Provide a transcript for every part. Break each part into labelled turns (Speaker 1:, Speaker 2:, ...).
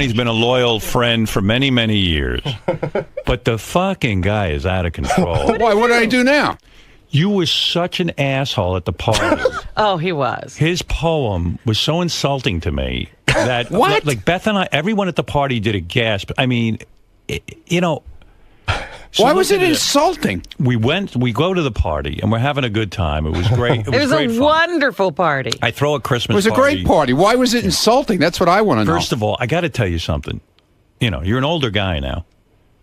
Speaker 1: Ronnie's been a loyal friend for many, many years. But the fucking guy is out of control.
Speaker 2: Why? What did I do now?
Speaker 1: You were such an asshole at the party.
Speaker 3: Oh, he was.
Speaker 1: His poem was so insulting to me that
Speaker 2: What?
Speaker 1: Like Beth and I, everyone at the party did a gasp. I mean, you know. So
Speaker 2: Why was it
Speaker 1: listen to
Speaker 2: insulting?
Speaker 1: We go to the party and we're having a good time. It was great.
Speaker 3: It was
Speaker 1: great
Speaker 3: a
Speaker 1: fun.
Speaker 3: wonderful party.
Speaker 1: I throw a Christmas
Speaker 2: It was a
Speaker 1: party.
Speaker 2: great party. Why was it insulting? That's what I want to know.
Speaker 1: First of all, I got to tell you something. You know, you're an older guy now.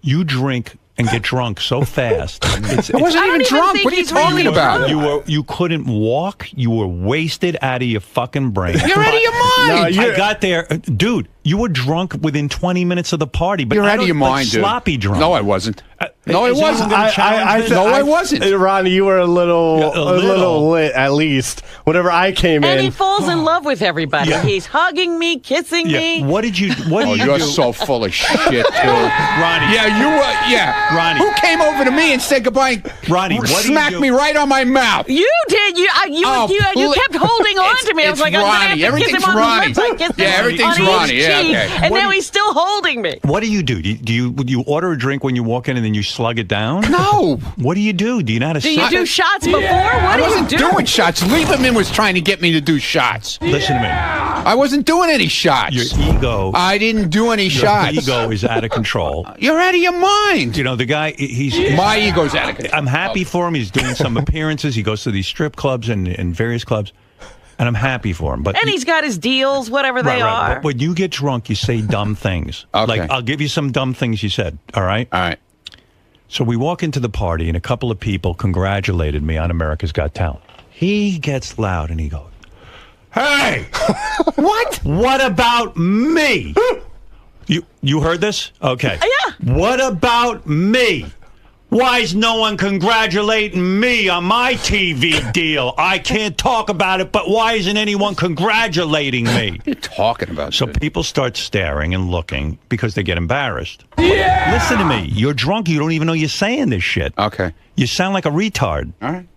Speaker 1: You drink and get drunk so fast.
Speaker 2: I wasn't even drunk. What are you talking about?
Speaker 1: You couldn't walk. You were wasted out of your fucking brain.
Speaker 2: You're out of your mind.
Speaker 1: I got there, dude. You were drunk within 20 minutes of the party, but
Speaker 2: You're out of your mind, dude.
Speaker 1: Sloppy drunk.
Speaker 2: No, I wasn't. No, I wasn't.
Speaker 4: I
Speaker 2: wasn't.
Speaker 4: Ronnie, you were a little lit, at least. Whenever I came in.
Speaker 3: And he falls in love with everybody.
Speaker 1: Yeah.
Speaker 3: He's hugging me, kissing me.
Speaker 1: What did you do?
Speaker 2: You're so full of shit, too.
Speaker 1: Ronnie.
Speaker 2: Yeah, you were. Yeah.
Speaker 1: Ronnie.
Speaker 2: Who came over to me and said goodbye?
Speaker 1: Ronnie, what do you
Speaker 2: smacked
Speaker 1: do?
Speaker 2: me right on my mouth.
Speaker 3: You did. You kept holding on to me. I was like, I'm going to have to kiss him on
Speaker 2: Ronnie.
Speaker 3: the lips. I kissed him
Speaker 2: Everything's
Speaker 3: on
Speaker 2: Ronnie.
Speaker 3: each
Speaker 2: Yeah,
Speaker 3: cheek,
Speaker 2: okay.
Speaker 3: and now he's still holding me.
Speaker 1: What do? Do you order a drink when you walk in and then you slug it down?
Speaker 2: No.
Speaker 1: What do you do? Do you know how to
Speaker 3: Do you do shots before? What
Speaker 2: I
Speaker 3: do you
Speaker 2: wasn't
Speaker 3: do?
Speaker 2: doing shots. Lieberman was trying to get me to do shots.
Speaker 1: Listen to me.
Speaker 2: I wasn't doing any shots.
Speaker 1: Your ego.
Speaker 2: I didn't do any shots.
Speaker 1: Your ego is out of control.
Speaker 2: You're out of your mind.
Speaker 1: You know, the guy, he's
Speaker 2: My ego's out of control.
Speaker 1: I'm happy for him. He's doing some appearances. He goes to these strip clubs and various clubs. And I'm happy for him. But
Speaker 3: And he's got his deals, whatever they are.
Speaker 1: But when you get drunk, you say dumb things.
Speaker 2: Okay.
Speaker 1: Like, I'll give you some dumb things you said. All right?
Speaker 2: All right.
Speaker 1: So we walk into the party, and a couple of people congratulated me on America's Got Talent. He gets loud, and he goes, "Hey!
Speaker 2: What?
Speaker 1: What about me?" You heard this? Okay.
Speaker 3: Yeah.
Speaker 1: What about me? Why is no one congratulating me on my TV deal? I can't talk about it, but why isn't anyone congratulating me?
Speaker 2: What are you talking about?
Speaker 1: So people start staring and looking because they get embarrassed. Yeah! Listen to me. You're drunk. You don't even know you're saying this shit.
Speaker 2: Okay.
Speaker 1: You sound like a retard.
Speaker 2: All right.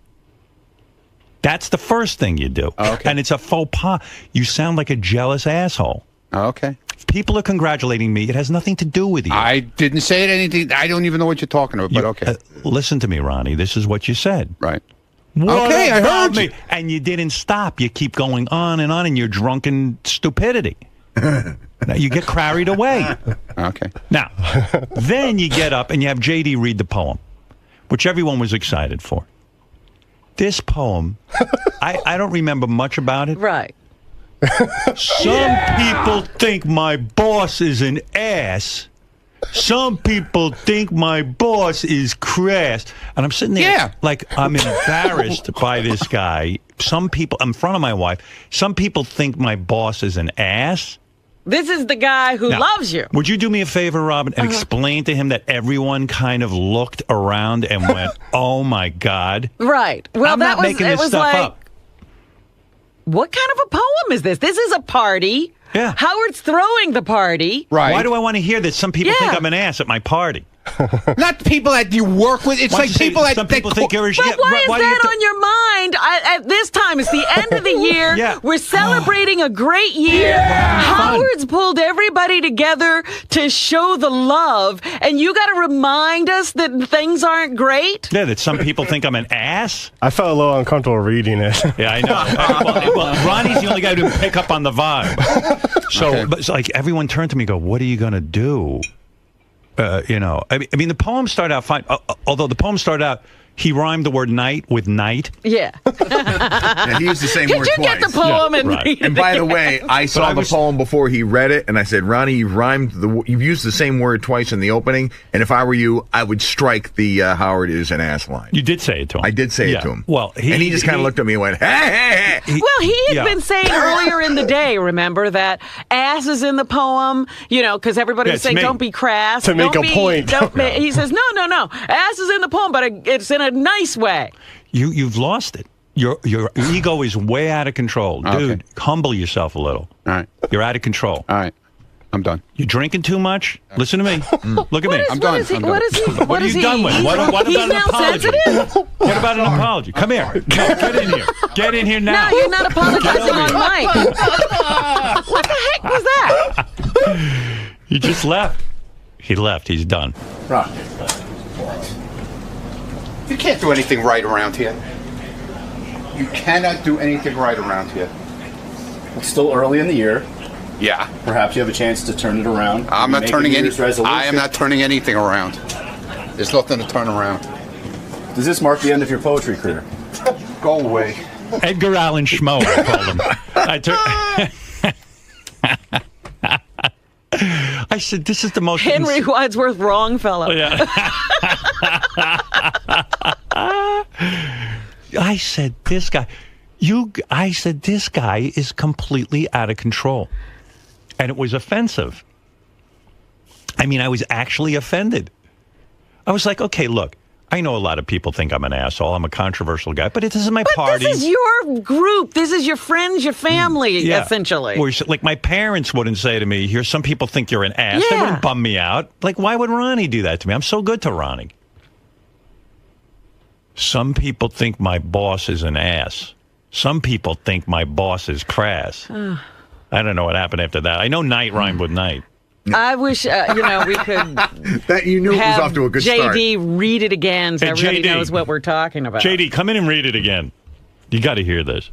Speaker 1: That's the first thing you do.
Speaker 2: Okay.
Speaker 1: And it's a faux pas. You sound like a jealous asshole.
Speaker 2: Okay.
Speaker 1: If people are congratulating me, it has nothing to do with you.
Speaker 2: I didn't say anything. I don't even know what you're talking about, but okay.
Speaker 1: Listen to me, Ronnie. This is what you said.
Speaker 2: Right.
Speaker 1: What
Speaker 2: Okay, I
Speaker 1: about
Speaker 2: heard
Speaker 1: me?
Speaker 2: you.
Speaker 1: And you didn't stop. You keep going on in your drunken stupidity. Now you get carried away.
Speaker 2: Okay.
Speaker 1: Now, then you get up and you have JD read the poem, which everyone was excited for. This poem, I don't remember much about it.
Speaker 3: Right.
Speaker 1: Some people think my boss is an ass. Some people think my boss is crass. And I'm sitting there like I'm embarrassed by this guy. Some people, in front of my wife, some people think my boss is an ass.
Speaker 3: This is the guy who loves you.
Speaker 1: Would you do me a favor, Robin, and explain to him that everyone kind of looked around and went, "Oh my God."
Speaker 3: Right. Well,
Speaker 1: I'm not making this stuff
Speaker 3: like,
Speaker 1: up.
Speaker 3: What kind of a poem is this? This is a party.
Speaker 1: Yeah.
Speaker 3: Howard's throwing the party.
Speaker 2: Right.
Speaker 1: Why do I want to hear that some people think I'm an ass at my party?
Speaker 2: Not people that you work with. It's
Speaker 1: Why
Speaker 2: like
Speaker 1: don't you say
Speaker 2: people that
Speaker 1: some people think you're a
Speaker 3: But
Speaker 1: yeah,
Speaker 3: why is
Speaker 1: do you
Speaker 3: that
Speaker 1: have to-
Speaker 3: on your mind at this time? It's the end of the year.
Speaker 1: Yeah.
Speaker 3: We're celebrating a great year. Howard's pulled everybody together to show the love, and you got to remind us that things aren't great?
Speaker 1: Yeah, that some people think I'm an ass?
Speaker 4: I felt a little uncomfortable reading it.
Speaker 1: Yeah, I know. Well, Ronnie's the only guy who didn't pick up on the vibe. So, but it's like everyone turned to me and go, "What are you going to do?" You know, I mean, the poem started out fine. Although the poem started out, he rhymed the word night with night.
Speaker 3: Yeah.
Speaker 5: Yeah, he used the same word
Speaker 3: Could you
Speaker 5: twice.
Speaker 3: get the poem and
Speaker 1: right.
Speaker 3: read it
Speaker 5: And by the
Speaker 3: again?
Speaker 5: way, I saw the poem before he read it, and I said, "Ronnie, you've used the same word twice in the opening, and if I were you, I would strike the Howard is an ass line."
Speaker 1: You did say it to him.
Speaker 5: I did say it to him.
Speaker 1: Well,
Speaker 5: and he just kind of looked at me and went, "Hey, hey, hey."
Speaker 3: Well, he had been saying earlier in the day, remember, that ass is in the poem, you know, because everybody was
Speaker 1: it's
Speaker 3: saying,
Speaker 1: me.
Speaker 3: don't be crass.
Speaker 4: To make
Speaker 3: don't
Speaker 4: a
Speaker 3: be,
Speaker 4: point.
Speaker 3: Don't be, he says, no. Ass is in the poem, but it's in a nice way.
Speaker 1: You've lost it. Your ego is way out of control. Dude, humble yourself a little.
Speaker 2: All right.
Speaker 1: You're out of control.
Speaker 2: All right. I'm done.
Speaker 1: You're drinking too much? Listen to me. Look at me.
Speaker 2: I'm done.
Speaker 1: What are you done with? What about
Speaker 3: He's
Speaker 1: an
Speaker 3: now
Speaker 1: apology?
Speaker 3: sensitive?
Speaker 1: What about an apology? Come here. No, get in here. Get in here now.
Speaker 3: No, you're not apologizing
Speaker 1: Get over
Speaker 3: on mic. What the heck was that?
Speaker 1: He just left. He left. He's done.
Speaker 2: Ron, you can't do anything right around here. You cannot do anything right around here.
Speaker 6: It's still early in the year.
Speaker 2: Yeah.
Speaker 6: Perhaps you have a chance to turn it around.
Speaker 2: I'm not turning anything. I am not turning anything around. There's nothing to turn around.
Speaker 6: Does this mark the end of your poetry career?
Speaker 2: Go away.
Speaker 1: Edgar Allan Schmo, I called him. I said, this is the most...
Speaker 3: Henry Wadsworth Wrongfellow.
Speaker 1: Yeah. I said, this guy is completely out of control. And it was offensive. I mean, I was actually offended. I was like, okay, look, I know a lot of people think I'm an asshole. I'm a controversial guy, but this is my party.
Speaker 3: This is your group. This is your friends, your family, essentially.
Speaker 1: Like, my parents wouldn't say to me, here, some people think you're an ass. They wouldn't bum me out. Like, why would Ronnie do that to me? I'm so good to Ronnie. Some people think my boss is an ass. Some people think my boss is crass. I don't know what happened after that. I know night rhymed with night.
Speaker 3: I wish, we could
Speaker 5: that you knew it was off to a good start.
Speaker 3: JD read it again so everybody knows what we're talking about.
Speaker 1: JD, come in and read it again. You got to hear this.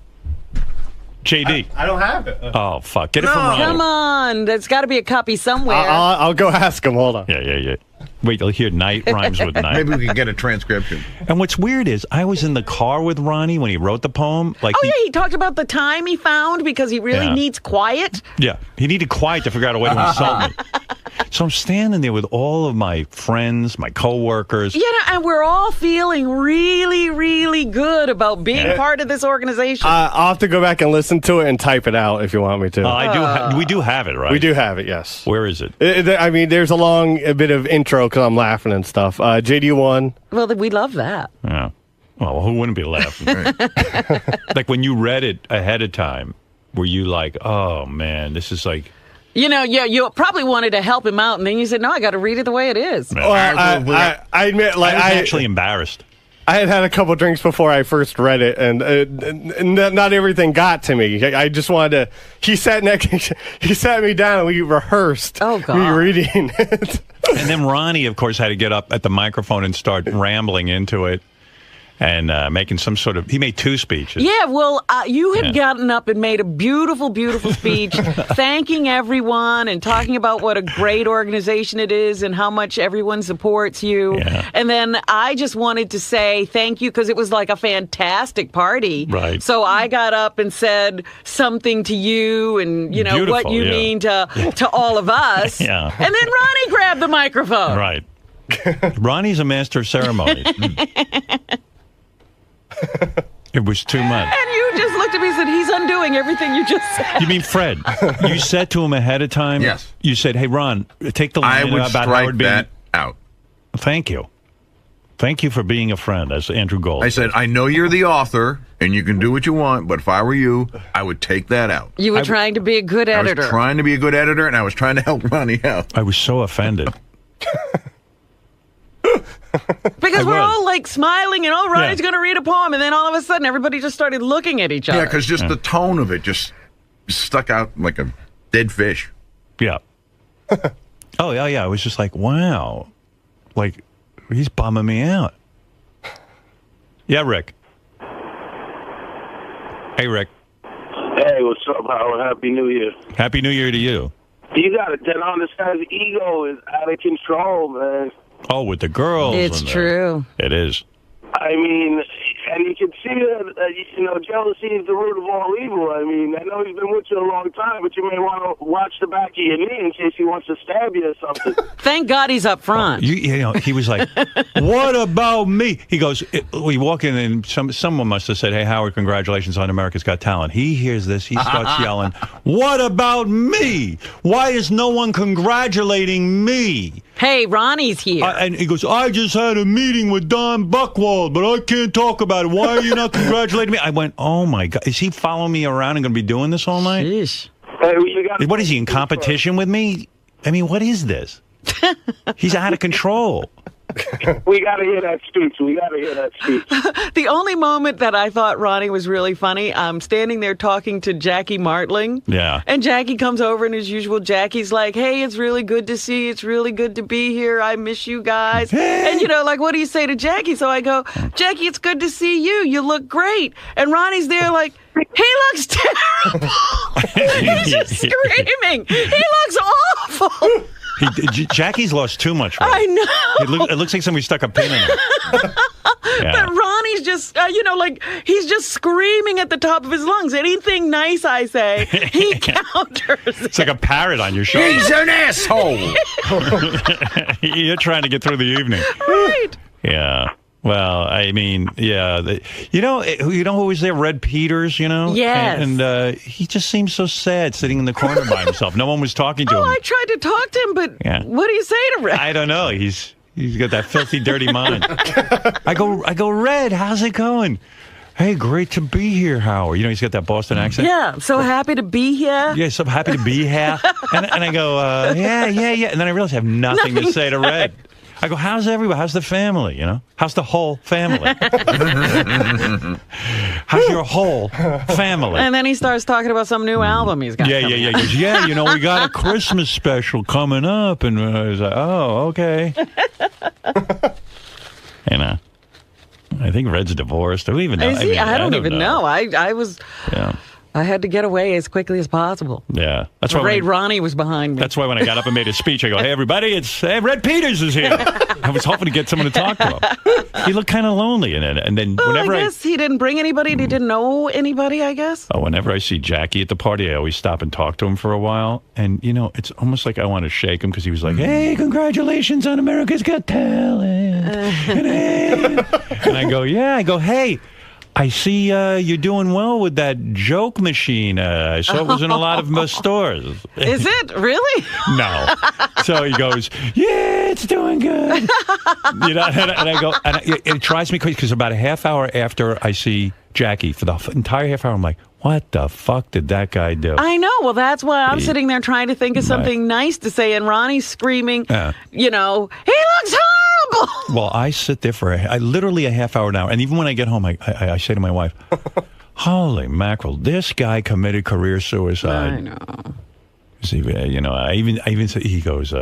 Speaker 1: JD.
Speaker 4: I don't have it.
Speaker 1: Oh, fuck. Get it from Ronnie.
Speaker 3: Come on. There's got to be a copy somewhere.
Speaker 4: I'll go ask him. Hold on.
Speaker 1: Yeah. Wait, you'll hear night rhymes with night.
Speaker 5: Maybe we can get a transcription.
Speaker 1: And what's weird is I was in the car with Ronnie when he wrote the poem. Like,
Speaker 3: he talked about the time he found because he really needs quiet.
Speaker 1: Yeah, he needed quiet to figure out a way to insult me. So I'm standing there with all of my friends, my coworkers.
Speaker 3: And we're all feeling really, really good about being part of this organization.
Speaker 4: I'll have to go back and listen to it and type it out if you want me to.
Speaker 1: We do have it, right?
Speaker 4: We do have it, yes.
Speaker 1: Where is it?
Speaker 4: I mean, there's a bit of intro because I'm laughing and stuff. JD1.
Speaker 3: Well, we love that.
Speaker 1: Yeah. Well, who wouldn't be laughing? Like when you read it ahead of time, were you like, oh, man, this is like...
Speaker 3: you probably wanted to help him out, and then you said, no, I got to read it the way it is.
Speaker 4: Well, I admit,
Speaker 1: I was actually embarrassed.
Speaker 4: I had a couple drinks before I first read it, and not everything got to me. I just wanted to... He sat me down, and we rehearsed me reading it.
Speaker 1: And then Ronnie, of course, had to get up at the microphone and start rambling into it. And making some sort of... He made 2 speeches.
Speaker 3: Yeah, well, you had gotten up and made a beautiful, beautiful speech thanking everyone and talking about what a great organization it is and how much everyone supports you. Yeah. And then I just wanted to say thank you because it was like a fantastic party.
Speaker 1: Right.
Speaker 3: So I got up and said something to you and,
Speaker 1: beautiful,
Speaker 3: what you mean to all of us.
Speaker 1: Yeah.
Speaker 3: And then Ronnie grabbed the microphone.
Speaker 1: Right. Ronnie's a master of ceremonies. It was too much.
Speaker 3: And you just looked at me and said, he's undoing everything you just said.
Speaker 1: You mean Fred? You said to him ahead of time?
Speaker 5: Yes.
Speaker 1: You said, hey, Ron, take the line about Howard being...
Speaker 5: that out.
Speaker 1: Thank you. Thank you for being a friend, as Andrew Gold
Speaker 5: I said, I know you're the author, and you can do what you want, but if I were you, I would take that out.
Speaker 3: You were trying to be a good editor.
Speaker 5: I was trying to be a good editor, and I was trying to help Ronnie out.
Speaker 1: I was so offended.
Speaker 3: Because we're all like smiling and Ronnie's going to read a poem, and then all of a sudden everybody just started looking at each other.
Speaker 5: Yeah, because just the tone of it just stuck out like a dead fish.
Speaker 1: Yeah. Oh, yeah. I was just like, wow. Like, he's bumming me out. Yeah, Rick. Hey, Rick.
Speaker 7: Hey, what's up, Howard? Happy New Year.
Speaker 1: Happy New Year to you.
Speaker 7: You got to tell on this guy's ego is out of control, man.
Speaker 1: Oh, with the girls.
Speaker 3: It's true.
Speaker 1: It is.
Speaker 7: I mean, and you can see that, jealousy is the root of all evil. I mean, I know he's been with you a long time, but you may want to watch the back of your knee in case he wants to stab you or something.
Speaker 3: Thank God he's up front.
Speaker 1: He was like, what about me? He goes, we walk in and someone must have said, hey, Howard, congratulations on America's Got Talent. He hears this. He starts yelling, what about me? Why is no one congratulating me?
Speaker 3: Hey, Ronnie's here.
Speaker 1: And he goes, I just had a meeting with Don Buchwald, but I can't talk about it. Why are you not congratulating me? I went, oh, my God. Is he following me around and going to be doing this all night?
Speaker 3: Sheesh.
Speaker 1: What is he, in competition with me? I mean, what is this? He's out of control.
Speaker 7: We got to hear that speech.
Speaker 3: The only moment that I thought Ronnie was really funny, I'm standing there talking to Jackie Martling.
Speaker 1: Yeah.
Speaker 3: And Jackie comes over, and as usual, Jackie's like, hey, it's really good to see you. It's really good to be here. I miss you guys. And, like, what do you say to Jackie? So I go, Jackie, it's good to see you. You look great. And Ronnie's there like, he looks terrible. He's just screaming. He looks awful.
Speaker 1: Jackie's lost too much weight.
Speaker 3: I know.
Speaker 1: It looks like somebody stuck a pin in him. Yeah.
Speaker 3: But Ronnie's just, he's just screaming at the top of his lungs. Anything nice I say, he counters it.
Speaker 1: It's like a parrot on your shoulder.
Speaker 5: He's an asshole.
Speaker 1: You're trying to get through the evening.
Speaker 3: Right.
Speaker 1: Yeah. Well, I mean, yeah. You know who was there? Red Peters,
Speaker 3: Yes.
Speaker 1: And he just seemed so sad sitting in the corner by himself. No one was talking to him.
Speaker 3: I tried to talk to him, but what do you say to Red?
Speaker 1: I don't know. He's got that filthy, dirty mind. I go, Red, how's it going? Hey, great to be here, Howard. He's got that Boston accent.
Speaker 3: Yeah, so happy to be here.
Speaker 1: Yeah, so happy to be here. And I go, yeah. And then I realize I have nothing to say to Red. I go, how's everybody? How's the family? How's the whole family? How's your whole family?
Speaker 3: And then he starts talking about some new album he's got.
Speaker 1: Yeah. He goes, we got a Christmas special coming up. And I was like, oh, okay. I think Red's divorced. I don't even know.
Speaker 3: I don't even know. I was...
Speaker 1: Yeah.
Speaker 3: I had to get away as quickly as possible.
Speaker 1: Yeah. That's
Speaker 3: I'm
Speaker 1: why
Speaker 3: afraid Ronnie was behind me.
Speaker 1: That's why when I got up and made a speech, I go, hey, everybody, Red Peters is here. I was hoping to get someone to talk to him. He looked kind of lonely. And then whenever
Speaker 3: I guess he didn't bring anybody. He didn't know anybody, I guess.
Speaker 1: Oh, whenever I see Jackie at the party, I always stop and talk to him for a while. And, it's almost like I want to shake him because he was like, hey, congratulations on America's Got Talent. And I go, hey. I see you're doing well with that joke machine. I saw it was in a lot of stores.
Speaker 3: Is it? Really?
Speaker 1: No. So he goes, yeah, it's doing good. And I go, it drives me crazy because about a half hour after I see Jackie, for the entire half hour, I'm like, what the fuck did that guy do? I know.
Speaker 3: Well, that's why I'm sitting there trying to think of something nice to say, and Ronnie's screaming, he looks horrible.
Speaker 1: Well, I sit there for literally a half hour now, and even when I get home, I say to my wife, holy mackerel, this guy committed career suicide.
Speaker 3: I know.
Speaker 1: See, I even say, he goes,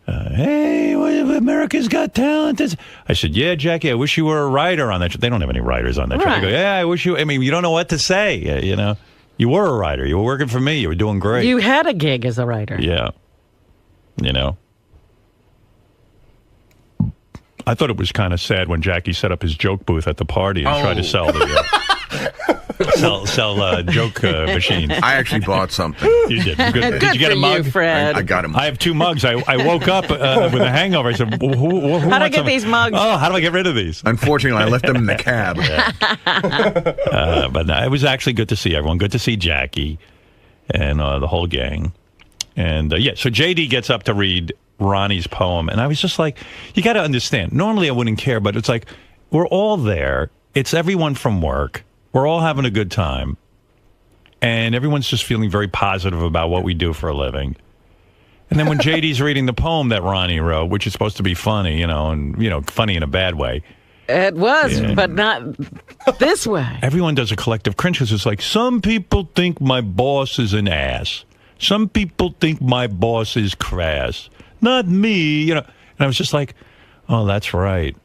Speaker 1: hey, America's Got Talent. I said, yeah, Jackie, I wish you were a writer on that show. They don't have any writers on that show. I go, yeah, I wish you, you don't know what to say, You were a writer. You were working for me. You were doing great.
Speaker 3: You had a gig as a writer.
Speaker 1: Yeah. I thought it was kind of sad when Jackie set up his joke booth at the party and tried to sell the joke machines.
Speaker 5: I actually bought something.
Speaker 1: You did. Good. Did you get a mug?
Speaker 3: You, Fred.
Speaker 5: I got him.
Speaker 1: I have 2 mugs. I woke up with a hangover. I said, who
Speaker 3: how do I get these mugs?
Speaker 1: Oh, how do I get rid of these?
Speaker 5: Unfortunately, I left them in the cab.
Speaker 1: But no, it was actually good to see everyone. Good to see Jackie and the whole gang. And so JD gets up to read Ronnie's poem, and I was just like, you got to understand, normally I wouldn't care, but it's like, we're all there. It's everyone from work. We're all having a good time, and everyone's just feeling very positive about what we do for a living. And then when JD's reading the poem that Ronnie wrote, which is supposed to be funny, and funny in a bad way.
Speaker 3: It was, but not this way.
Speaker 1: Everyone does a collective cringe because it's like, some people think my boss is an ass. Some people think my boss is crass. Not me, And I was just like, oh, that's right.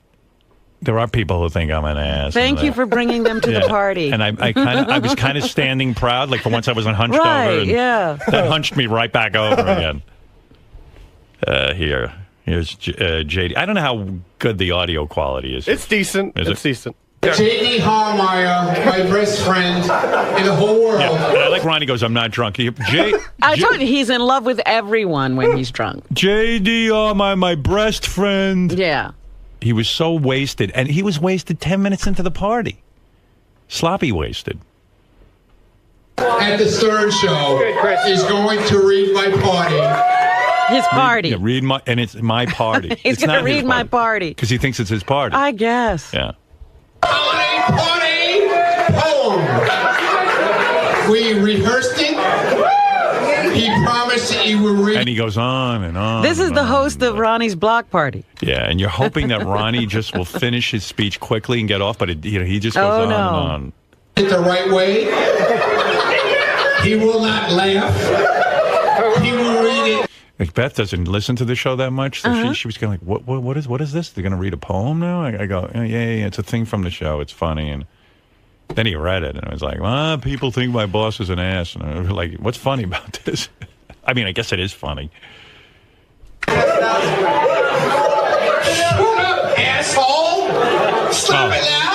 Speaker 1: There are people who think I'm an ass.
Speaker 3: Thank you for bringing them to the party.
Speaker 1: And I was kind of standing proud. Like, for once I wasn't hunched over. And that hunched me right back over again. Here's JD. I don't know how good the audio quality is.
Speaker 4: It's decent. It's decent.
Speaker 8: J.D. Hallmeyer, my best friend in the whole world.
Speaker 1: Yeah, and I like Ronnie goes, I'm not drunk.
Speaker 3: I told you, he's in love with everyone when he's drunk.
Speaker 1: J.D. Hallmeyer, my best friend.
Speaker 3: Yeah.
Speaker 1: He was so wasted, and he was wasted 10 minutes into the party. Sloppy wasted.
Speaker 8: At the Stern Show is going to read my party.
Speaker 3: His party.
Speaker 1: It's my party.
Speaker 3: He's going to read my party.
Speaker 1: Because he thinks it's his party.
Speaker 3: I guess.
Speaker 1: Yeah.
Speaker 8: Party poem. We rehearsed it. He promised Ronnie will read.
Speaker 1: And he goes on and on.
Speaker 3: This is the host of Ronnie's block party.
Speaker 1: Yeah, and you're hoping that Ronnie just will finish his speech quickly and get off, but he just goes on and on.
Speaker 8: It the right way. He will not laugh. He will read it.
Speaker 1: Like Beth doesn't listen to the show that much, so she was kind of like, what is this? They're going to read a poem now? I go, yeah, it's a thing from the show. It's funny. And then he read it, and I was like, people think my boss is an ass. And I was like, what's funny about this? I mean, I guess it is funny.
Speaker 8: Shut up, asshole! Stop it now!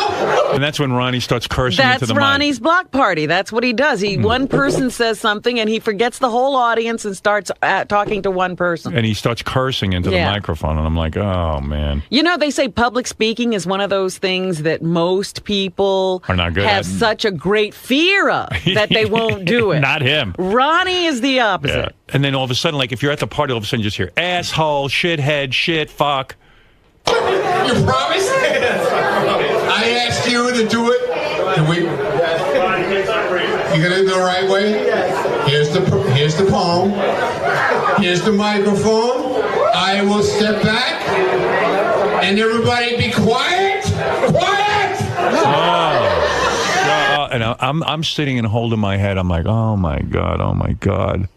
Speaker 1: And that's when Ronnie starts cursing into the mic.
Speaker 3: That's Ronnie's block party. That's what he does. One person says something, and he forgets the whole audience and starts talking to one person.
Speaker 1: And he starts cursing into the microphone, and I'm like, oh, man.
Speaker 3: You know, they say public speaking is one of those things that most people
Speaker 1: are not good
Speaker 3: have such a great fear of that they won't do it.
Speaker 1: Not him.
Speaker 3: Ronnie is the opposite.
Speaker 1: Yeah. And then all of a sudden, like if you're at the party, all of a sudden you just hear asshole, shithead, shit, fuck.
Speaker 8: You promise? I asked you to do it. You gonna do it the right way? Here's the poem. Here's the microphone. I will step back, and everybody be quiet. Quiet.
Speaker 1: And I'm sitting and holding my head. I'm like, oh my god,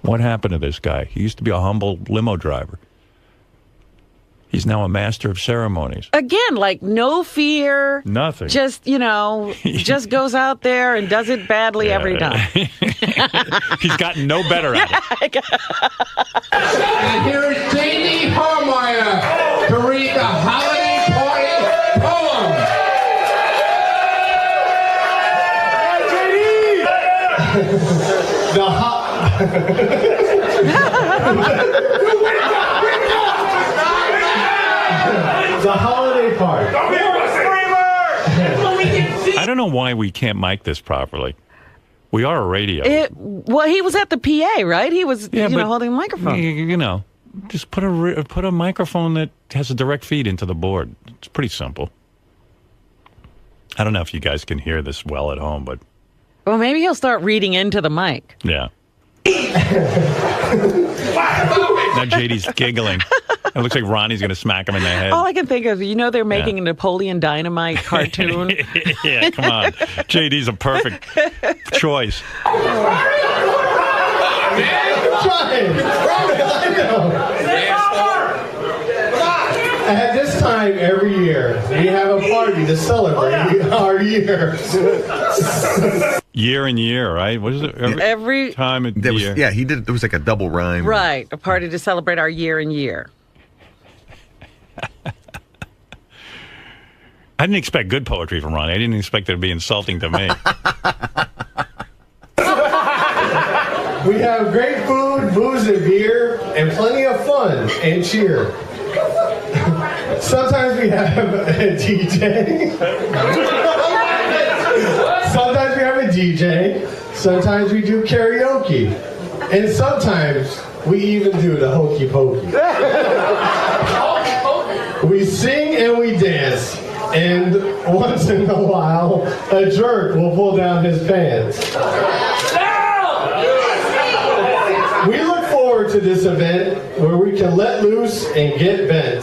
Speaker 1: what happened to this guy? He used to be a humble limo driver. He's now a master of ceremonies. Again,
Speaker 3: like no fear.
Speaker 1: Nothing.
Speaker 3: Just, just goes out there and does it badly every time.
Speaker 1: He's gotten no better at it.
Speaker 8: And here's J.D. Harmeyer to read the holiday party poem.
Speaker 4: The holiday party.
Speaker 1: I don't know why we can't mic this properly. We are a radio.
Speaker 3: Well, he was at the PA, right? He was, holding the microphone.
Speaker 1: Just put a microphone that has a direct feed into the board. It's pretty simple. I don't know if you guys can hear this well at home, but...
Speaker 3: Well, maybe he'll start reading into the mic.
Speaker 1: Yeah. Now JD's giggling. It looks like Ronnie's going to smack him in the head.
Speaker 3: All I can think of, they're making a Napoleon Dynamite cartoon.
Speaker 1: Yeah, come on. JD's a perfect choice.
Speaker 4: At this time every year, we have a party to celebrate our year.
Speaker 1: Year and year, right? What is it?
Speaker 3: Every
Speaker 1: time of the year.
Speaker 5: Yeah, he did. There was like a double rhyme.
Speaker 3: Right, a party to celebrate our year and year.
Speaker 1: I didn't expect good poetry from Ronnie. I didn't expect it to be insulting to me.
Speaker 4: We have great food, booze, and beer, and plenty of fun and cheer. Sometimes we have a DJ. Sometimes we have a DJ. Sometimes we do karaoke. And sometimes we even do the hokey pokey. We sing and we dance. And once in a while, a jerk will pull down his pants. We look forward to this event where we can let loose and get bent.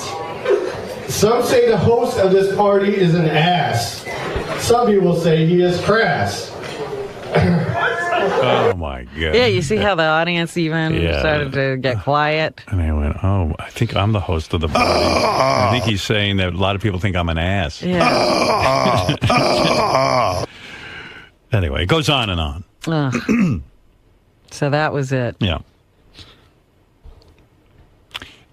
Speaker 4: Some say the host of this party is an ass. Some people say he is crass.
Speaker 1: Oh my God.
Speaker 3: Yeah, you see how the audience even started to get quiet?
Speaker 1: And I went, I think I'm the host of the party. I think he's saying that a lot of people think I'm an ass.
Speaker 3: Yeah.
Speaker 1: Anyway, it goes on and on.
Speaker 3: So that was it.
Speaker 1: Yeah.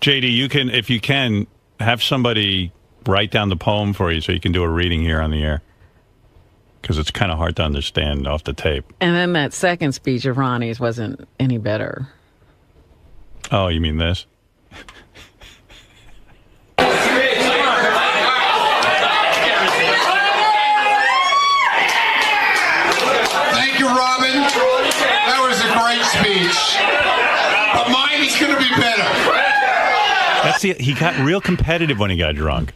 Speaker 1: JD, you can, if you can, have somebody write down the poem for you so you can do a reading here on the air. Because it's kind of hard to understand off the tape.
Speaker 3: And then that second speech of Ronnie's wasn't any better.
Speaker 1: Oh, you mean this?
Speaker 8: Thank you, Robin. That was a great speech. But mine is going to be better.
Speaker 1: He got real competitive when he got drunk.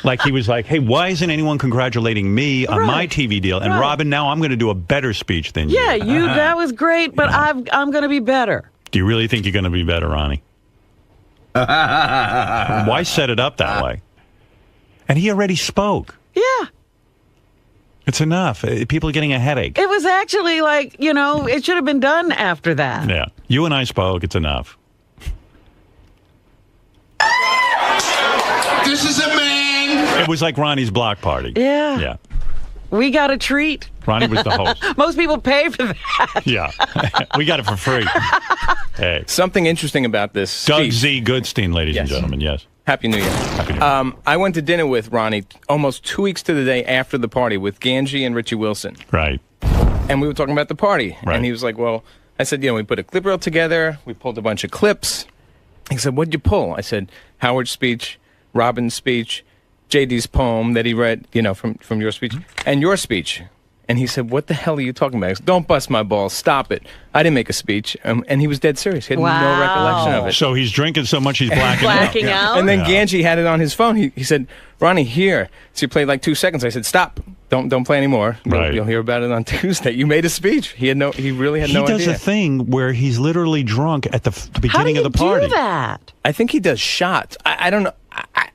Speaker 1: Like he was like, hey, why isn't anyone congratulating me on my TV deal? And Robin, now I'm going to do a better speech than you.
Speaker 3: Yeah, that was great, but I'm going to be better.
Speaker 1: Do you really think you're going to be better, Ronnie? Why set it up that way? And he already spoke.
Speaker 3: Yeah.
Speaker 1: It's enough. People are getting a headache.
Speaker 3: It was actually like, it should have been done after that.
Speaker 1: Yeah. You and I spoke. It's enough.
Speaker 8: This is a man.
Speaker 1: It was like Ronnie's block party.
Speaker 3: Yeah.
Speaker 1: Yeah.
Speaker 3: We got a treat.
Speaker 1: Ronnie was the host.
Speaker 3: Most people pay for that.
Speaker 1: Yeah. We got it for free. Hey.
Speaker 9: Something interesting about this
Speaker 1: Doug
Speaker 9: speech.
Speaker 1: Z. Goodstein, ladies and gentlemen. Yes.
Speaker 9: Happy New Year.
Speaker 1: Happy New Year.
Speaker 9: I went to dinner with Ronnie almost 2 weeks to the day after the party with Ganji and Richie Wilson.
Speaker 1: Right.
Speaker 9: And we were talking about the party.
Speaker 1: Right.
Speaker 9: And he was like, well, I said, we put a clip reel together. We pulled a bunch of clips. He said, what'd you pull? I said, Howard's speech, Robin's speech, JD's poem that he read, from your speech, and your speech. And he said, what the hell are you talking about? I said, don't bust my balls. Stop it. I didn't make a speech. And he was dead serious. He had no recollection of it.
Speaker 1: So he's drinking so much he's blacking out.
Speaker 9: And then Ganji had it on his phone. He said, Ronnie, here. So he played like 2 seconds. I said, stop. Don't play anymore.
Speaker 1: Right.
Speaker 9: You'll hear about it on Tuesday. You made a speech. He really had no idea.
Speaker 1: He does a thing where he's literally drunk at the beginning of the party.
Speaker 3: How do you do that?
Speaker 9: I think he does shots. I don't know.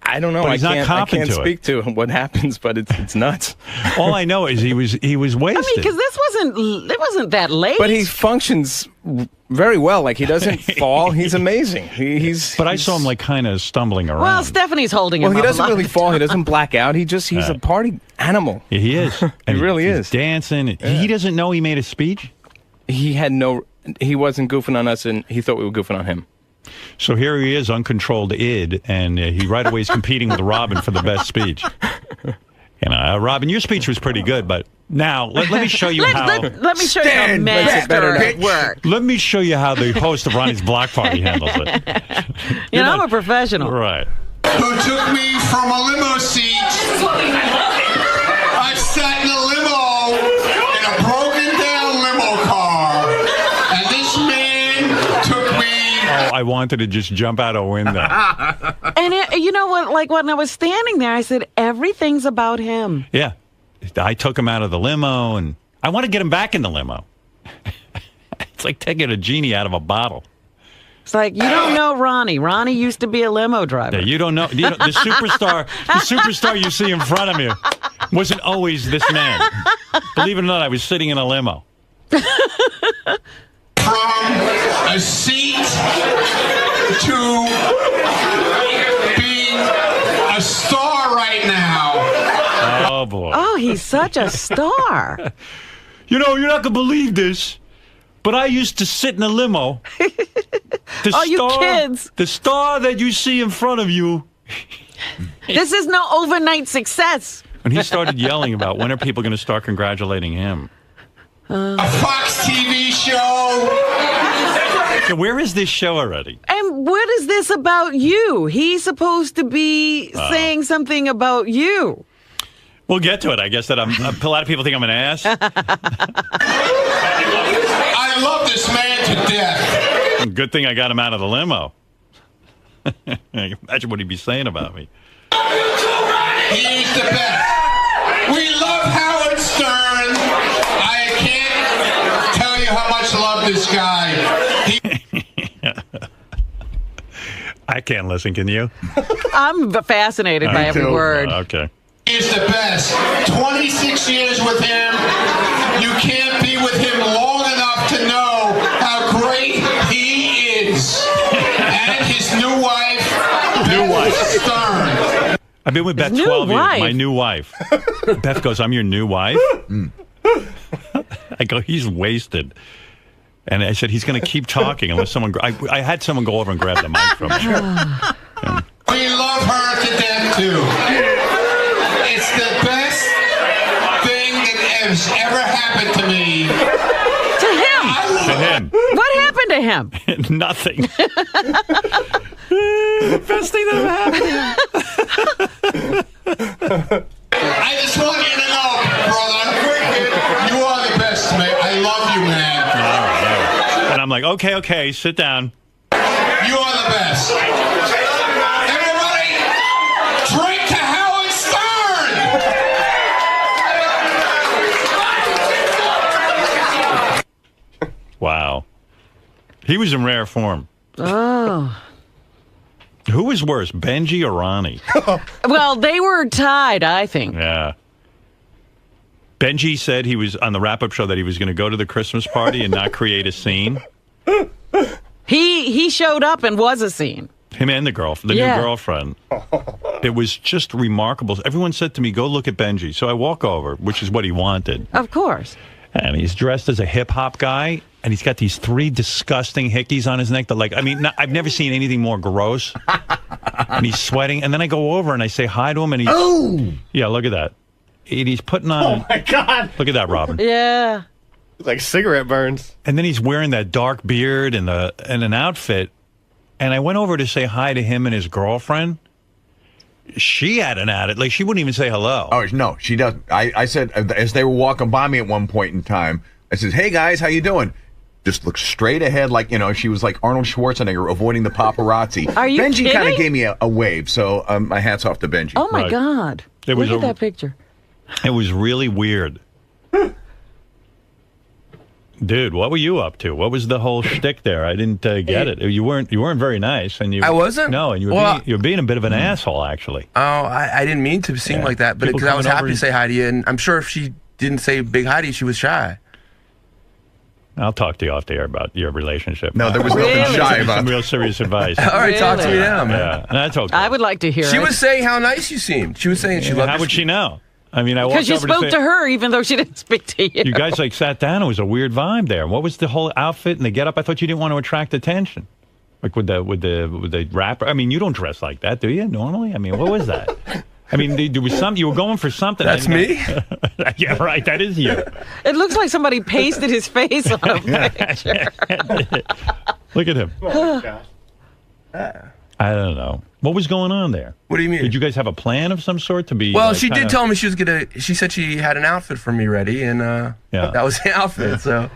Speaker 9: I don't know.
Speaker 1: But he's
Speaker 9: I can't
Speaker 1: to
Speaker 9: speak to what happens, but it's nuts.
Speaker 1: All I know is he was wasted.
Speaker 3: I mean, because it wasn't that late.
Speaker 9: But he functions very well. Like, he doesn't fall. He's amazing.
Speaker 1: But I saw him like kind of stumbling around.
Speaker 3: Well, Stephanie's holding him.
Speaker 9: Well, he
Speaker 3: up
Speaker 9: doesn't really fall. He doesn't black out. He's a party animal.
Speaker 1: Yeah, he is.
Speaker 9: He really is.
Speaker 1: Dancing. Yeah. He doesn't know he made a speech?
Speaker 9: He wasn't goofing on us, and he thought we were goofing on him.
Speaker 1: So here he is, uncontrolled id, and he right away is competing with Robin for the best speech. Robin, your speech was pretty good, but now let me show you how.
Speaker 3: Let me show you how master at work.
Speaker 1: Let me show you how the host of Ronnie's Block Party handles it.
Speaker 3: I'm a professional.
Speaker 1: Right.
Speaker 8: Who took me from a limo seat. I sat in a limo, in a broken down limo car, and this man took me.
Speaker 1: Oh, I wanted to just jump out a window.
Speaker 3: And you know what? Like when I was standing there, I said, everything's about him.
Speaker 1: Yeah. I took him out of the limo, and I want to get him back in the limo. It's like taking a genie out of a bottle.
Speaker 3: It's like, you don't know Ronnie. Ronnie used to be a limo driver.
Speaker 1: Yeah, you don't know. The superstar you see in front of you wasn't always this man. Believe it or not, I was sitting in a limo.
Speaker 8: From a seat to being a star right now.
Speaker 1: Oh, boy.
Speaker 3: Oh, he's such a star.
Speaker 1: You're not going to believe this, but I used to sit in a limo.
Speaker 3: You kids.
Speaker 1: The star that you see in front of you.
Speaker 3: This is no overnight success.
Speaker 1: And he started yelling about when are people going to start congratulating him.
Speaker 8: A Fox TV show.
Speaker 1: So where is this show already?
Speaker 3: And what is this about you? He's supposed to be saying something about you.
Speaker 1: We'll get to it. I guess that a lot of people think I'm an ass.
Speaker 8: I love this man to death.
Speaker 1: Good thing I got him out of the limo. Imagine what he'd be saying about me.
Speaker 8: He's the best. We love Howard Stern. I can't tell you how much I love this guy.
Speaker 1: I can't listen. Can you?
Speaker 3: I'm fascinated by every word.
Speaker 1: Okay.
Speaker 8: He's the best. 26 years with him. You can't be with him long enough to know how great he is. And his new wife, Stern.
Speaker 1: I've been with Beth 12 years. My new wife. Beth goes, I'm your new wife? I go, he's wasted. And I said, he's going to keep talking unless someone... I had someone go over and grab the mic from him.
Speaker 8: We love her to death, too. It's the best thing that has ever happened to me.
Speaker 3: To him. What happened to him?
Speaker 1: Nothing. Best thing that ever happened to him.
Speaker 8: I just want you to know, brother, you are the best, man. I love you, man.
Speaker 1: All right. And I'm like, okay, sit down.
Speaker 8: You are the best. Everybody, drink to Howard Stern!
Speaker 1: Wow. He was in rare form.
Speaker 3: Oh.
Speaker 1: Who was worse, Benji or Ronnie?
Speaker 3: Well, they were tied, I think.
Speaker 1: Yeah. Benji said he was on the wrap-up show that he was going to go to the Christmas party and not create a scene.
Speaker 3: He showed up and was a scene.
Speaker 1: Him and the new girlfriend. It was just remarkable. Everyone said to me, go look at Benji. So I walk over, which is what he wanted.
Speaker 3: Of course.
Speaker 1: And he's dressed as a hip-hop guy, and he's got these 3 disgusting hickeys on his neck that, like, I mean, I've never seen anything more gross. And he's sweating. And then I go over and I say hi to him, and he's...
Speaker 5: Oh!
Speaker 1: Yeah, look at that. And he's putting on...
Speaker 4: Oh, my God.
Speaker 1: Look at that, Robin.
Speaker 3: Yeah.
Speaker 4: It's like cigarette burns.
Speaker 1: And then he's wearing that dark beard and an outfit. And I went over to say hi to him and his girlfriend. She had an attitude. Like, she wouldn't even say hello.
Speaker 5: Oh, no, she doesn't. I said, as they were walking by me at one point in time, I said, hey, guys, how you doing? Just looked straight ahead like, she was like Arnold Schwarzenegger avoiding the paparazzi.
Speaker 3: Are you
Speaker 5: Benji
Speaker 3: kidding?
Speaker 5: kind of gave me a wave, so my hat's off to Benji.
Speaker 3: Oh, my God. Look at that picture.
Speaker 1: It was really weird. Dude, what were you up to? What was the whole shtick there? I didn't get it. You weren't very nice, and
Speaker 10: I wasn't.
Speaker 1: No, and you were being a bit of an asshole, actually.
Speaker 10: Oh, I didn't mean to seem like that, but because I was happy to say hi to you, and I'm sure if she didn't say big hi to you, she was shy.
Speaker 1: I'll talk to you off the air about your relationship.
Speaker 5: No, there was nothing shy about.
Speaker 1: Some real serious advice.
Speaker 10: All right, talk to me now, man.
Speaker 1: Yeah, that's okay.
Speaker 3: I would like to hear it.
Speaker 10: She was saying how nice you seemed. She was saying she loved.
Speaker 1: How would she know? I mean, I walked
Speaker 3: because you
Speaker 1: over
Speaker 3: spoke to her, even though she didn't speak to you.
Speaker 1: You guys like sat down. It was a weird vibe there. What was the whole outfit and the get up? I thought you didn't want to attract attention, like with the rapper. I mean, you don't dress like that, do you? Normally, I mean, what was that? I mean, there was something. You were going for something.
Speaker 10: That's me.
Speaker 1: Yeah, right. That is you.
Speaker 3: It looks like somebody pasted his face on a picture.
Speaker 1: Look at him.
Speaker 4: Oh, my God.
Speaker 1: I don't know. What was going on there?
Speaker 10: What do you mean?
Speaker 1: Did you guys have a plan of some sort to be?
Speaker 10: Well, she did tell me she was gonna. She said she had an outfit for me ready, and that was the outfit. So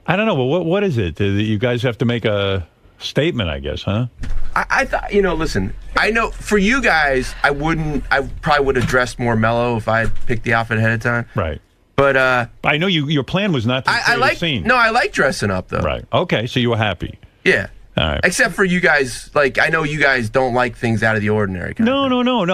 Speaker 1: I don't know. But what is it? You guys have to make a statement, I guess, huh?
Speaker 10: I thought, listen. I know for you guys, I probably would have dressed more mellow if I had picked the outfit ahead of time.
Speaker 1: Right.
Speaker 10: But
Speaker 1: I know your plan was not to create a scene.
Speaker 10: No, I like dressing up though.
Speaker 1: Right. Okay. So you were happy.
Speaker 10: Yeah.
Speaker 1: All right.
Speaker 10: Except for you guys, like, I know you guys don't like things out of the ordinary.
Speaker 1: No.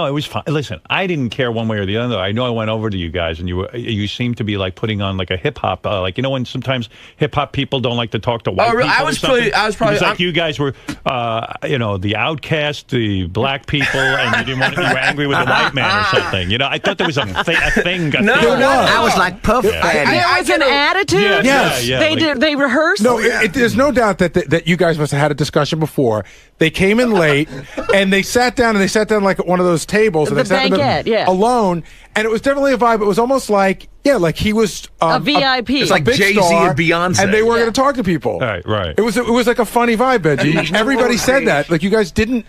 Speaker 1: It was fine. Listen, I didn't care one way or the other. I know I went over to you guys, and you seemed to be like putting on like a hip hop, when sometimes hip hop people don't like to talk to white people.
Speaker 10: I was probably.
Speaker 1: It was like you guys were, the outcast, the black people, and you were angry with the white man or something. I thought there was a thing.
Speaker 10: No,
Speaker 11: I was like Puff Daddy.
Speaker 3: There was an attitude.
Speaker 11: Yes.
Speaker 3: They rehearsed.
Speaker 11: No, there's no doubt that you guys must have had a discussion before. They came in late and they sat down like at one of those tables and
Speaker 3: the
Speaker 11: they sat
Speaker 3: banquette,
Speaker 11: alone, and it was definitely a vibe. It was almost like like he was
Speaker 3: a VIP.
Speaker 5: It's like Jay-Z and Beyonce,
Speaker 11: and they were going to talk to people.
Speaker 1: Right.
Speaker 11: It was like a funny vibe, Benji. Everybody said that. Like you guys didn't.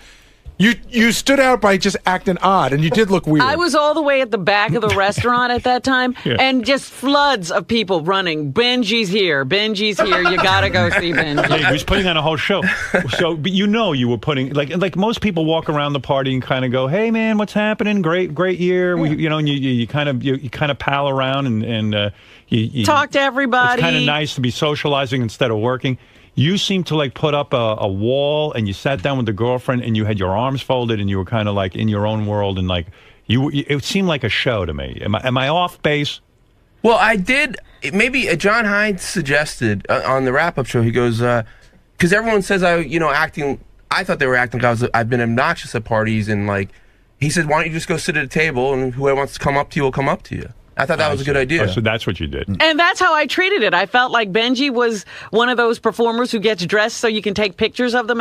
Speaker 11: You stood out by just acting odd, and you did look weird.
Speaker 3: I was all the way at the back of the restaurant at that time, and just floods of people running. Benji's here. You gotta go see Benji.
Speaker 1: Yeah, he was putting on a whole show. So, but you were putting like most people walk around the party and kind of go, "Hey, man, what's happening? Great year." Yeah. And you kind of pal around and you
Speaker 3: talk to everybody.
Speaker 1: It's kind of nice to be socializing instead of working. You seemed to like put up a wall, and you sat down with the girlfriend, and you had your arms folded, and you were kind of like in your own world, and like it seemed like a show to me. Am I off base?
Speaker 10: Well, I did. Maybe John Hines suggested on the wrap-up show. He goes, because everyone says acting. I thought they were acting like I've been obnoxious at parties, and like he said, why don't you just go sit at a table, and whoever wants to come up to you will come up to you. I thought that was a good idea.
Speaker 1: Oh, so that's what you did.
Speaker 3: And that's how I treated it. I felt like Benji was one of those performers who gets dressed so you can take pictures of them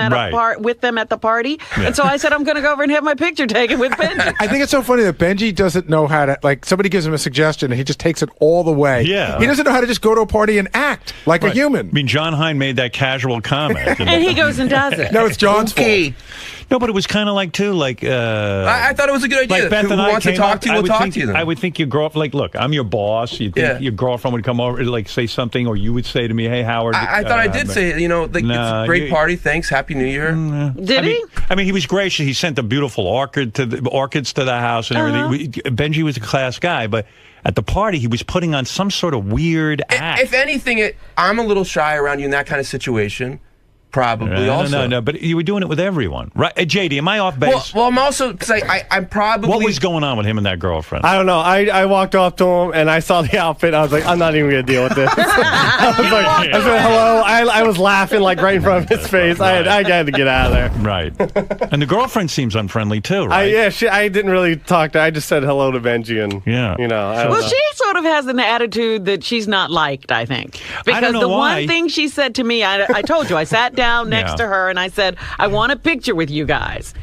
Speaker 3: with them at the party. Yeah. And so I said, I'm going to go over and have my picture taken with Benji.
Speaker 11: I think it's so funny that Benji doesn't know how to, like, somebody gives him a suggestion and he just takes it all the way.
Speaker 1: Yeah.
Speaker 11: He doesn't know how to just go to a party and act like a human.
Speaker 1: I mean, John Hine made that casual comment.
Speaker 3: And he goes and does it.
Speaker 11: No, it's John's fault.
Speaker 1: No, but it was kind of like, too, like...
Speaker 10: I thought it was a good idea.
Speaker 1: Like Beth
Speaker 10: who wants to talk to you will talk to you then.
Speaker 1: I would think your girlfriend... Like, look, I'm your boss. You think your girlfriend would come over and, like, say something, or you would say to me, hey, Howard...
Speaker 10: I thought I did say, it's a great party, thanks, Happy New Year.
Speaker 3: Did he?
Speaker 1: I mean, he was gracious. He sent a beautiful orchids to the house and everything. Benji was a class guy, but... At the party, he was putting on some sort of weird act.
Speaker 10: If anything, I'm a little shy around you in that kind of situation. probably also.
Speaker 1: No, but you were doing it with everyone, right? JD, am I off base?
Speaker 10: Well, I'm also because I'm probably.
Speaker 1: What was going on with him and that girlfriend?
Speaker 4: I don't know. I walked up to him and I saw the outfit. I was like, I'm not even gonna deal with this. I was like, I said hello. I was laughing like right in front of his face. Right. I had to get out of there.
Speaker 1: Right. And the girlfriend seems unfriendly too, right?
Speaker 4: I didn't really talk to her. I just said hello to Benji and
Speaker 3: Well, she sort of has an attitude that she's not liked, I think. Because
Speaker 1: I don't know
Speaker 3: the
Speaker 1: why.
Speaker 3: one thing she said to me, I told you, I sat down next to her and I said, I want a picture with you guys.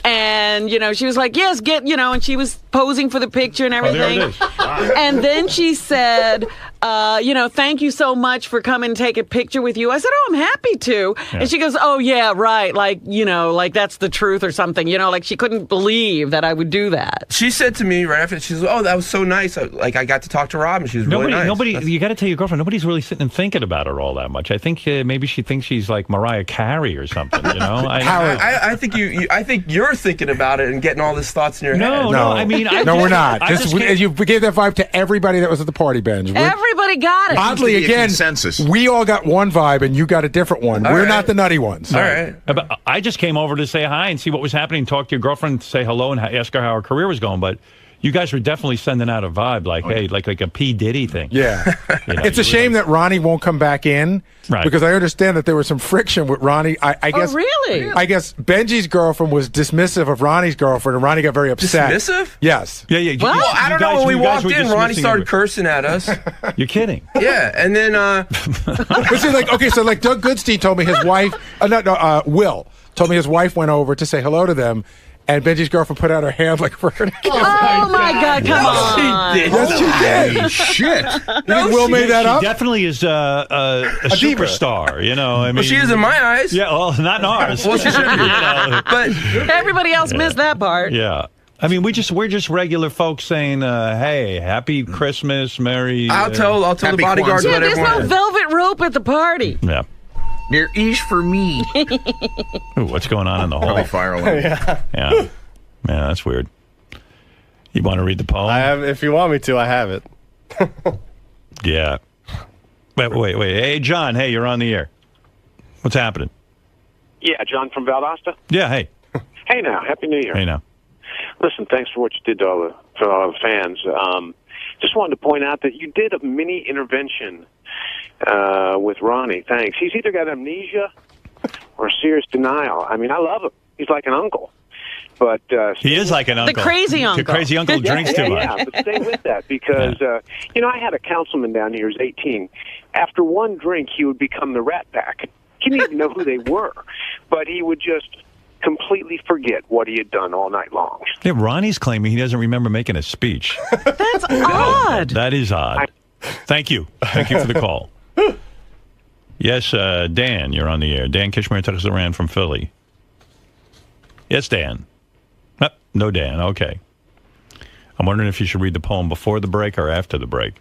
Speaker 3: And, she was like, yes, and she was posing for the picture and everything.
Speaker 1: There it is.
Speaker 3: And then she said, thank you so much for coming and take a picture with you. I said, oh, I'm happy to. Yeah. And she goes, oh, yeah, right. Like that's the truth or something. Like she couldn't believe that I would do that.
Speaker 10: She said to me right after, she said, oh, that was so nice. Like I got to talk to Robin. She was really nice.
Speaker 1: You got to tell your girlfriend, nobody's really sitting and thinking about her all that much. I think maybe she thinks she's like Mariah Carey or something,
Speaker 10: I think I think you're thinking about it and getting all these thoughts in your head.
Speaker 11: No, I mean, we're not. You gave that vibe to everybody that was at the party, Benj.
Speaker 3: Everybody got it.
Speaker 11: Oddly, again, consensus. We all got one vibe, and you got a different one. We're not the nutty ones.
Speaker 10: All right.
Speaker 1: But I just came over to say hi and see what was happening, talk to your girlfriend, say hello, and ask her how her career was going. But you guys were definitely sending out a vibe like, hey, like a P. Diddy thing.
Speaker 11: Yeah. It's a shame that Ronnie won't come back in.
Speaker 1: Right.
Speaker 11: Because I understand that there was some friction with Ronnie. I guess.
Speaker 3: Oh, really?
Speaker 11: I guess Benji's girlfriend was dismissive of Ronnie's girlfriend, and Ronnie got very upset.
Speaker 10: Dismissive?
Speaker 11: Yes.
Speaker 1: Yeah.
Speaker 10: Well, I don't know. When we walked in, Ronnie started cursing at us.
Speaker 1: You're kidding.
Speaker 10: Yeah, and then.
Speaker 11: But see, so Doug Goodstein told me his wife, Will, told me his wife went over to say hello to them. And Benji's girlfriend put out her hand like for her to kiss.
Speaker 3: Oh, my God, come on.
Speaker 11: Yes, she did.
Speaker 5: Holy shit.
Speaker 11: You think Will made that up?
Speaker 1: She definitely is a superstar, I mean,
Speaker 10: she is in my eyes.
Speaker 1: Yeah, well, not in ours.
Speaker 10: Well, she should be. But
Speaker 3: everybody else missed that part.
Speaker 1: Yeah. I mean, we're just regular folks saying, "Hey, happy Christmas, Merry."
Speaker 10: I'll tell the bodyguard.
Speaker 3: Yeah, there's no velvet rope at the party.
Speaker 1: Yeah.
Speaker 5: There is for me.
Speaker 1: Ooh, what's going on in the hall?
Speaker 5: Probably fire alarm.
Speaker 1: Yeah, that's weird. You want to read the poem?
Speaker 4: I have. If you want me to, I have it.
Speaker 1: Yeah. Wait. Hey, John. Hey, you're on the air. What's happening?
Speaker 12: Yeah, John from Valdosta.
Speaker 1: Yeah. Hey.
Speaker 12: Hey now. Happy New Year.
Speaker 1: Hey now.
Speaker 12: Listen, thanks for what you did to all the fans. Just wanted to point out that you did a mini intervention with Ronnie. Thanks. He's either got amnesia or serious denial. I mean, I love him. He's like an uncle. But
Speaker 1: he is like an uncle.
Speaker 3: The crazy uncle.
Speaker 1: The crazy uncle drinks too much.
Speaker 12: Yeah, but stay with that because, I had a councilman down here who's 18. After one drink, he would become the Rat Pack. He didn't even know who they were. But he would just completely forget what he had done all night long.
Speaker 1: Yeah, Ronnie's claiming he doesn't remember making a speech.
Speaker 3: That's odd.
Speaker 1: That is odd. Thank you. Thank you for the call. Yes, Dan, you're on the air. Dan Kishmer, Texas Ran from Philly. Yes, Dan. No, Dan. Okay. I'm wondering if you should read the poem before the break or after the break.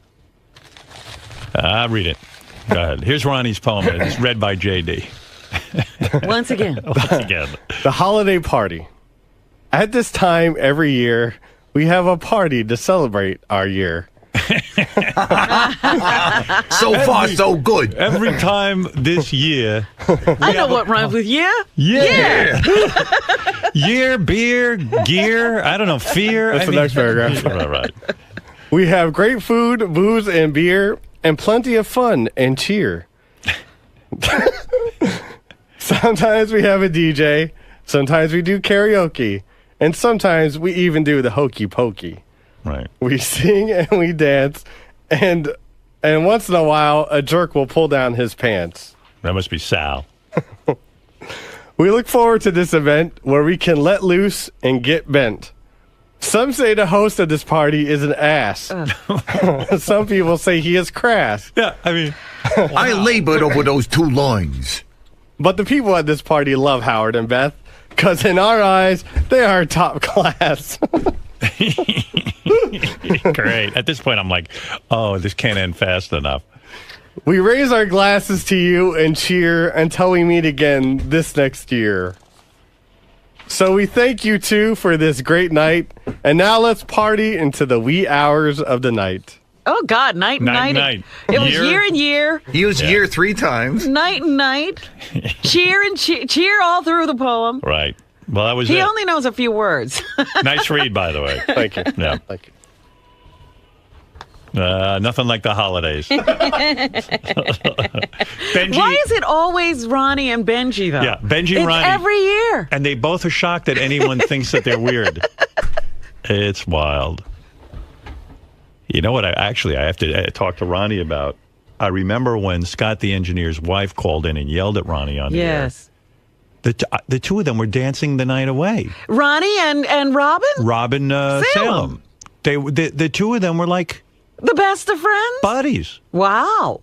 Speaker 1: Read it. Go ahead. Here's Ronnie's poem. It's read by JD.
Speaker 3: Once again.
Speaker 4: The holiday party. At this time every year, we have a party to celebrate our year.
Speaker 5: So far, so good.
Speaker 1: Every time this year.
Speaker 3: I know what rhymes with year.
Speaker 1: Yeah. Year, beer, gear, I don't know, fear.
Speaker 4: That's the next paragraph.
Speaker 1: Right.
Speaker 4: We have great food, booze, and beer, and plenty of fun and cheer. Sometimes we have a DJ, sometimes we do karaoke, and sometimes we even do the hokey pokey.
Speaker 1: Right.
Speaker 4: We sing and we dance, and once in a while, a jerk will pull down his pants.
Speaker 1: That must be Sal.
Speaker 4: We look forward to this event where we can let loose and get bent. Some say the host of this party is an ass. Some people say he is crass.
Speaker 1: Yeah, I mean...
Speaker 5: I labored over those two lines.
Speaker 4: But the people at this party love Howard and Beth, because in our eyes, they are top class.
Speaker 1: Great. At this point, I'm like, oh, this can't end fast enough.
Speaker 4: We raise our glasses to you and cheer until we meet again this next year. So we thank you, too, for this great night. And now let's party into the wee hours of the night.
Speaker 3: Oh, God, night and night. It was year and year.
Speaker 5: He was year 3 times.
Speaker 3: Night and night. Cheer and cheer all through the poem.
Speaker 1: Right. Well, that was
Speaker 3: He
Speaker 1: it.
Speaker 3: only knows a few words.
Speaker 1: Nice read, by the way.
Speaker 4: Thank you.
Speaker 1: Yeah.
Speaker 4: Thank you.
Speaker 1: Nothing like the holidays. Benji,
Speaker 3: Why is it always Ronnie and Benji, though?
Speaker 1: Yeah, Benji and
Speaker 3: it's
Speaker 1: Ronnie.
Speaker 3: every year.
Speaker 1: And they both are shocked that anyone thinks that they're weird. It's wild. You know what? I have to talk to Ronnie about. I remember when Scott, the engineer's wife, called in and yelled at Ronnie on the air.
Speaker 3: Yes.
Speaker 1: The two of them were dancing the night away.
Speaker 3: Ronnie and Robin?
Speaker 1: Robin Salem. The two of them were like
Speaker 3: the best of friends?
Speaker 1: Buddies.
Speaker 3: Wow.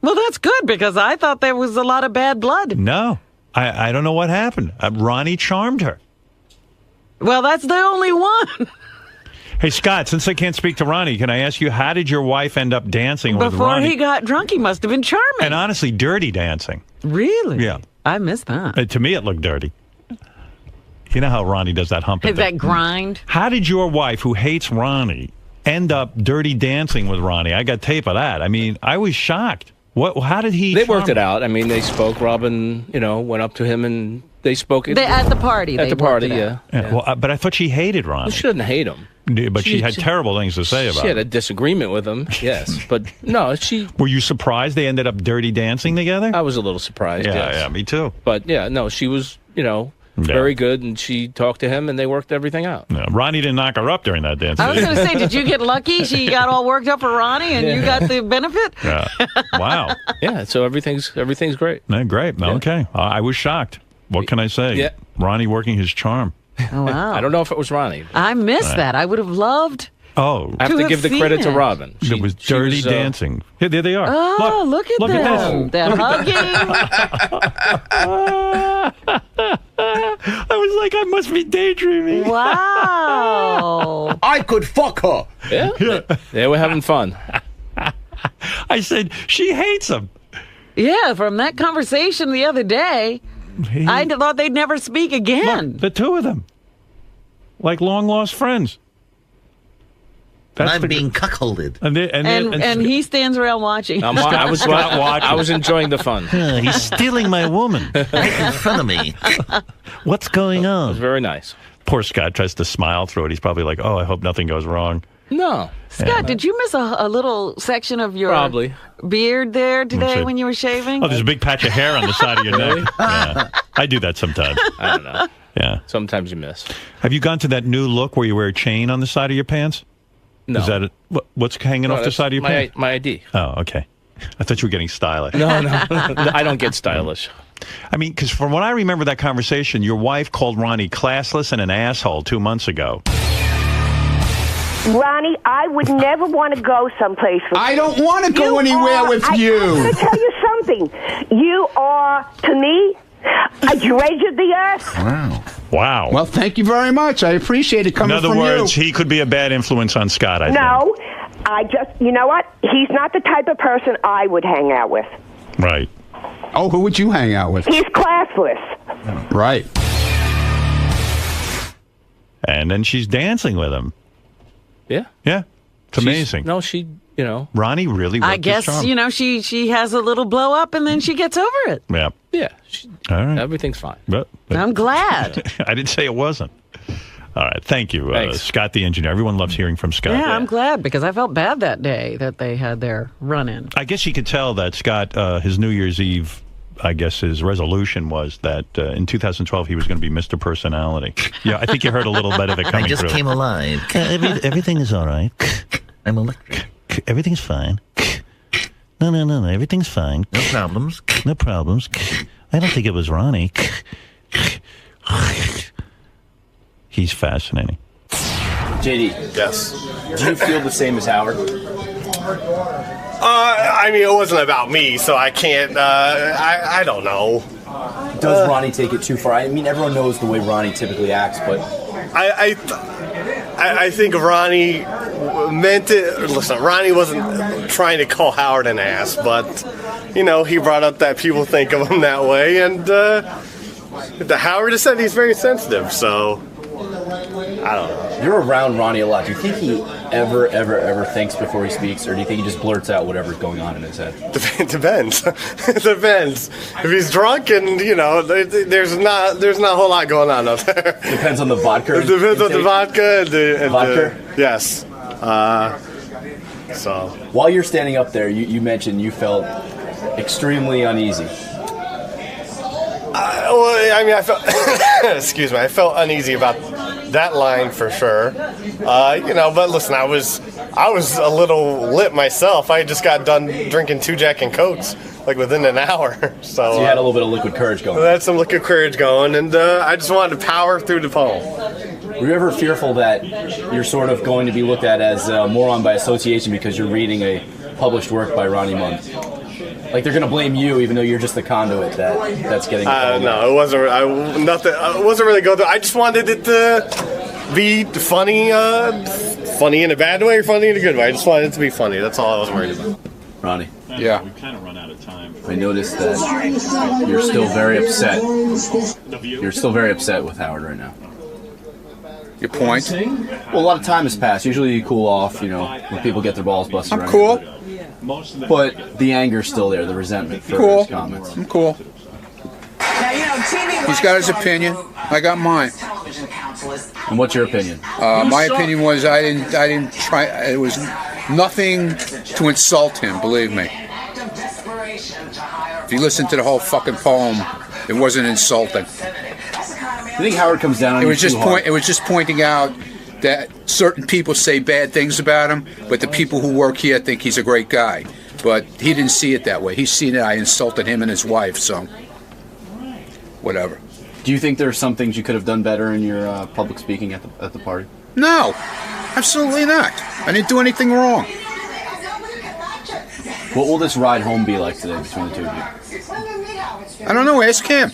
Speaker 3: Well, that's good because I thought there was a lot of bad blood.
Speaker 1: No. I don't know what happened. Ronnie charmed her.
Speaker 3: Well, that's the only one.
Speaker 1: Hey, Scott, since I can't speak to Ronnie, can I ask you, how did your wife end up dancing with Ronnie?
Speaker 3: Before he got drunk, he must have been charming.
Speaker 1: And honestly, dirty dancing.
Speaker 3: Really?
Speaker 1: Yeah.
Speaker 3: I missed that.
Speaker 1: To me, it looked dirty. You know how Ronnie does that humping?
Speaker 3: That grind.
Speaker 1: How did your wife, who hates Ronnie, end up dirty dancing with Ronnie? I got tape of that. I mean, I was shocked. How did he?
Speaker 13: They worked it out. I mean, they spoke. Robin, went up to him and they spoke.
Speaker 3: At the party.
Speaker 13: At the party, yeah.
Speaker 1: Well, but I thought she hated Ronnie.
Speaker 13: Well, she didn't hate him.
Speaker 1: But she had terrible things to say about him.
Speaker 13: She had a disagreement with him, yes. But no, she...
Speaker 1: Were you surprised they ended up dirty dancing together?
Speaker 13: I was a little surprised, yes.
Speaker 1: Yeah, me too.
Speaker 13: But yeah, no, she was, very good, and she talked to him, and they worked everything out.
Speaker 1: Yeah, Ronnie didn't knock her up during that dance.
Speaker 3: I was going to say, did you get lucky? She got all worked up for Ronnie, and you got the benefit?
Speaker 1: Yeah. Wow.
Speaker 13: Yeah, so everything's great.
Speaker 1: Yeah, great. Yeah. Okay. I was shocked. What can I say?
Speaker 13: Yeah.
Speaker 1: Ronnie working his charm.
Speaker 3: Oh, wow.
Speaker 13: I don't know if it was Ronnie.
Speaker 3: I missed that. I would have loved...
Speaker 1: Oh,
Speaker 13: I have to give the credit to Robin.
Speaker 1: It was dirty dancing. Here, there they are.
Speaker 3: Oh, look at them. They're hugging.
Speaker 1: I was like, I must be daydreaming.
Speaker 3: Wow.
Speaker 5: I could fuck her.
Speaker 13: Yeah. They were having fun.
Speaker 1: I said, she hates him.
Speaker 3: Yeah, from that conversation the other day, I thought they'd never speak again.
Speaker 1: Look, the two of them. Like long-lost friends.
Speaker 14: I'm being cuckolded.
Speaker 3: And he stands around watching.
Speaker 13: I was enjoying the fun.
Speaker 14: He's stealing my woman right in front of me. What's going on?
Speaker 13: It was very nice.
Speaker 1: Poor Scott tries to smile through it. He's probably like, oh, I hope nothing goes wrong.
Speaker 13: No.
Speaker 3: Scott, did you miss a little section of your beard there today when you were shaving?
Speaker 1: Oh, there's a big patch of hair on the side of your neck. Yeah. I do that sometimes.
Speaker 13: I don't know.
Speaker 1: Yeah.
Speaker 13: Sometimes you miss.
Speaker 1: Have you gone to that new look where you wear a chain on the side of your pants?
Speaker 13: No.
Speaker 1: Is that what's hanging off the side of your pants?
Speaker 13: My ID.
Speaker 1: Oh, okay. I thought you were getting stylish.
Speaker 13: No. I don't get stylish.
Speaker 1: I mean, because from what I remember that conversation, your wife called Ronnie classless and an asshole 2 months ago.
Speaker 15: Ronnie, I would never want to go someplace with you.
Speaker 8: I don't want to go anywhere with you.
Speaker 15: I'm going to tell you something. You are, to me, a dredge of the earth.
Speaker 1: Wow.
Speaker 8: Well, thank you very much. I appreciate it coming from you.
Speaker 1: In other words, he could be a bad influence on Scott, I think.
Speaker 15: No, you know what? He's not the type of person I would hang out with.
Speaker 1: Right.
Speaker 8: Oh, who would you hang out with?
Speaker 15: He's classless.
Speaker 8: Right.
Speaker 1: And then she's dancing with him.
Speaker 13: Yeah.
Speaker 1: Yeah. It's amazing. Ronnie really worked
Speaker 3: I guess,
Speaker 1: his charm.
Speaker 3: she has a little blow up and then she gets over it.
Speaker 1: Yeah.
Speaker 13: Yeah.
Speaker 1: All right.
Speaker 13: Everything's fine.
Speaker 1: But
Speaker 3: I'm glad.
Speaker 1: I didn't say it wasn't. All right. Thank you, Scott the engineer. Everyone loves hearing from Scott.
Speaker 3: Yeah, I'm glad because I felt bad that day that they had their run-in.
Speaker 1: I guess you could tell that Scott, his New Year's Eve, I guess his resolution was that in 2012 he was going to be Mr. Personality. Yeah, I think you heard a little bit of it coming
Speaker 14: I just
Speaker 1: through.
Speaker 14: came alive. Everything is all right. I'm electric. Everything's fine. No. Everything's fine. No problems. No problems. I don't think it was Ronnie.
Speaker 1: He's fascinating.
Speaker 6: JD. Yes. Do you feel the same as Howard?
Speaker 4: I mean, it wasn't about me, so I can't, I don't know.
Speaker 6: Does Ronnie take it too far? I mean, everyone knows the way Ronnie typically acts, but...
Speaker 4: I think Ronnie meant it. Listen, Ronnie wasn't trying to call Howard an ass, but, he brought up that people think of him that way, and Howard has said he's very sensitive, so I don't know.
Speaker 6: You're around Ronnie a lot. Do you think he ever thinks before he speaks, or do you think he just blurts out whatever's going on in his head?
Speaker 4: It depends. It depends. If he's drunk and, there's not a whole lot going on up there.
Speaker 6: Depends on the vodka.
Speaker 4: It depends on the vodka. And
Speaker 6: vodka?
Speaker 4: Yes. So.
Speaker 6: While you're standing up there, you mentioned you felt extremely uneasy.
Speaker 4: I felt, excuse me, I felt uneasy about that line for sure. But listen, I was a little lit myself. I just got done drinking 2 Jack and Cokes like within an hour. So
Speaker 6: you had a little bit of liquid courage going.
Speaker 4: I had some liquid courage going, and I just wanted to power through the poem.
Speaker 6: Were you ever fearful that you're sort of going to be looked at as a moron by association because you're reading a published work by Ronnie Mund? Like they're gonna blame you, even though you're just the conduit that's getting.
Speaker 4: No, it wasn't. I wasn't really going through. I just wanted it to be funny, funny in a bad way or funny in a good way. I just wanted it to be funny. That's all I was worried about.
Speaker 6: Ronnie.
Speaker 11: Yeah.
Speaker 1: We kind of run out of time.
Speaker 6: I noticed that you're still very upset. You're still very upset with Howard right now.
Speaker 11: Your point?
Speaker 6: Well, a lot of time has passed. Usually you cool off, when people get their balls busted.
Speaker 11: I'm cool.
Speaker 6: But the anger's still there, the resentment for his comments.
Speaker 11: I'm cool. He's got his opinion. I got mine.
Speaker 6: And what's your opinion?
Speaker 11: My opinion was I didn't try. It was nothing to insult him. Believe me. If you listen to the whole fucking poem, it wasn't insulting.
Speaker 6: I think Howard comes down on
Speaker 11: it was just it was just pointing out that certain people say bad things about him, but the people who work here think he's a great guy. But he didn't see it that way. He's seen that I insulted him and his wife, so whatever.
Speaker 6: Do you think there are some things you could have done better in your public speaking at the party?
Speaker 11: No, absolutely not. I didn't do anything wrong.
Speaker 6: What will this ride home be like today between the two of you?
Speaker 11: I don't know. Ask him.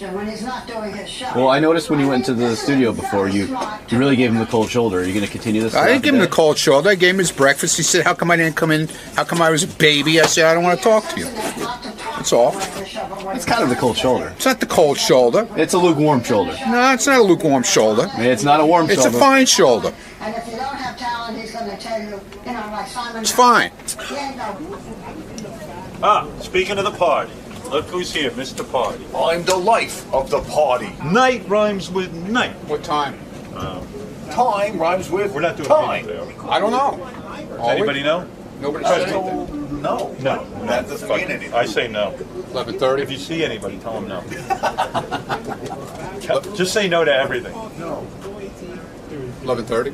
Speaker 6: Well, I noticed when you went to the studio before, you really gave him the cold shoulder. Are you going to continue this?
Speaker 11: I didn't give him the cold shoulder. I gave him his breakfast. He said, "How come I didn't come in? How come I was a baby?" I said, "I don't want to talk to you." That's all.
Speaker 6: It's kind of the cold shoulder.
Speaker 11: It's not the cold shoulder.
Speaker 6: It's a lukewarm shoulder.
Speaker 11: No, it's not a lukewarm shoulder.
Speaker 6: It's not a warm shoulder.
Speaker 11: It's a fine shoulder.
Speaker 16: And if you don't have talent, he's going to tell you, like Simon.
Speaker 11: It's fine.
Speaker 1: Speaking of the party, look who's here, Mr. Party.
Speaker 5: I'm the life of the party.
Speaker 1: Night rhymes with night.
Speaker 11: What time?
Speaker 5: Time rhymes with
Speaker 1: We're not doing
Speaker 5: time.
Speaker 11: I don't know.
Speaker 1: Does anybody know?
Speaker 11: Nobody said anything.
Speaker 5: No.
Speaker 1: No.
Speaker 5: That doesn't mean anything.
Speaker 1: I say no.
Speaker 11: 11:30.
Speaker 1: If you see anybody, tell them no. Just say no to everything.
Speaker 11: 11:30.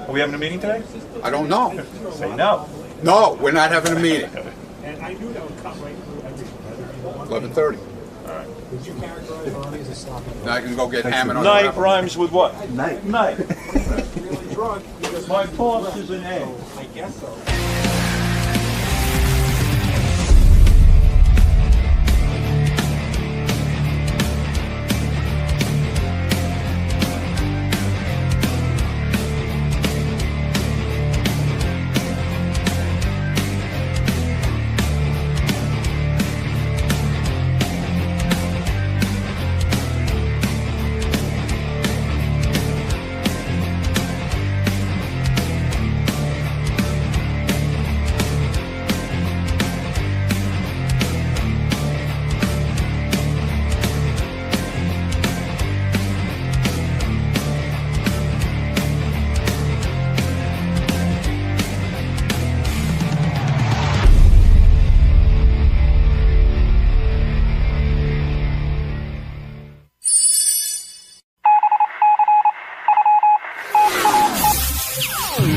Speaker 1: Are we having a meeting today?
Speaker 11: I don't know.
Speaker 1: Say no.
Speaker 11: No, we're not having a meeting. 11:30.
Speaker 1: All right.
Speaker 11: Now I can go get hammered on
Speaker 1: Night
Speaker 11: the
Speaker 1: rhymes with what?
Speaker 6: Night.
Speaker 1: Night. My boss is an A.
Speaker 16: I guess so.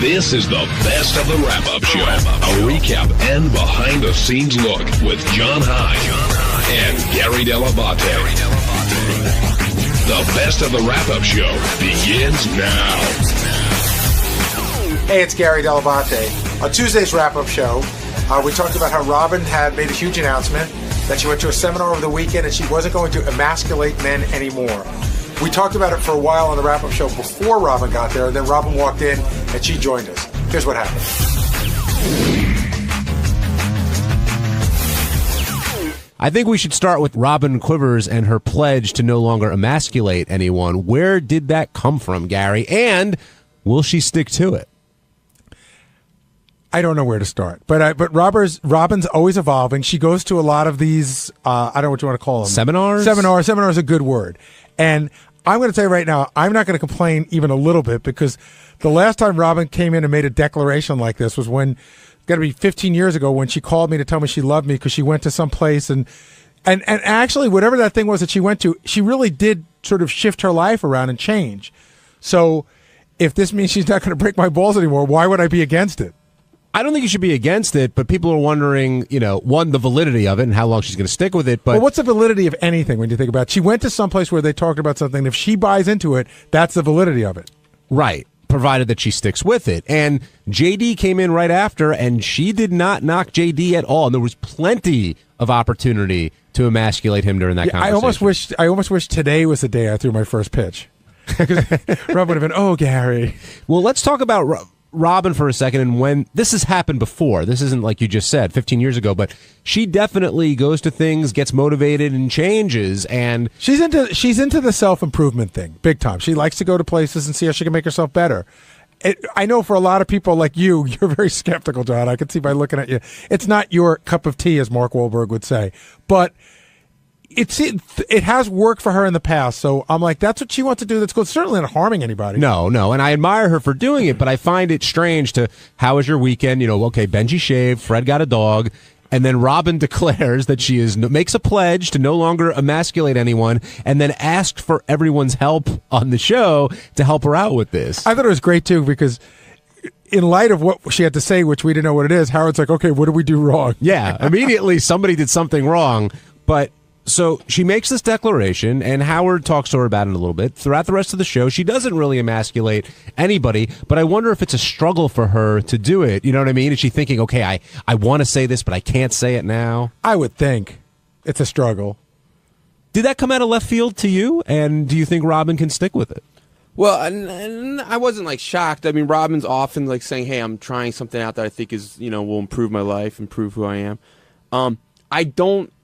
Speaker 17: This is the best of the wrap-up show. A recap and behind-the-scenes look with John Hyde and Gary Dell'Abate. The best of the wrap-up show begins now.
Speaker 11: Hey, it's Gary Dell'Abate. On Tuesday's wrap-up show, we talked about how Robin had made a huge announcement that she went to a seminar over the weekend and she wasn't going to emasculate men anymore. We talked about it for a while on the wrap-up show before Robin got there, and then Robin walked in and she joined us. Here's what happened.
Speaker 18: I think we should start with Robin Quivers and her pledge to no longer emasculate anyone. Where did that come from, Gary? And Will she stick to it?
Speaker 19: I don't know where to start, but Robin's always evolving. She goes to a lot of these. I don't know what you want to call them.
Speaker 18: Seminars.
Speaker 19: Seminar is a good word, and I'm going to tell you right now, I'm not going to complain even a little bit, because the last time Robin came in and made a declaration like this was when, got to be 15 years ago, when she called me to tell me she loved me because she went to some place and actually whatever that thing was that she went to, she really did sort of shift her life around and change. So if this means she's not going to break my balls anymore, why would I be against it?
Speaker 18: I don't think you should be against it, but people are wondering, one, the validity of it and how long she's going to stick with it. But
Speaker 19: well, what's the validity of anything when you think about it? She went to some place where they talked about something. If she buys into it, that's the validity of it.
Speaker 18: Right, provided that she sticks with it. And JD came in right after, and she did not knock JD at all. And there was plenty of opportunity to emasculate him during that conversation.
Speaker 19: I almost wish today was the day I threw my first pitch. Because Rob would have been, oh, Gary.
Speaker 18: Well, let's talk about Robin for a second, and when this has happened before. This isn't like you just said 15 years ago, but she definitely goes to things, gets motivated, and changes. And
Speaker 19: she's into the self-improvement thing big time. She likes to go to places and see how she can make herself better. I know for a lot of people like you're very skeptical, John. I can see by looking at you. It's not your cup of tea, as Mark Wahlberg would say, but it has worked for her in the past, so I'm like, that's what she wants to do. That's good. It's certainly not harming anybody.
Speaker 18: No, and I admire her for doing it, but I find it strange to, how was your weekend? Okay, Benji shaved, Fred got a dog, and then Robin declares that she makes a pledge to no longer emasculate anyone, and then asked for everyone's help on the show to help her out with this.
Speaker 19: I thought it was great, too, because in light of what she had to say, which we didn't know what it is, Howard's like, okay, what did we do wrong?
Speaker 18: Yeah, immediately somebody did something wrong, but... So she makes this declaration, and Howard talks to her about it a little bit. Throughout the rest of the show, she doesn't really emasculate anybody, but I wonder if it's a struggle for her to do it. You know what I mean? Is she thinking, okay, I want to say this, but I can't say it now?
Speaker 19: I would think it's a struggle.
Speaker 18: Did that come out of left field to you, and do you think Robin can stick with it?
Speaker 10: Well, and I wasn't shocked. I mean, Robin's often saying, hey, I'm trying something out that I think is, will improve my life, improve who I am. I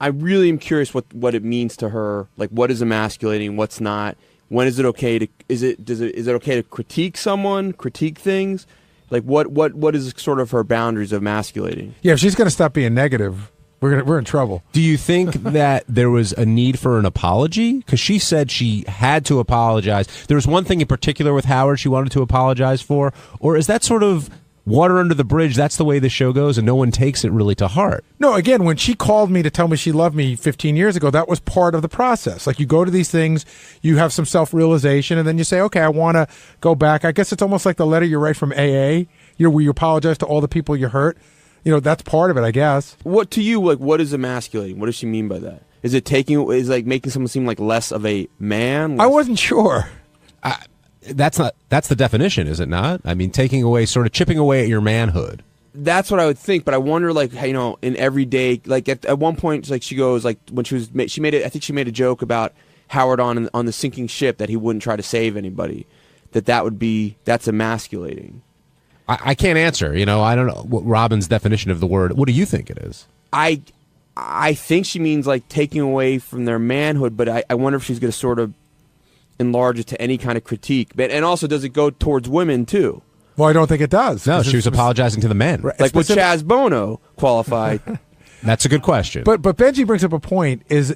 Speaker 10: really am curious what it means to her. What is emasculating, what's not? When is it okay to, is it okay to critique someone, critique things? What is sort of her boundaries of emasculating?
Speaker 19: Yeah, if she's going to stop being negative, we're in trouble.
Speaker 18: Do you think that there was a need for an apology? Because she said she had to apologize. There was one thing in particular with Howard she wanted to apologize for, or is that sort of water under the bridge? That's the way the show goes, and no one takes it really to heart.
Speaker 19: No, again, when she called me to tell me she loved me 15 years ago, that was part of the process. You go to these things, you have some self-realization, and then you say, okay, I want to go back. I guess it's almost like the letter you write from AA, where you apologize to all the people you hurt. That's part of it, I guess.
Speaker 10: What to you, what is emasculating? What does she mean by that? Is it making someone seem like less of a man?
Speaker 19: I wasn't sure.
Speaker 18: That's the definition, is it not? I mean, taking away, sort of chipping away at your manhood.
Speaker 10: That's what I would think, but I wonder, in everyday, at one point, she goes, when she made it, I think she made a joke about Howard on the sinking ship, that he wouldn't try to save anybody, that's emasculating.
Speaker 18: I can't answer, I don't know what Robin's definition of the word. What do you think it is?
Speaker 10: I think she means taking away from their manhood, but I wonder if she's going to sort of enlarge it to any kind of critique. And also, does it go towards women too?
Speaker 19: Well, I don't think it does.
Speaker 18: No, she was apologizing to the men.
Speaker 19: Right.
Speaker 10: Would Chaz Bono qualify?
Speaker 18: That's a good question.
Speaker 19: But Benji brings up a point. Is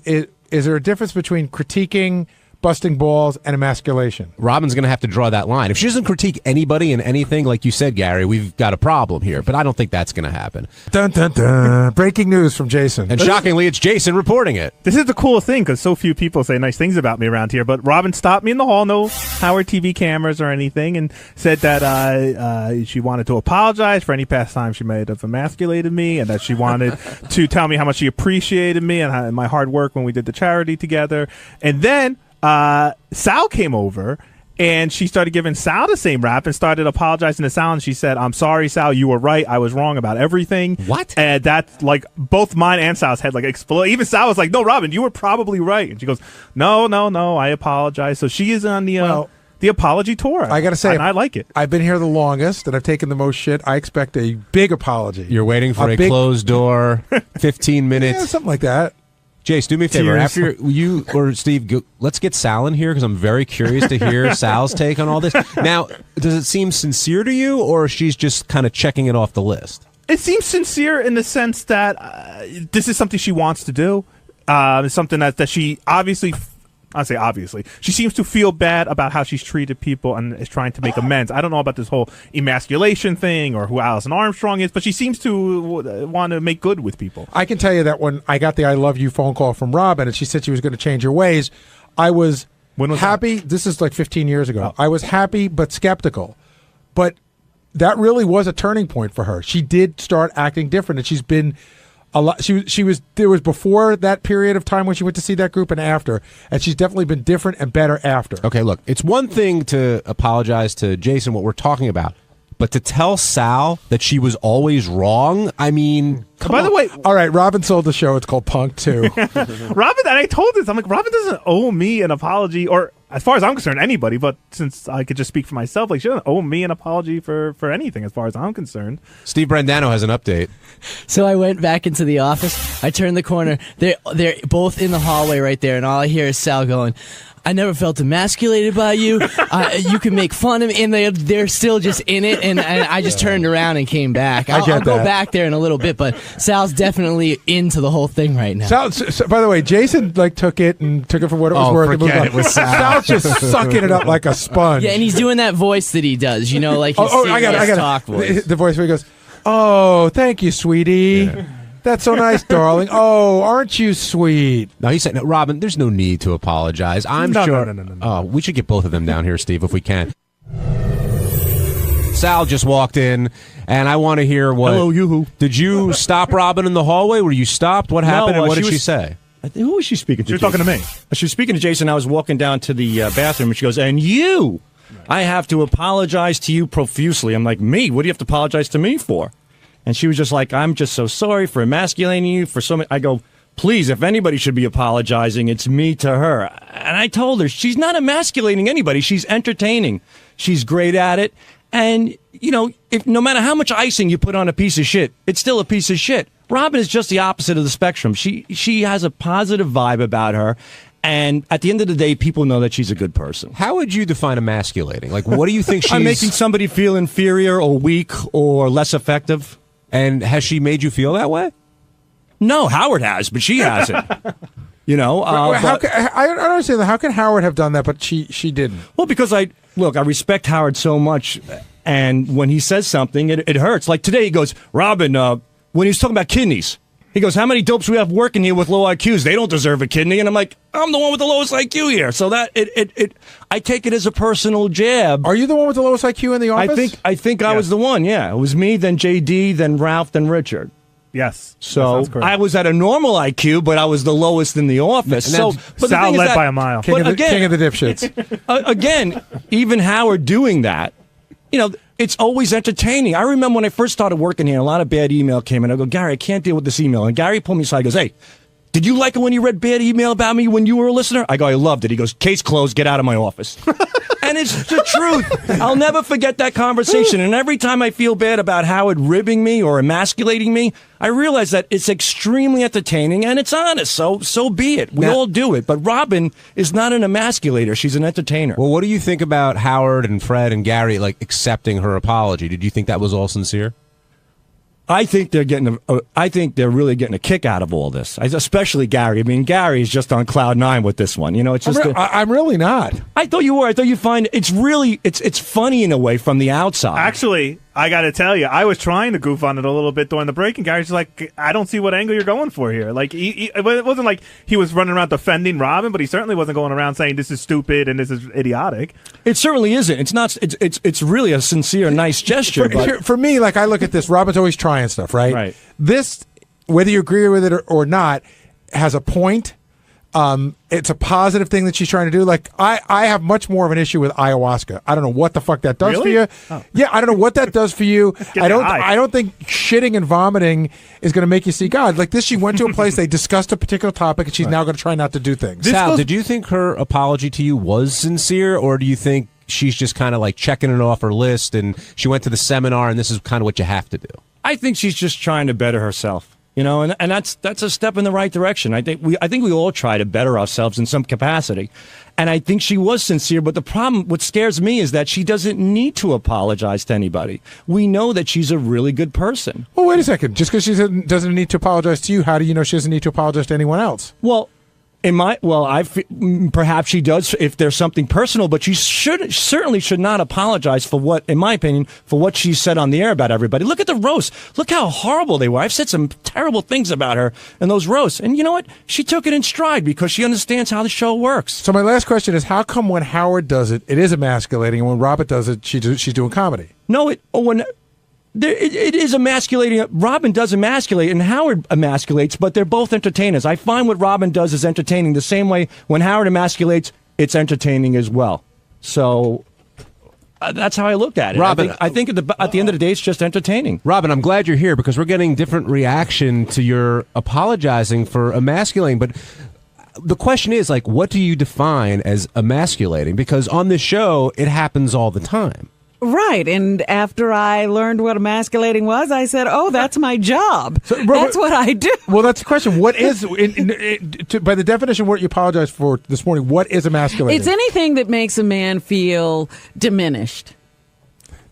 Speaker 19: there a difference between critiquing, busting balls, and emasculation?
Speaker 18: Robin's going to have to draw that line. If she doesn't critique anybody in anything, like you said, Gary, we've got a problem here. But I don't think that's going to happen.
Speaker 19: Dun, dun, dun. Breaking news from Jason.
Speaker 18: And shockingly, it's Jason reporting it.
Speaker 20: This is the coolest thing, because so few people say nice things about me around here. But Robin stopped me in the hall, no Howard TV cameras or anything, and said that she wanted to apologize for any past time she might have emasculated me, and that she wanted to tell me how much she appreciated me and my hard work when we did the charity together. And then Sal came over, and she started giving Sal the same rap and started apologizing to Sal, and she said, I'm sorry, Sal, you were right. I was wrong about everything.
Speaker 18: What?
Speaker 20: And that's both mine and Sal's head exploded. Even Sal was like, no, Robin, you were probably right. And she goes, no, I apologize. So she is on the apology tour.
Speaker 19: I got to say,
Speaker 20: and I like it.
Speaker 19: I've been here the longest, and I've taken the most shit. I expect a big apology.
Speaker 18: You're waiting for a closed door, 15 minutes.
Speaker 19: Yeah, something like that.
Speaker 18: Jace, do me a favor.
Speaker 20: Tears.
Speaker 18: After you or Steve, let's get Sal in here because I'm very curious to hear Sal's take on all this. Now, does it seem sincere to you, or she's just kind of checking it off the list?
Speaker 20: It seems sincere in the sense that this is something she wants to do. It's something that she obviously. I say obviously. She seems to feel bad about how she's treated people and is trying to make amends. I don't know about this whole emasculation thing or who Alison Armstrong is, but she seems to want to make good with people.
Speaker 19: I can tell you that when I got the I love you phone call from Robin and she said she was going to change her ways, I was happy. That? This is like 15 years ago. I was happy but skeptical. But that really was a turning point for her. She did start acting different, and she's been a lot. She was there was before that period of time when she went to see that group and after, and she's definitely been different and better after.
Speaker 18: Okay, look, it's one thing to apologize to Jason, what we're talking about, but to tell Sal that she was always wrong, I mean,
Speaker 20: by the way,
Speaker 19: all right, Robin sold the show. It's called Punk 2.
Speaker 20: Robin, and I told this, I'm like, Robin doesn't owe me an apology, or as far as I'm concerned, anybody, but since I could just speak for myself, like, she doesn't owe me an apology for anything as far as I'm concerned.
Speaker 18: Steve Brandano has an update.
Speaker 21: So I went back into the office. I turned the corner. They're both in the hallway right there, and all I hear is Sal going, I never felt emasculated by you. You can make fun of me, and they're still just in it. And I just turned around and came back. I'll go back there in a little bit, but Sal's definitely into the whole thing right now.
Speaker 19: Sal, by the way, Jason took it for what it was worth.
Speaker 18: Forget it was Sal.
Speaker 19: Sal's just sucking it up like a sponge.
Speaker 21: Yeah, and he's doing that voice that he does. You know, like his serious talk voice.
Speaker 19: The voice where he goes, "Oh, thank you, sweetie." Yeah. That's so nice, darling. Oh, aren't you sweet?
Speaker 18: No, he said, no, Robin, there's no need to apologize. I'm sure. No. Oh, we should get both of them down here, Steve, if we can. Sal just walked in, and I want to hear what.
Speaker 22: Hello, yoo-hoo.
Speaker 18: Did you stop Robin in the hallway? Were you stopped? What happened, and what did she say?
Speaker 22: Who was she speaking to?
Speaker 20: She was talking to me.
Speaker 22: She was speaking to Jason. I was walking down to the bathroom, and she goes, and you, I have to apologize to you profusely. I'm like, me? What do you have to apologize to me for? And she was just like, I'm just so sorry for emasculating you for so many. I go, please, if anybody should be apologizing, it's me to her. And I told her, she's not emasculating anybody. She's entertaining. She's great at it. And, you know, no matter how much icing you put on a piece of shit, it's still a piece of shit. Robin is just the opposite of the spectrum. She has a positive vibe about her. And at the end of the day, people know that she's a good person.
Speaker 18: How would you define emasculating? Like, what do you think she's...
Speaker 22: I'm making somebody feel inferior or weak or less effective.
Speaker 18: And has she made you feel that way?
Speaker 22: No, Howard has, but she hasn't. You know,
Speaker 19: I don't understand that. How can Howard have done that, but she didn't?
Speaker 22: Well, because I respect Howard so much, and when he says something, it hurts. Like today, he goes, Robin, when he was talking about kidneys, he goes, how many dopes we have working here with low IQs? They don't deserve a kidney. And I'm like, I'm the one with the lowest IQ here. So that I take it as a personal jab.
Speaker 19: Are you the one with the lowest IQ in the office?
Speaker 22: I think I was the one. Yeah, it was me, then JD, then Ralph, then Richard.
Speaker 20: Yes.
Speaker 22: So I was at a normal IQ, but I was the lowest in the office. So
Speaker 20: Sal led by a mile.
Speaker 19: King of the dipshits.
Speaker 22: Again, even Howard doing that, you know, it's always entertaining. I remember when I first started working here, a lot of bad email came in. I go, Gary, I can't deal with this email. And Gary pulled me aside and goes, hey, did you like it when you read bad email about me when you were a listener? I go, I loved it. He goes, case closed, get out of my office. And it's the truth. I'll never forget that conversation. And every time I feel bad about Howard ribbing me or emasculating me, I realize that it's extremely entertaining and it's honest. So be it. We all do it. But Robin is not an emasculator. She's an entertainer.
Speaker 18: Well, what do you think about Howard and Fred and Gary accepting her apology? Did you think that was all sincere?
Speaker 22: I think they're really getting a kick out of all this, especially Gary. I mean, Gary is just on cloud nine with this one. You know, it's just.
Speaker 19: I'm really not.
Speaker 22: I thought you were. I thought you find it's really it's funny in a way from the outside.
Speaker 20: Actually, I got to tell you, I was trying to goof on it a little bit during the break, and Gary's like, I don't see what angle you're going for here. Like, it wasn't like he was running around defending Robin, but he certainly wasn't going around saying this is stupid and this is idiotic.
Speaker 22: It certainly isn't. It's not. It's really a sincere, nice gesture.
Speaker 19: For me, like I look at this, Robin's always trying stuff, right?
Speaker 22: Right.
Speaker 19: This, whether you agree with it or not, has a point. It's a positive thing that she's trying to do. Like I have much more of an issue with ayahuasca. I don't know what the fuck that does for you. Oh. Yeah, I don't know what that does for you. I don't think shitting and vomiting is going to make you see God. Like this, she went to a place, they discussed a particular topic, and she's now going to try not to do things.
Speaker 18: Sal, did you think her apology to you was sincere, or do you think she's just kind of like checking it off her list and she went to the seminar and this is kind of what you have to do?
Speaker 22: I think she's just trying to better herself. You know, and that's a step in the right direction. I think we all try to better ourselves in some capacity. And I think she was sincere, but the problem, what scares me is that she doesn't need to apologize to anybody. We know that she's a really good person.
Speaker 19: Well, wait a second. Just because she doesn't need to apologize to you, how do you know she doesn't need to apologize to anyone else?
Speaker 22: Well, perhaps she does if there's something personal, but she certainly should not apologize for what, in my opinion, for what she said on the air about everybody. Look at the roast. Look how horrible they were. I've said some terrible things about her in those roasts. And you know what? She took it in stride because she understands how the show works.
Speaker 19: So my last question is, how come when Howard does it, it is emasculating, and when Robin does it, she's doing comedy?
Speaker 22: No, it is emasculating. Robin does emasculate and Howard emasculates, but they're both entertainers. I find what Robin does is entertaining the same way when Howard emasculates, it's entertaining as well. So that's how I look at it.
Speaker 18: Robin,
Speaker 22: I think at the end of the day, it's just entertaining.
Speaker 18: Robin, I'm glad you're here because we're getting different reaction to your apologizing for emasculating. But the question is, like, what do you define as emasculating? Because on this show, it happens all the time.
Speaker 3: Right, and after I learned what emasculating was, I said, "Oh, that's my job. That's what I do."
Speaker 19: Well, that's the question. What is, by the definition, what you apologize for this morning? What is emasculating?
Speaker 3: It's anything that makes a man feel diminished.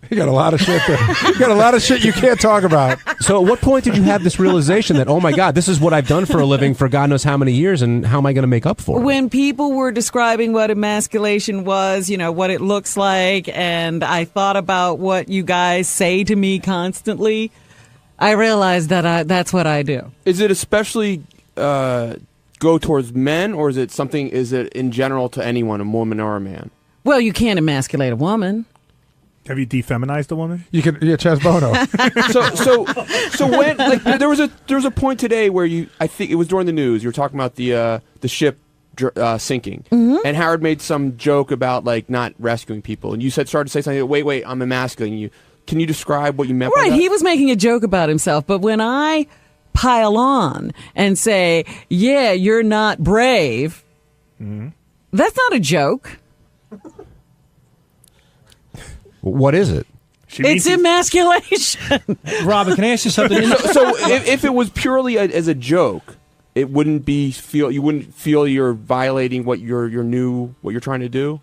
Speaker 19: You got a lot of shit there. You got a lot of shit you can't talk about.
Speaker 18: So at what point did you have this realization that, oh my God, this is what I've done for a living for God knows how many years, and how am I going to make up for it?
Speaker 3: When people were describing what emasculation was, you know, what it looks like, and I thought about what you guys say to me constantly, I realized that that's what I do.
Speaker 2: Is it especially go towards men, or is it in general to anyone, a woman or a man?
Speaker 3: Well, you can't emasculate a woman.
Speaker 20: Have you defeminized a woman?
Speaker 19: You can, Chaz Bono.
Speaker 2: so when, like, there was a point today where I think it was during the news, you were talking about the ship sinking, and Howard made some joke about like not rescuing people, and you started to say something. Wait, I'm emasculating you. Can you describe what you meant?
Speaker 3: Right,
Speaker 2: by that?
Speaker 3: he was making a joke about himself, but when I pile on and say, "Yeah, you're not brave," that's not a joke.
Speaker 18: What is it?
Speaker 3: It's emasculation.
Speaker 22: Robin, can I ask you something?
Speaker 2: So if it was purely as a joke, it wouldn't you wouldn't feel you're violating what you're trying to do?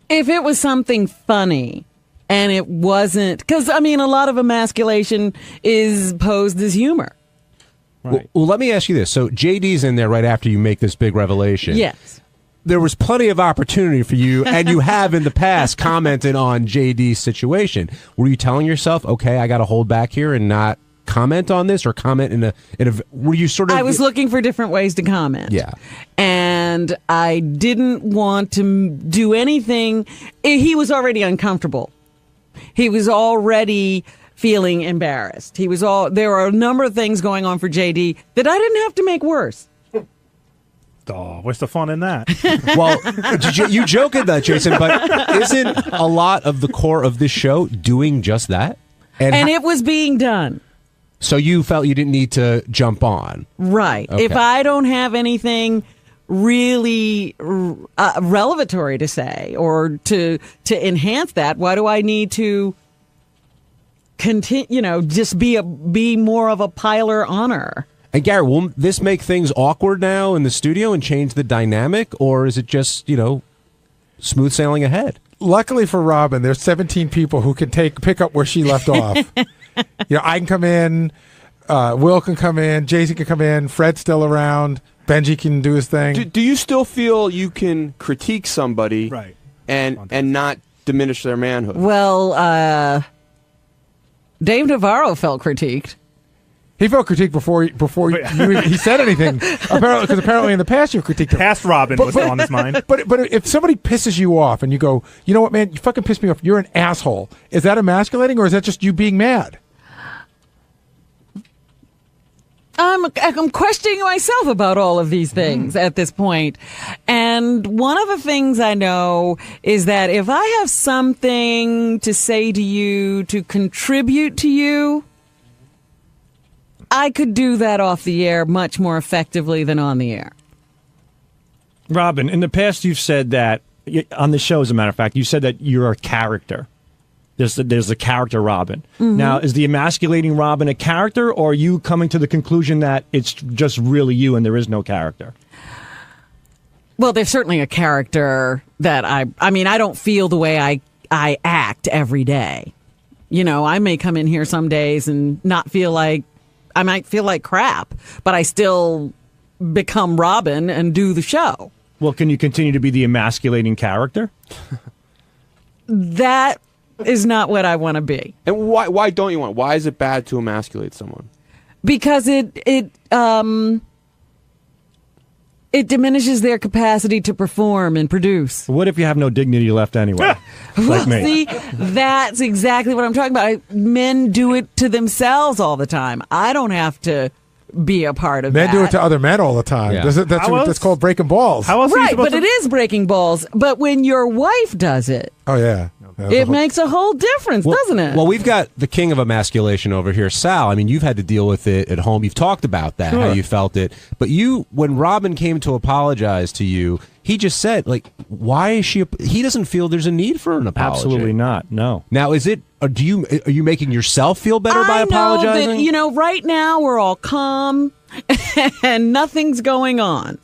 Speaker 3: If it was something funny and it wasn't, because I mean, a lot of emasculation is posed as humor.
Speaker 18: Right. Well, let me ask you this. So JD's in there right after you make this big revelation.
Speaker 3: Yes.
Speaker 18: There was plenty of opportunity for you, and you have in the past commented on JD's situation. Were you telling yourself, okay, I got to hold back here and not comment on this, or comment in a were you sort of...
Speaker 3: I was looking for different ways to comment.
Speaker 18: Yeah.
Speaker 3: And I didn't want to do anything. He was already uncomfortable. He was already feeling embarrassed. There were a number of things going on for JD that I didn't have to make worse.
Speaker 20: Oh, what's the fun in that?
Speaker 18: Well, you joke at that, Jason, but isn't a lot of the core of this show doing just that?
Speaker 3: And it was being done.
Speaker 18: So you felt you didn't need to jump on.
Speaker 3: Right.
Speaker 18: Okay.
Speaker 3: If I don't have anything really revelatory to say or to enhance that, why do I need to continue, just be more of a piler honor?
Speaker 18: And Gary, will this make things awkward now in the studio and change the dynamic, or is it just, smooth sailing ahead?
Speaker 19: Luckily for Robin, there's 17 people who can pick up where she left off. I can come in, Will can come in, Jason can come in, Fred's still around, Benji can do his thing.
Speaker 2: Do you still feel you can critique somebody and not diminish their manhood?
Speaker 3: Well, Dave Navarro felt critiqued.
Speaker 19: He felt critiqued before he said anything. Apparently in the past you've critiqued him.
Speaker 20: Past Robin was on his mind.
Speaker 19: But if somebody pisses you off and you go, you know what, man, you fucking pissed me off. You're an asshole. Is that emasculating, or is that just you being mad?
Speaker 3: I'm questioning myself about all of these things at this point. And one of the things I know is that if I have something to say to you, to contribute to you, I could do that off the air much more effectively than on the air.
Speaker 22: Robin, in the past you've said that, on the show as a matter of fact, you said that you're a character. There's the character Robin.
Speaker 3: Mhm.
Speaker 22: Now, is the emasculating Robin a character, or are you coming to the conclusion that it's just really you and there is no character?
Speaker 3: Well, there's certainly a character that I mean, I don't feel the way I act every day. You know, I may come in here some days and not feel like, I might feel like crap, but I still become Robin and do the show.
Speaker 22: Well, can you continue to be the emasculating character?
Speaker 3: That is not what I want to be.
Speaker 2: And why don't you want? Why is it bad to emasculate someone?
Speaker 3: Because it diminishes their capacity to perform and produce.
Speaker 22: What if you have no dignity left anyway?
Speaker 3: Well,
Speaker 22: Like me.
Speaker 3: see, that's exactly what I'm talking about. Men do it to themselves all the time. I don't have to be a part of
Speaker 19: Men
Speaker 3: that.
Speaker 19: do it to other men all the time.
Speaker 3: Yeah.
Speaker 19: That's called breaking balls.
Speaker 3: Right, but it is breaking balls. But when your wife does it,
Speaker 19: Oh, yeah.
Speaker 3: it makes a whole difference, doesn't it?
Speaker 18: Well, we've got the king of emasculation over here, Sal. I mean, you've had to deal with it at home. You've talked about that, how
Speaker 22: Sure.
Speaker 18: you felt it. But when Robin came to apologize to you, he just said, like, why is she? He doesn't feel there's a need for an apology.
Speaker 22: Absolutely not. No.
Speaker 18: Now, is it? Are you making yourself feel better by
Speaker 3: I
Speaker 18: apologizing?
Speaker 3: know that, you know, right now we're all calm and nothing's going on.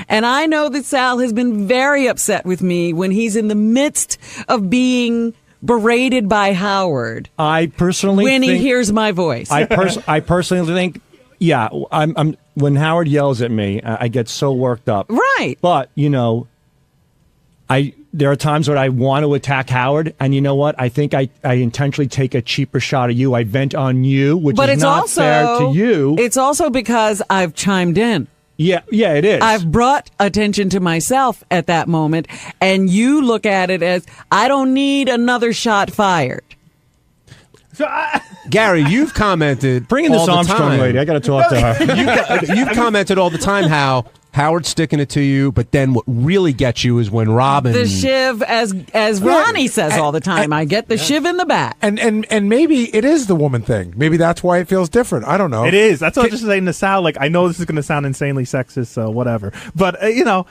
Speaker 3: And I know that Sal has been very upset with me when he's in the midst of being berated by Howard.
Speaker 22: I personally
Speaker 3: when he
Speaker 22: think-
Speaker 3: hears my voice.
Speaker 22: I personally think, yeah, I'm when Howard yells at me, I get so worked up.
Speaker 3: Right.
Speaker 22: But, you know, there are times when I want to attack Howard, and you know what? I think I intentionally take a cheaper shot at you. I vent on you, which
Speaker 3: but
Speaker 22: is
Speaker 3: it's
Speaker 22: not
Speaker 3: also,
Speaker 22: fair to you.
Speaker 3: It's also because I've chimed in.
Speaker 22: Yeah, it is.
Speaker 3: I've brought attention to myself at that moment, and you look at it as, I don't need another shot fired.
Speaker 18: Gary, you've commented.
Speaker 22: Bring in this
Speaker 18: all the
Speaker 22: Armstrong
Speaker 18: time.
Speaker 22: lady. I got to talk to her.
Speaker 18: You've commented all the time how Howard's sticking it to you, but then what really gets you is when Robin.
Speaker 3: The shiv, as Ronnie says all the time, I get the shiv in the back.
Speaker 19: And maybe it is the woman thing. Maybe that's why it feels different. I don't know.
Speaker 20: It is. That's what I'm just saying to Sal. Like, I know this is going to sound insanely sexist, so whatever. But, you know,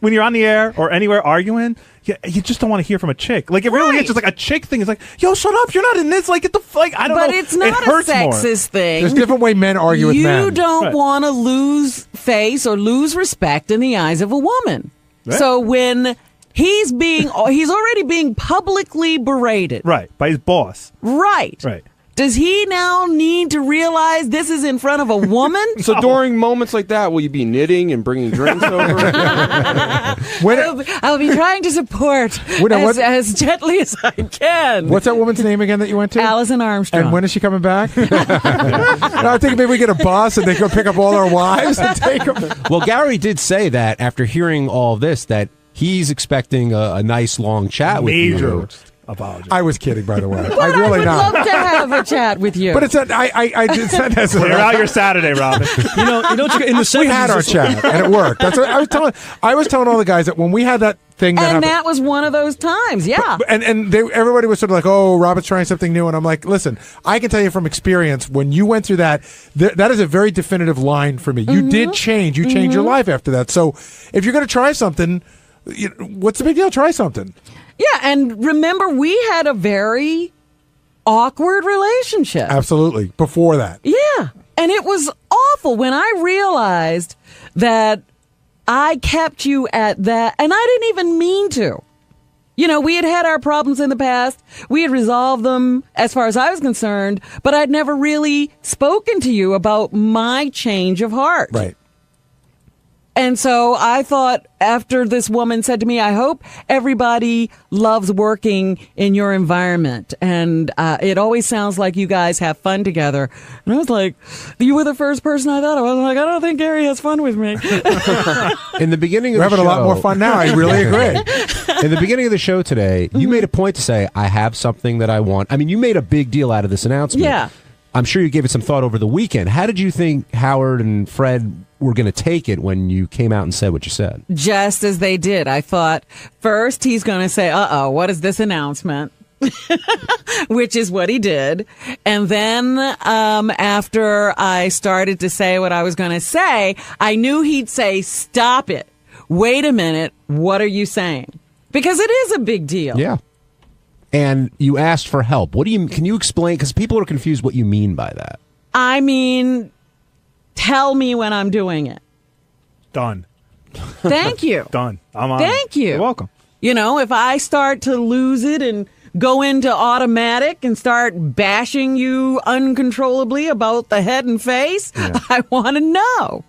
Speaker 20: when you're on the air or anywhere arguing, you just don't want to hear from a chick. Like, it really is just like a chick thing. It's like, yo, shut up. You're not in this. Like, get the like. I don't know.
Speaker 3: But it's not
Speaker 20: it
Speaker 3: a
Speaker 20: hurts
Speaker 3: sexist
Speaker 20: more.
Speaker 3: thing.
Speaker 19: There's different way men argue with men.
Speaker 3: You don't
Speaker 20: Right.
Speaker 3: want to lose face or lose respect in the eyes of a woman.
Speaker 20: Right.
Speaker 3: So when he's already being publicly berated.
Speaker 20: Right. By his boss.
Speaker 3: Right.
Speaker 20: Right.
Speaker 3: Does he now need to realize this is in front of a woman?
Speaker 2: So during moments like that, will you be knitting and bringing drinks over?
Speaker 3: I'll be trying to support as gently as I can.
Speaker 19: What's that woman's name again that you went to?
Speaker 3: Alison Armstrong.
Speaker 19: And when is she coming back? I think maybe we get a bus and they go pick up all our wives and take them.
Speaker 18: Well, Gary did say that after hearing all this, that he's expecting a nice long chat with you.
Speaker 20: Major apology.
Speaker 19: I was kidding, by the way.
Speaker 3: But
Speaker 19: I really
Speaker 3: would
Speaker 19: not.
Speaker 3: love to have a chat with you.
Speaker 19: But it's I just said that.
Speaker 20: Clear out your Saturday, Robin.
Speaker 22: You know, in the
Speaker 19: we had our chat and it worked. That's what I was telling all the guys that when we had that thing that
Speaker 3: and
Speaker 19: happened,
Speaker 3: that was one of those times, yeah.
Speaker 19: and everybody was sort of like, oh, Robert's trying something new, and I'm like, listen, I can tell you from experience, when you went through that, that is a very definitive line for me. You did change. You changed your life after that. So if you're going to try something, what's the big deal? Try something.
Speaker 3: Yeah, and remember, we had a very awkward relationship.
Speaker 19: Absolutely. Before that.
Speaker 3: Yeah, and it was awful when I realized that I kept you at that, and I didn't even mean to. You know, we had our problems in the past. We had resolved them as far as I was concerned, but I'd never really spoken to you about my change of heart.
Speaker 19: Right.
Speaker 3: And so I thought, after this woman said to me, I hope everybody loves working in your environment. And it always sounds like you guys have fun together. And I was like, you were the first person I thought of. I was like, I don't think Gary has fun with me.
Speaker 18: In the beginning of
Speaker 19: We're
Speaker 18: the
Speaker 19: having
Speaker 18: show,
Speaker 19: a lot more fun now. I really agree.
Speaker 18: In the beginning of the show today, you made a point to say, I have something that I want. I mean, you made a big deal out of this announcement.
Speaker 3: Yeah.
Speaker 18: I'm sure you gave it some thought over the weekend. How did you think Howard and Fred were going to take it when you came out and said what you said?
Speaker 3: Just as they did. I thought, first he's going to say, what is this announcement? Which is what he did. And then after I started to say what I was going to say, I knew he'd say, stop it. Wait a minute. What are you saying? Because it is a big deal.
Speaker 18: Yeah. and you asked for help. Can you explain? Because people are confused what you mean by that.
Speaker 3: I mean, tell me when I'm doing it.
Speaker 20: Done.
Speaker 3: Thank you.
Speaker 20: Done. I'm on.
Speaker 3: Thank you.
Speaker 20: You're welcome.
Speaker 3: You know, if I start to lose it and go into automatic and start bashing you uncontrollably about the head and face, I want to know.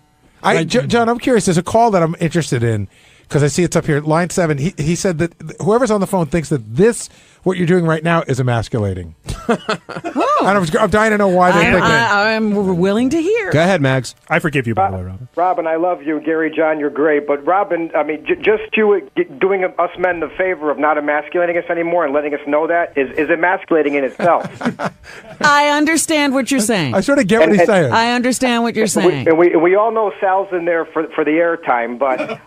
Speaker 19: John, I'm curious. There's a call that I'm interested in because I see it's up here. Line 7, he said that whoever's on the phone thinks that what you're doing right now is emasculating. I'm dying to know why they think that.
Speaker 3: I'm willing to hear.
Speaker 18: Go ahead, Mags.
Speaker 20: I forgive you, by the way, Robin.
Speaker 7: Robin, I love you. Gary, John, you're great. But Robin, I mean, just you doing us men the favor of not emasculating us anymore and letting us know that is emasculating in itself.
Speaker 3: I understand what you're saying.
Speaker 19: I sort of get what he's saying.
Speaker 3: I understand what you're saying.
Speaker 7: We all know Sal's in there for the airtime, but...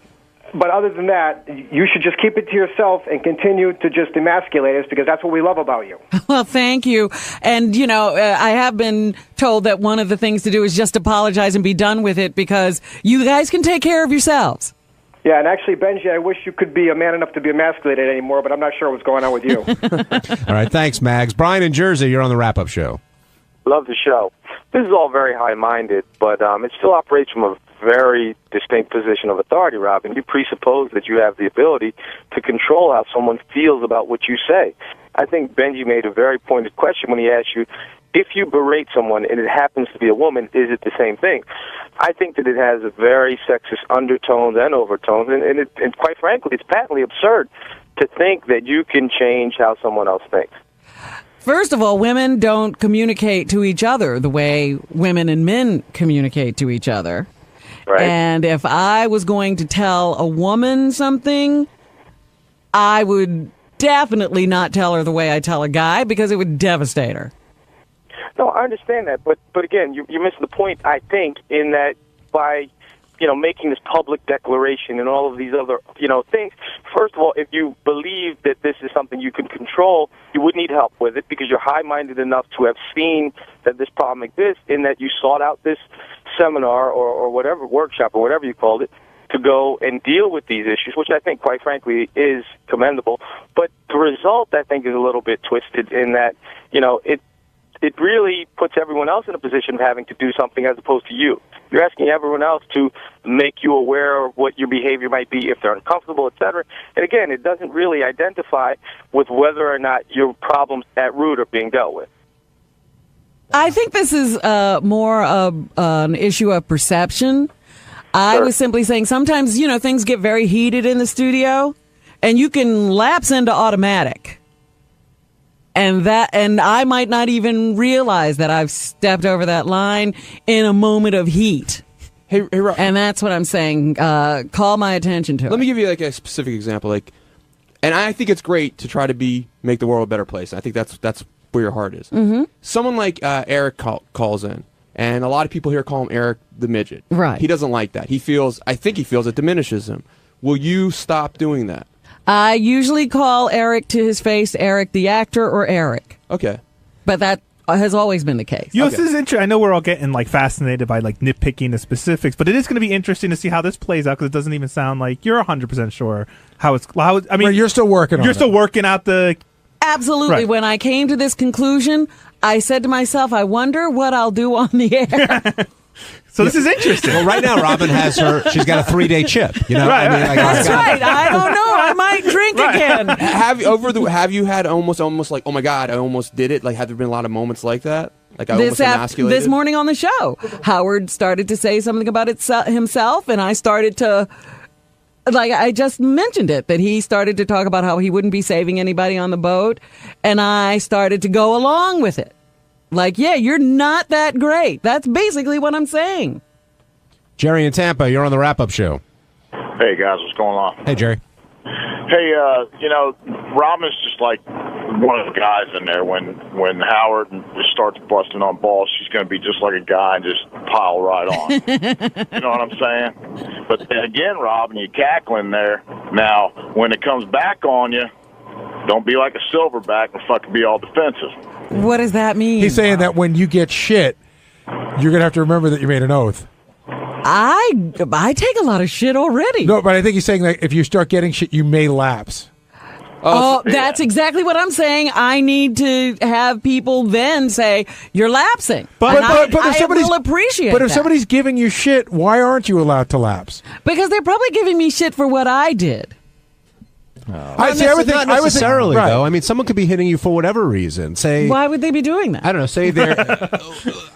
Speaker 7: But other than that, you should just keep it to yourself and continue to just emasculate us because that's what we love about you.
Speaker 3: Well, thank you. And, you know, I have been told that one of the things to do is just apologize and be done with it because you guys can take care of yourselves.
Speaker 7: Yeah, and actually, Benji, I wish you could be a man enough to be emasculated anymore, but I'm not sure what's going on with you.
Speaker 18: All right, thanks, Mags. Brian in Jersey, you're on the wrap-up show.
Speaker 9: Love the show. This is all very high-minded, but it still operates from a very distinct position of authority, Robin. You presuppose that you have the ability to control how someone feels about what you say. I think Benji made a very pointed question when he asked you, if you berate someone and it happens to be a woman, is it the same thing? I think that it has a very sexist undertones and overtones, and quite frankly, it's patently absurd to think that you can change how someone else thinks.
Speaker 3: First of all, women don't communicate to each other the way women and men communicate to each other.
Speaker 9: Right.
Speaker 3: And if I was going to tell a woman something, I would definitely not tell her the way I tell a guy because it would devastate her.
Speaker 9: No, I understand that, but again, you missed the point, I think, in that by making this public declaration and all of these other things. First of all, if you believe that this is something you can control, you would need help with it because you're high-minded enough to have seen that this problem exists, in that you sought out this seminar or whatever, workshop or whatever you called it, to go and deal with these issues, which I think, quite frankly, is commendable. But the result, I think, is a little bit twisted in that, it really puts everyone else in a position of having to do something as opposed to you. You're asking everyone else to make you aware of what your behavior might be if they're uncomfortable, etc. And again, it doesn't really identify with whether or not your problems at root are being dealt with.
Speaker 3: I think this is more of an issue of perception. I was simply saying sometimes, things get very heated in the studio, and you can lapse into automatic. And I might not even realize that I've stepped over that line in a moment of heat.
Speaker 2: Hey, Rob.
Speaker 3: And that's what I'm saying. Call my attention to it.
Speaker 2: Let me give you a specific example. And I think it's great to try to make the world a better place. I think that's where your heart is.
Speaker 3: Mm-hmm.
Speaker 2: Someone like Eric calls in, and a lot of people here call him Eric the Midget.
Speaker 3: Right.
Speaker 2: He doesn't like that. I think he feels it diminishes him. Will you stop doing that?
Speaker 3: I usually call Eric to his face Eric the actor or Eric.
Speaker 2: Okay.
Speaker 3: But that has always been the case.
Speaker 20: This is interesting. I know we're all getting fascinated by nitpicking the specifics, but it is going to be interesting to see how this plays out because it doesn't even sound like you're 100% sure how it's. I mean,
Speaker 19: you're still working on it.
Speaker 20: You're still working out the.
Speaker 3: Absolutely.
Speaker 20: Right.
Speaker 3: When I came to this conclusion, I said to myself, I wonder what I'll do on the air.
Speaker 20: So this is interesting.
Speaker 18: Well, right now, Robin she's got a 3-day chip.
Speaker 20: Right,
Speaker 3: that's right. I don't know. I might drink again.
Speaker 2: Have you had almost like, oh my God, I almost did it? Have there been a lot of moments like that? Like I almost emasculated?
Speaker 3: This morning on the show, Howard started to say something about it himself, and I started to, I just mentioned it, that he started to talk about how he wouldn't be saving anybody on the boat, and I started to go along with it. You're not that great. That's basically what I'm saying.
Speaker 18: Jerry in Tampa, you're on the wrap-up show.
Speaker 23: Hey, guys, what's going on?
Speaker 18: Hey, Jerry.
Speaker 23: Hey, Robin's just like one of the guys in there. When Howard just starts busting on balls, she's going to be just like a guy and just pile right on. You know what I'm saying? But then again, Robin, you're cackling there. Now, when it comes back on you, don't be like a silverback and fucking be all defensive.
Speaker 3: What does that mean?
Speaker 19: He's saying that when you get shit, you're going to have to remember that you made an oath.
Speaker 3: I take a lot of shit already.
Speaker 19: No, but I think he's saying that if you start getting shit, you may lapse.
Speaker 3: Oh, that's exactly what I'm saying. I need to have people then say, you're lapsing.
Speaker 19: But if
Speaker 3: I will appreciate
Speaker 19: But if
Speaker 3: that.
Speaker 19: somebody's giving you shit, why aren't you allowed to lapse?
Speaker 3: Because they're probably giving me shit for what I did.
Speaker 19: I see everything.
Speaker 18: Not necessarily,
Speaker 19: right.
Speaker 18: though. I mean, someone could be hitting you for whatever reason. Say,
Speaker 3: Why would they be doing that?
Speaker 18: I don't know. Say they're,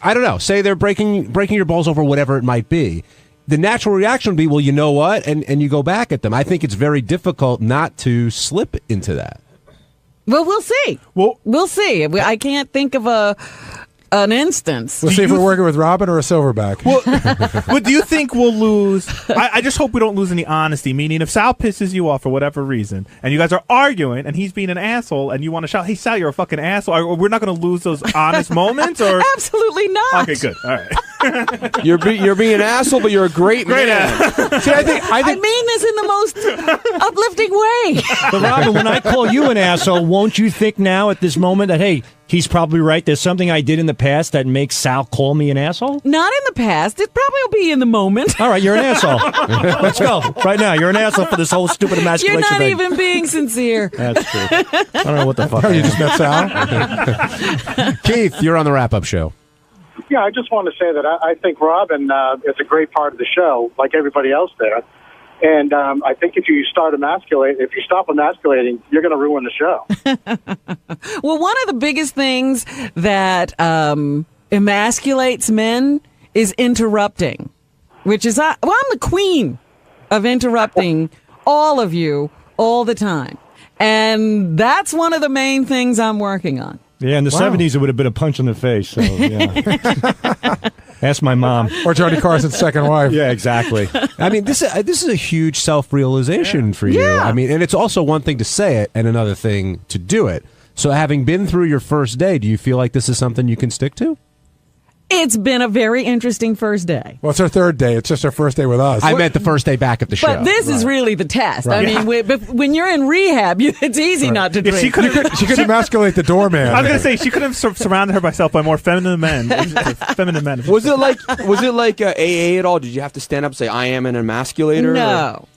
Speaker 18: I don't know. Say they're breaking your balls over whatever it might be. The natural reaction would be, well, you know what, and you go back at them. I think it's very difficult not to slip into that.
Speaker 3: Well, we'll see. We'll see. I can't think of an instance.
Speaker 19: We'll see if we're working with Robin or a silverback.
Speaker 20: Well, do you think we'll lose? I just hope we don't lose any honesty. Meaning, if Sal pisses you off for whatever reason, and you guys are arguing, and he's being an asshole, and you want to shout, "Hey, Sal, you're a fucking asshole," or we're not going to lose those honest moments, or
Speaker 3: absolutely not.
Speaker 20: Okay, good. All right.
Speaker 2: You're being an asshole, but you're a great man.
Speaker 19: See, I
Speaker 3: mean this in the most uplifting way.
Speaker 22: But Robin, when I call you an asshole, won't you think now at this moment that, hey, he's probably right, there's something I did in the past that makes Sal call me an asshole?
Speaker 3: Not in the past. It probably will be in the moment.
Speaker 22: All right, you're an asshole. Let's go. Right now, you're an asshole for this whole stupid emasculation
Speaker 3: You're not
Speaker 22: thing.
Speaker 3: even being sincere.
Speaker 22: That's true. I don't know what the fuck.
Speaker 19: You just met Sal?
Speaker 18: Keith, you're on the wrap-up show.
Speaker 8: Yeah, I just want to say that I think Robin is a great part of the show, like everybody else there. And I think if you stop emasculating, you're going to ruin the show.
Speaker 3: Well, one of the biggest things that emasculates men is interrupting, which is, I'm the queen of interrupting all of you all the time. And that's one of the main things I'm working on.
Speaker 22: Yeah, in the 70s, it would have been a punch in the face. So, yeah. Ask my mom.
Speaker 19: Or Johnny Carson's second wife.
Speaker 22: Yeah, exactly.
Speaker 18: I mean, this is a huge self-realization for you.
Speaker 3: Yeah.
Speaker 18: I mean, and it's also one thing to say it and another thing to do it. So having been through your first day, do you feel like this is something you can stick to?
Speaker 3: It's been a very interesting first day.
Speaker 19: Well, it's our third day. It's just our first day with us.
Speaker 18: I meant the first day back at the show.
Speaker 3: But this is really the test.
Speaker 19: Right.
Speaker 3: I mean, when you're in rehab, it's easy not to drink.
Speaker 20: She
Speaker 19: could emasculate the doorman.
Speaker 20: I was going to say she could have surrounded herself by more feminine men. Feminine men.
Speaker 2: Was it like AA at all? Did you have to stand up and say, "I am an emasculator"?
Speaker 3: No.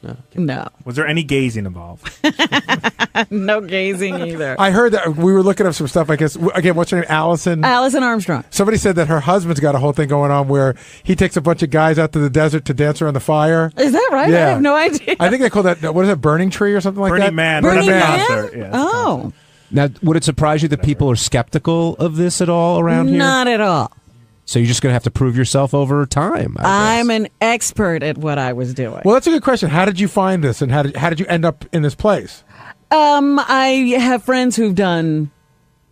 Speaker 20: Was there any gazing involved?
Speaker 3: No gazing either.
Speaker 19: I heard that we were looking up some stuff. I guess again, what's her name? Allison
Speaker 3: Armstrong.
Speaker 19: Somebody said that her husband's got a whole thing going on where he takes a bunch of guys out to the desert to dance around the fire.
Speaker 3: Is that right?
Speaker 19: Yeah.
Speaker 3: I have no idea.
Speaker 19: I think they call that, what is it, Burning Tree or something like
Speaker 20: Burning
Speaker 19: that?
Speaker 20: Man.
Speaker 3: Burning Man?
Speaker 20: Concert. Yeah,
Speaker 3: Oh.
Speaker 18: Now, would it surprise you that people are skeptical of this at all around here?
Speaker 3: Not at all.
Speaker 18: So you're just going to have to prove yourself over time.
Speaker 3: I'm an expert at what I was doing.
Speaker 19: Well, that's a good question. How did you find this, and how did you end up in this place?
Speaker 3: I have friends who've done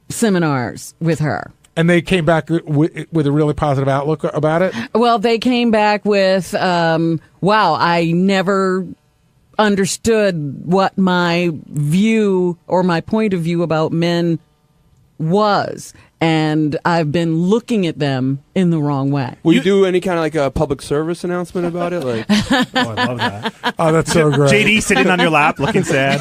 Speaker 3: seminars with her.
Speaker 19: And they came back with a really positive outlook about it?
Speaker 3: Well, they came back with, wow, I never understood what my view or my point of view about men was. And I've been looking at them in the wrong way.
Speaker 2: Will you do any kind of like a public service announcement about it? Like,
Speaker 20: oh, I love that.
Speaker 19: Oh, that's so great.
Speaker 20: JD sitting on your lap, looking sad.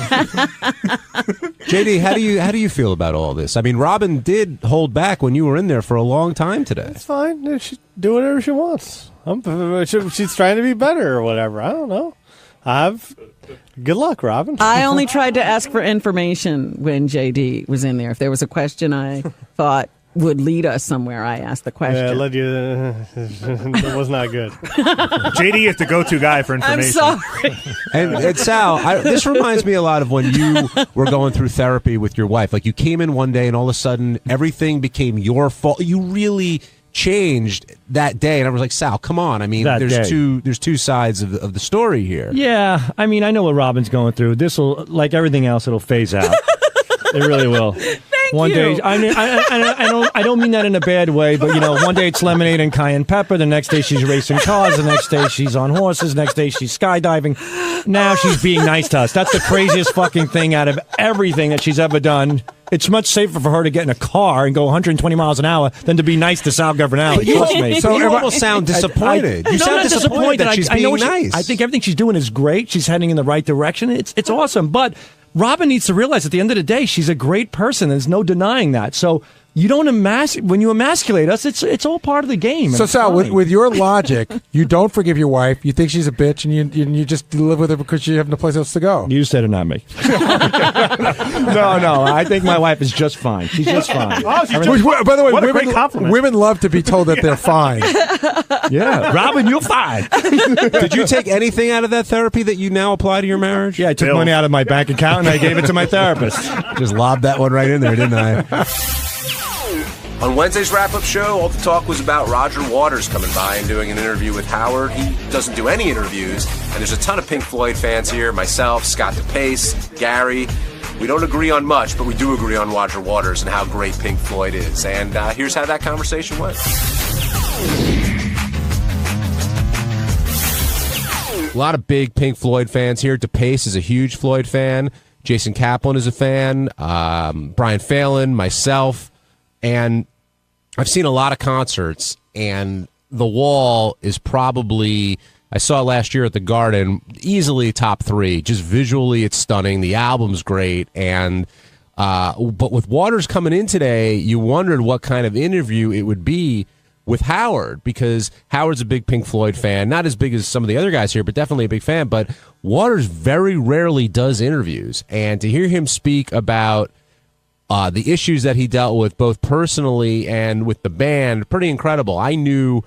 Speaker 18: JD, how do you feel about all this? I mean, Robin did hold back when you were in there for a long time today.
Speaker 4: It's fine. She do whatever she wants. She's trying to be better or whatever. I don't know. Good luck, Robin.
Speaker 3: I only tried to ask for information when JD was in there. If there was a question I thought would lead us somewhere, I asked the question.
Speaker 4: Yeah, led you. It was not good.
Speaker 20: JD is the go-to guy for information.
Speaker 3: I'm sorry.
Speaker 18: And Sal, this reminds me a lot of when you were going through therapy with your wife. Like you came in one day and all of a sudden everything became your fault. You really changed that day, and I was like, Sal, come on. I mean, there's two sides of the story here.
Speaker 22: Yeah, I mean, I know what Robin's going through. This will, like everything else, it'll phase out. It really will. One day, I mean, I don't mean that in a bad way, but you know, one day it's lemonade and cayenne pepper. The next day she's racing cars. The next day she's on horses. The next day she's skydiving. Now she's being nice to us. That's the craziest fucking thing out of everything that she's ever done. It's much safer for her to get in a car and go 120 miles an hour than to be nice to Sal Governale. Trust me.
Speaker 18: So you almost sound disappointed. You sound disappointed that she's being nice.
Speaker 22: I think everything she's doing is great. She's heading in the right direction. It's awesome. But Robin needs to realize at the end of the day, she's a great person. There's no denying that. So You don't when you emasculate us, it's all part of the game.
Speaker 19: So Sal, with your logic, you don't forgive your wife. You think she's a bitch, and you just live with her because you have no place else to go.
Speaker 22: You said it, not me. No, I think my wife is just fine. She's just fine.
Speaker 19: By the way,
Speaker 20: what a great compliment.
Speaker 19: Women love to be told that they're fine.
Speaker 22: Yeah, Robin, you're fine.
Speaker 18: Did you take anything out of that therapy that you now apply to your marriage?
Speaker 22: Yeah, I took money out of my bank account and I gave it to my therapist.
Speaker 18: Just lobbed that one right in there, didn't I?
Speaker 12: On Wednesday's wrap-up show, all the talk was about Roger Waters coming by and doing an interview with Howard. He doesn't do any interviews, and there's a ton of Pink Floyd fans here. Myself, Scott DePace, Gary. We don't agree on much, but we do agree on Roger Waters and how great Pink Floyd is. And here's how that conversation went.
Speaker 18: A lot of big Pink Floyd fans here. DePace is a huge Floyd fan. Jason Kaplan is a fan. Brian Phelan, myself. And I've seen a lot of concerts, and The Wall is probably, I saw it last year at the Garden, easily top 3. Just visually, it's stunning. The album's great. And but with Waters coming in today, you wondered what kind of interview it would be with Howard, because Howard's a big Pink Floyd fan, not as big as some of the other guys here, but definitely a big fan. But Waters very rarely does interviews, and to hear him speak about the issues that he dealt with both personally and with the band, pretty incredible. I knew,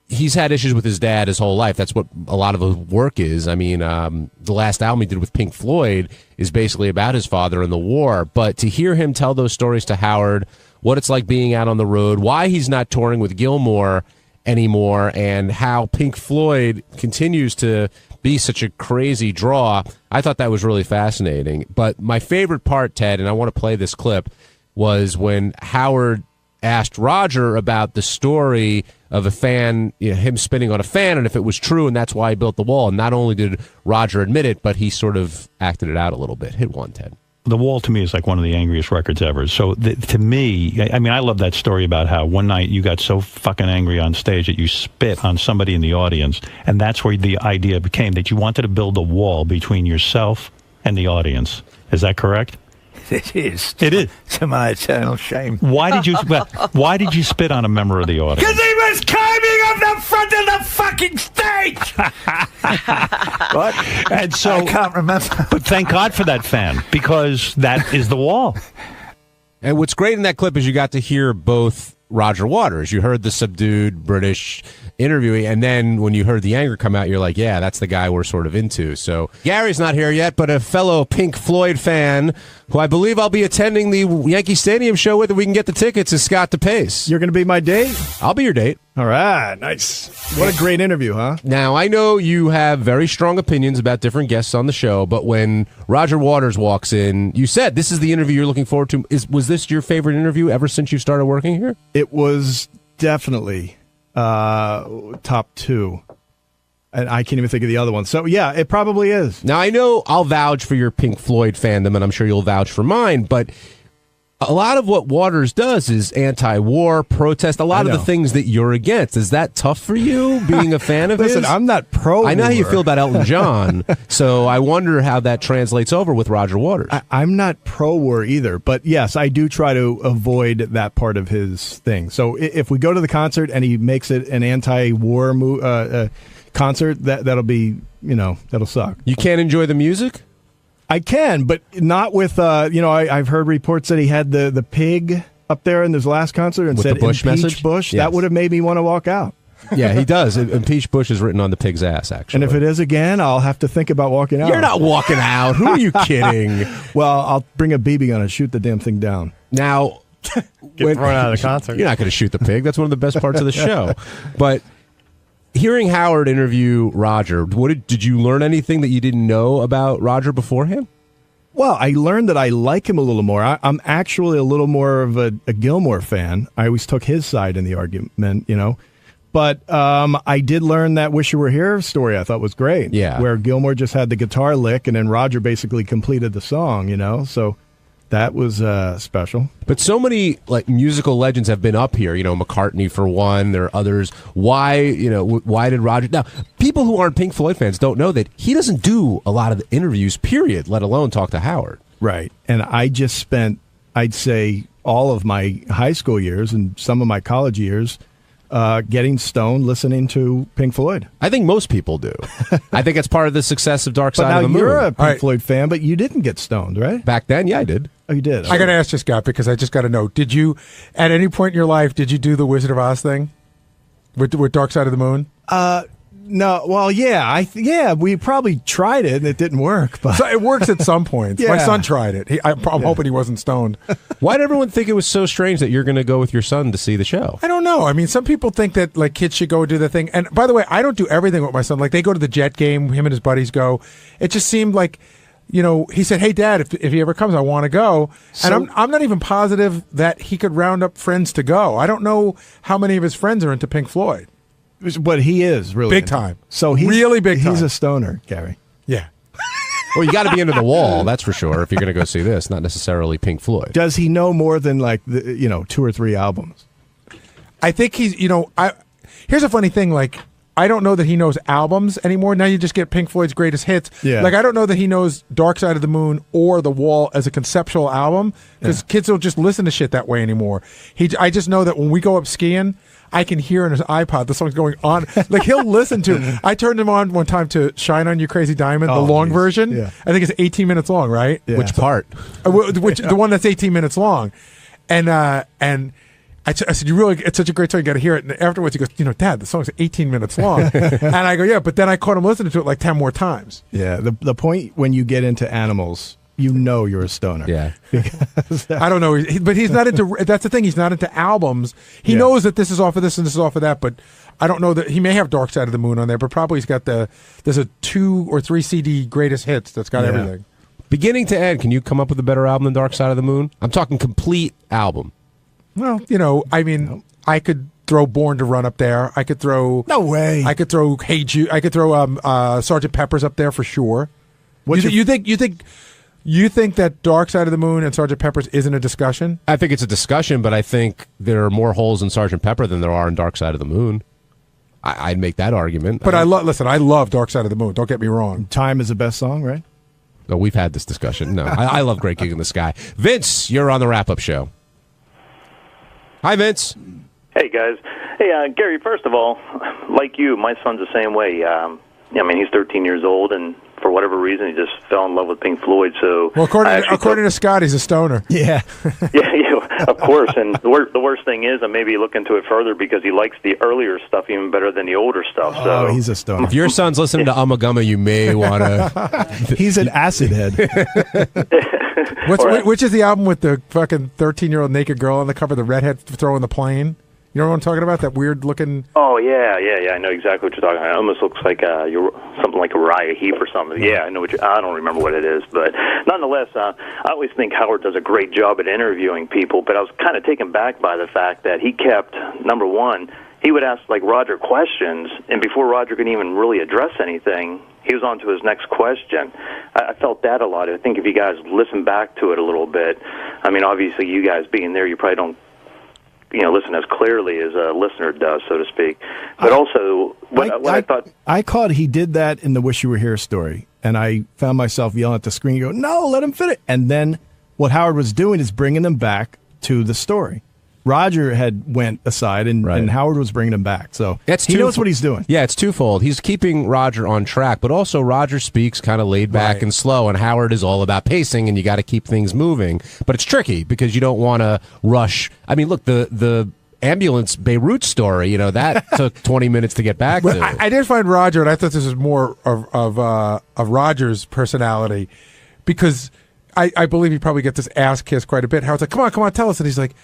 Speaker 18: he's had issues with his dad his whole life. That's what a lot of his work is. I mean, the last album he did with Pink Floyd is basically about his father and the war. But to hear him tell those stories to Howard, what it's like being out on the road, why he's not touring with Gilmour anymore, and how Pink Floyd continues to be such a crazy draw, I thought that was really fascinating. But my favorite part, Ted, and I want to play this clip, was when Howard asked Roger about the story of a fan, him spinning on a fan, and if it was true, and that's why he built the wall. And not only did Roger admit it, but he sort of acted it out a little bit. Hit one, Ted.
Speaker 1: The Wall to me is like one of the angriest records ever. So to me, I mean, I love that story about how one night you got so fucking angry on stage that you spit on somebody in the audience, and that's where the idea became that you wanted to build a wall between yourself and the audience. Is that correct?
Speaker 13: It is.
Speaker 1: It is.
Speaker 13: To my eternal shame.
Speaker 1: Why did you spit on a member of the audience?
Speaker 13: Because he was climbing up the front of the fucking stage.
Speaker 1: What? And so
Speaker 13: I can't remember.
Speaker 1: But thank God for that fan, because that is the wall.
Speaker 18: And what's great in that clip is you got to hear both Roger Waters. You heard the subdued British interviewing, and then when you heard the anger come out, you're like, yeah, that's the guy we're sort of into. So Gary's not here yet, but a fellow Pink Floyd fan who I believe I'll be attending the Yankee Stadium show with, if we can get the tickets, is Scott DePace.
Speaker 20: You're going to be my date?
Speaker 18: I'll be your date.
Speaker 20: All right, nice. What a great interview, huh?
Speaker 18: Now, I know you have very strong opinions about different guests on the show, but when Roger Waters walks in, you said this is the interview you're looking forward to. Was this your favorite interview ever since you started working here?
Speaker 20: It was definitely top 2. And I can't even think of the other one. So, yeah, it probably is.
Speaker 18: Now, I know I'll vouch for your Pink Floyd fandom, and I'm sure you'll vouch for mine, but a lot of what Waters does is anti-war, protest, a lot of the things that you're against. Is that tough for you, being a fan of his?
Speaker 20: Listen, I'm not pro-war.
Speaker 18: I know how you feel about Elton John, so I wonder how that translates over with Roger Waters.
Speaker 20: I'm not pro-war either, but yes, I do try to avoid that part of his thing. So if we go to the concert and he makes it an anti-war concert, that'll be, that'll suck.
Speaker 18: You can't enjoy the music?
Speaker 20: I can, but not with, I've heard reports that he had the pig up there in his last concert and
Speaker 18: with
Speaker 20: said,
Speaker 18: the Bush
Speaker 20: impeach
Speaker 18: message?
Speaker 20: Bush.
Speaker 18: Yes.
Speaker 20: That would have made me want to walk out.
Speaker 18: Yeah, he does. Impeach Bush is written on the pig's ass, actually.
Speaker 20: And if it is again, I'll have to think about walking out.
Speaker 18: You're not walking out. Who are you kidding?
Speaker 20: Well, I'll bring a BB gun and shoot the damn thing down.
Speaker 18: Now,
Speaker 4: get thrown out of the concert.
Speaker 18: You're not going to shoot the pig. That's one of the best parts of the show. But hearing Howard interview Roger, did you learn anything that you didn't know about Roger beforehand?
Speaker 20: Well, I learned that I like him a little more. I'm actually a little more of a Gilmour fan. I always took his side in the argument, But I did learn that Wish You Were Here story I thought was great.
Speaker 18: Yeah.
Speaker 20: Where Gilmour just had the guitar lick and then Roger basically completed the song, So that was special.
Speaker 18: But so many musical legends have been up here. McCartney for one. There are others. Why did Roger? Now, people who aren't Pink Floyd fans don't know that he doesn't do a lot of the interviews. Period. Let alone talk to Howard.
Speaker 20: Right. And I just spent, I'd say,
Speaker 5: all of my high school years and some of my college years getting stoned listening to Pink Floyd.
Speaker 18: I think most people do. I think it's part of the success of Dark
Speaker 5: But
Speaker 18: Side
Speaker 5: now
Speaker 18: of the Moon.
Speaker 5: you're a Pink Floyd fan, but you didn't get stoned, right?
Speaker 18: Back then, yeah, I did.
Speaker 5: Oh, you did?
Speaker 19: I got to ask you, Scott, because I just got to know, did you, at any point in your life, did you do the Wizard of Oz thing with Dark Side of the Moon?
Speaker 5: No, well, yeah, we probably tried it and it didn't work. But
Speaker 19: So it works at some points.
Speaker 5: Yeah.
Speaker 19: My son tried it. I'm hoping he wasn't stoned.
Speaker 18: Why did everyone think it was so strange that you're going to go with your son to see the show?
Speaker 19: I don't know. I mean, some people think that like kids should go do the thing. And by the way, I don't do everything with my son. Like they go to the Jet game. Him and his buddies go. It just seemed like, he said, "Hey, Dad, if he ever comes, I want to go." And I'm not even positive that he could round up friends to go. I don't know how many of his friends are into Pink Floyd.
Speaker 5: But he is really
Speaker 19: big
Speaker 5: into
Speaker 19: time.
Speaker 5: it. So he's
Speaker 19: really big time.
Speaker 5: He's a stoner, Gary.
Speaker 19: Yeah.
Speaker 18: Well, you got to be into the wall, that's for sure, if you're going to go see this, not necessarily Pink Floyd.
Speaker 5: Does he know more than 2 or 3 albums?
Speaker 19: I think he's, here's a funny thing. Like, I don't know that he knows albums anymore. Now you just get Pink Floyd's greatest hits.
Speaker 5: Yeah.
Speaker 19: Like, I don't know that he knows Dark Side of the Moon or The Wall as a conceptual album because kids don't just listen to shit that way anymore. I just know that when we go up skiing, I can hear in his iPod the song's going on. Like, he'll listen to I turned him on one time to Shine On You Crazy Diamond, the long version.
Speaker 5: Yeah.
Speaker 19: I think it's 18 minutes long, right?
Speaker 5: Yeah.
Speaker 18: Which part?
Speaker 19: The one that's 18 minutes long. And I said, it's such a great song, you got to hear it. And afterwards he goes, Dad, the song's 18 minutes long. And I go, yeah, but then I caught him listening to it like 10 more times.
Speaker 5: Yeah, the point when you get into animals, you're a stoner.
Speaker 18: Yeah.
Speaker 19: I don't know, but he's not into, that's the thing, he's not into albums. He knows that this is off of this and this is off of that, but I don't know that, he may have Dark Side of the Moon on there, but probably he's got there's a 2 or 3 CD greatest hits that's got everything.
Speaker 18: Beginning to end, can you come up with a better album than Dark Side of the Moon? I'm talking complete album.
Speaker 19: Well, I mean, I could throw Born to Run up there. I could throw...
Speaker 5: No way.
Speaker 19: I could throw Hey Jude. I could throw Sgt. Pepper's up there for sure. You think that Dark Side of the Moon and Sgt. Pepper's isn't a discussion?
Speaker 18: I think it's a discussion, but I think there are more holes in Sgt. Pepper than there are in Dark Side of the Moon. I'd make that argument.
Speaker 19: But I love Dark Side of the Moon. Don't get me wrong.
Speaker 5: Time is the best song, right?
Speaker 18: No, we've had this discussion. No, I love Great Gig in the Sky. Vince, you're on the wrap-up show. Hi, Vince.
Speaker 14: Hey, guys. Hey, Gary, first of all, like you, my son's the same way. He's 13 years old, and for whatever reason, he just fell in love with Pink Floyd. So,
Speaker 19: well, according to Scott, he's a stoner.
Speaker 5: Yeah.
Speaker 14: Yeah, of course. And the worst thing is, I maybe look into it further because he likes the earlier stuff even better than the older stuff. So,
Speaker 5: he's a stoner.
Speaker 18: If your son's listening to Ummagumma, you may want to...
Speaker 5: He's an acid head.
Speaker 19: Which is the album with the fucking 13-year-old naked girl on the cover, the redhead throwing the plane? You know what I'm talking about? That weird looking...
Speaker 14: Oh, yeah. I know exactly what you're talking about. It almost looks like you're something like Uriah Heep or something. Yeah, I know I don't remember what it is. But nonetheless, I always think Howard does a great job at interviewing people, but I was kind of taken back by the fact that he kept, number one, he would ask like Roger questions, and before Roger could even really address anything, he was on to his next question. I felt that a lot. I think if you guys listen back to it a little bit, I mean, obviously you guys being there, you probably don't listen as clearly as a listener does, so to speak. But also, I thought...
Speaker 5: I caught he did that in the Wish You Were Here story, and I found myself yelling at the screen, go, no, let him fit it. And then what Howard was doing is bringing them back to the story. Roger had went aside, and Howard was bringing him back. So he knows what he's doing.
Speaker 18: Yeah, it's twofold. He's keeping Roger on track, but also Roger speaks kind of laid back and slow, and Howard is all about pacing, and you got to keep things moving. But it's tricky because you don't want to rush. I mean, look, the ambulance Beirut story, that took 20 minutes to get back to.
Speaker 19: I did find Roger, and I thought this was more of Roger's personality, because I believe he probably gets this ass kissed quite a bit. Howard's like, come on, tell us. And he's like,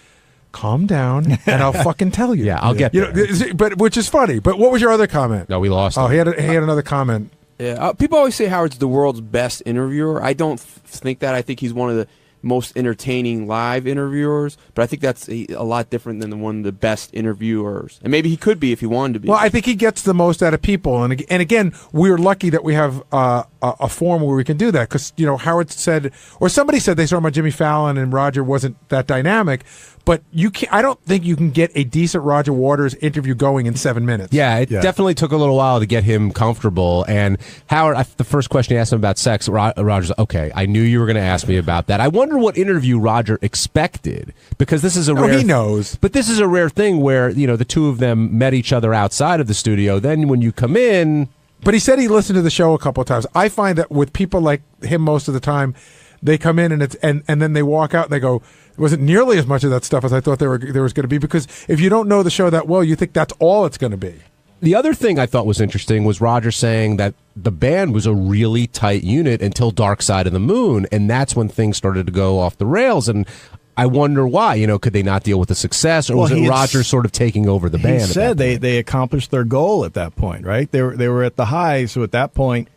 Speaker 19: calm down, and I'll fucking tell you.
Speaker 18: Yeah, I'll get there.
Speaker 19: But which is funny. But what was your other comment?
Speaker 18: No, we lost.
Speaker 19: Oh, he had another comment.
Speaker 2: Yeah, people always say Howard's the world's best interviewer. I don't think that. I think he's one of the most entertaining live interviewers, but I think that's a lot different than one of the best interviewers. And maybe he could be if he wanted to be.
Speaker 19: Well, I think he gets the most out of people, and again, we're lucky that we have a forum where we can do that, because Howard said, or somebody said, they saw him on Jimmy Fallon and Roger wasn't that dynamic, But you can't, I don't think you can get a decent Roger Waters interview going in 7 minutes.
Speaker 18: Yeah, it definitely took a little while to get him comfortable. And Howard, the first question he asked him about sex, Roger's, okay, I knew you were going to ask me about that. I wonder what interview Roger expected, because this is a rare...
Speaker 19: he knows.
Speaker 18: But this is a rare thing where, the two of them met each other outside of the studio. Then when you come in...
Speaker 19: But he said he listened to the show a couple of times. I find that with people like him most of the time, they come in and then they walk out and they go... It wasn't nearly as much of that stuff as I thought there was going to be, because if you don't know the show that well, you think that's all it's going to be.
Speaker 18: The other thing I thought was interesting was Roger saying that the band was a really tight unit until Dark Side of the Moon, and that's when things started to go off the rails. And I wonder why. Could they not deal with the success, or was it Roger sort of taking over the band?
Speaker 5: He said they accomplished their goal at that point, right? They were at the high, so at that point,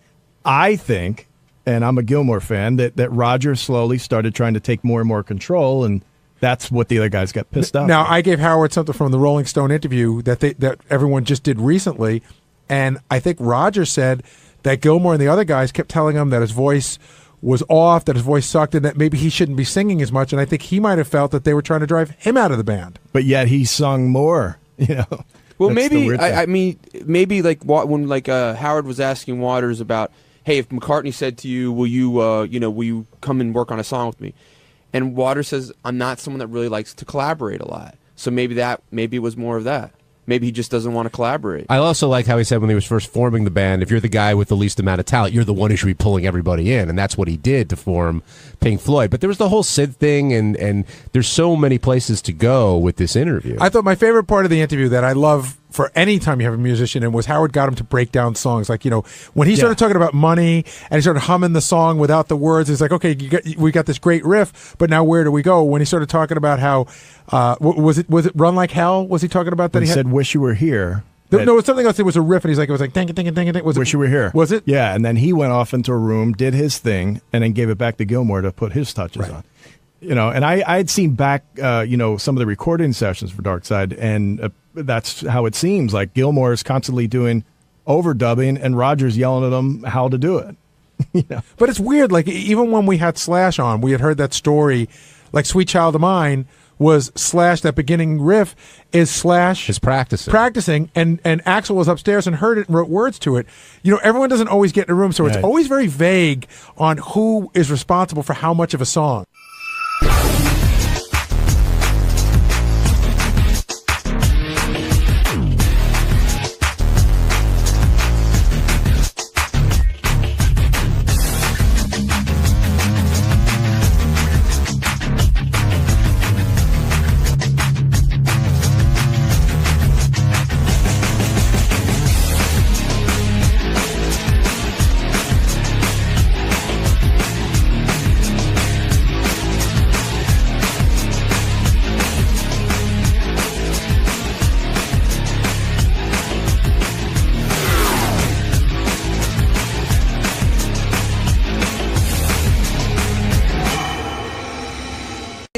Speaker 5: I think, and I'm a Gilmore fan, that Roger slowly started trying to take more and more control, and that's what the other guys got pissed off.
Speaker 19: Now, I gave Howard something from the Rolling Stone interview that everyone just did recently, and I think Roger said that Gilmore and the other guys kept telling him that his voice was off, that his voice sucked, and that maybe he shouldn't be singing as much, and I think he might have felt that they were trying to drive him out of the band.
Speaker 5: But yet he sung more,
Speaker 2: Well, maybe, maybe like when Howard was asking Waters about, hey, if McCartney said to you, will you come and work on a song with me? And Waters says, I'm not someone that really likes to collaborate a lot. So maybe it was more of that. Maybe he just doesn't want to collaborate.
Speaker 18: I also like how he said when he was first forming the band, if you're the guy with the least amount of talent, you're the one who should be pulling everybody in. And that's what he did to form Pink Floyd. But there was the whole Sid thing, and there's so many places to go with this interview.
Speaker 19: I thought my favorite part of the interview that I love for any time you have a musician in was Howard got him to break down songs. Like, when he started talking about money and he started humming the song without the words, it's like, okay, we got this great riff, but now where do we go? When he started talking about how, was it Run Like Hell? Was he talking about that?
Speaker 5: He said, Wish You Were Here.
Speaker 19: No, it was something else. It was a riff, and it was like, dang it.
Speaker 5: Wish You Were Here.
Speaker 19: Was it?
Speaker 5: Yeah, and then he went off into a room, did his thing, and then gave it back to Gilmore to put his touches on. And I had seen back, some of the recording sessions for Dark Side, and that's how it seems. Like Gilmore is constantly doing overdubbing, and Roger's yelling at him how to do it.
Speaker 19: But it's weird. Like, even when we had Slash on, we had heard that story, like Sweet Child of Mine was Slash, that beginning riff is Slash.
Speaker 18: His practicing.
Speaker 19: And Axl was upstairs and heard it and wrote words to it. Everyone doesn't always get in a room, so it's always very vague on who is responsible for how much of a song.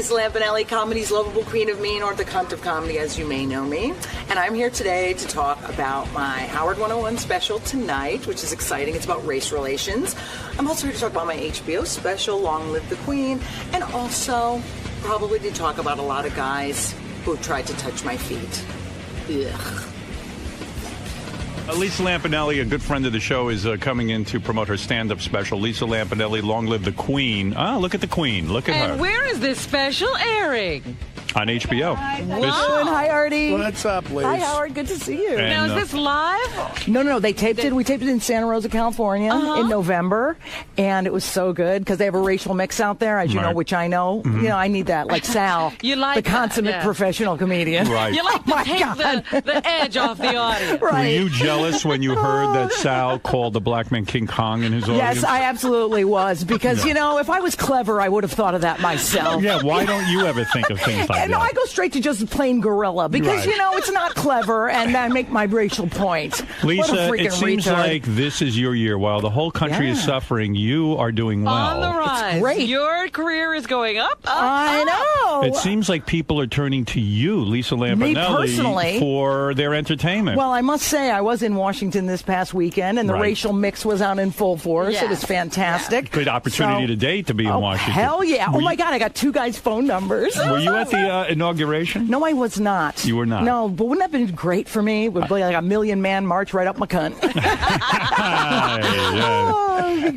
Speaker 6: Lampanelli, comedy's lovable queen of mean, or the cunt of comedy, as you may know me. And I'm here today to talk about my Howard 101 special tonight, which is exciting. It's about race relations. I'm also here to talk about my HBO special, Long Live the Queen, and also probably to talk about a lot of guys who tried to touch my feet. Ugh.
Speaker 1: Lisa Lampanelli, a good friend of the show, is coming in to promote her stand-up special. Lisa Lampanelli, Long Live the Queen. Ah, look at the Queen. Look at her.
Speaker 3: And where is this special airing?
Speaker 1: On HBO.
Speaker 6: Wow. Hi, Artie.
Speaker 4: What's up, Liz?
Speaker 6: Hi, Howard. Good to see you.
Speaker 1: And,
Speaker 3: now, is this live?
Speaker 6: No. They taped it. We taped it in Santa Rosa, California in November, and it was so good because they have a racial mix out there, as you know, which I know.
Speaker 1: Mm-hmm.
Speaker 6: I need that, like Sal, the consummate professional comedian.
Speaker 1: Right.
Speaker 3: You like to take the edge off the audience.
Speaker 1: Were you jealous when you heard that Sal called the black man King Kong in his audience?
Speaker 6: Yes, I absolutely was, because, if I was clever, I would have thought of that myself.
Speaker 1: Yeah, why don't you ever think of things like that?
Speaker 6: No, I go straight to just plain gorilla, because, it's not clever, and I make my racial point.
Speaker 1: Lisa,
Speaker 6: what a
Speaker 1: it seems
Speaker 6: retard.
Speaker 1: like this is your year. While the whole country is suffering, you are doing well.
Speaker 3: On the rise.
Speaker 6: It's great.
Speaker 3: Your career is going up.
Speaker 6: I know.
Speaker 1: It seems like people are turning to you, Lisa Lampanelli, for their entertainment.
Speaker 6: Well, I must say, I was in Washington this past weekend, and the racial mix was out in full force. Yes. It was fantastic.
Speaker 1: Good opportunity today to be in Washington.
Speaker 6: Hell yeah. Oh, my God, I got two guys' phone numbers.
Speaker 1: Were you at the inauguration?
Speaker 3: No, I was not.
Speaker 1: You were not?
Speaker 3: No, but wouldn't that have been great for me? It would be like a 1,000,000-man march right up my cunt.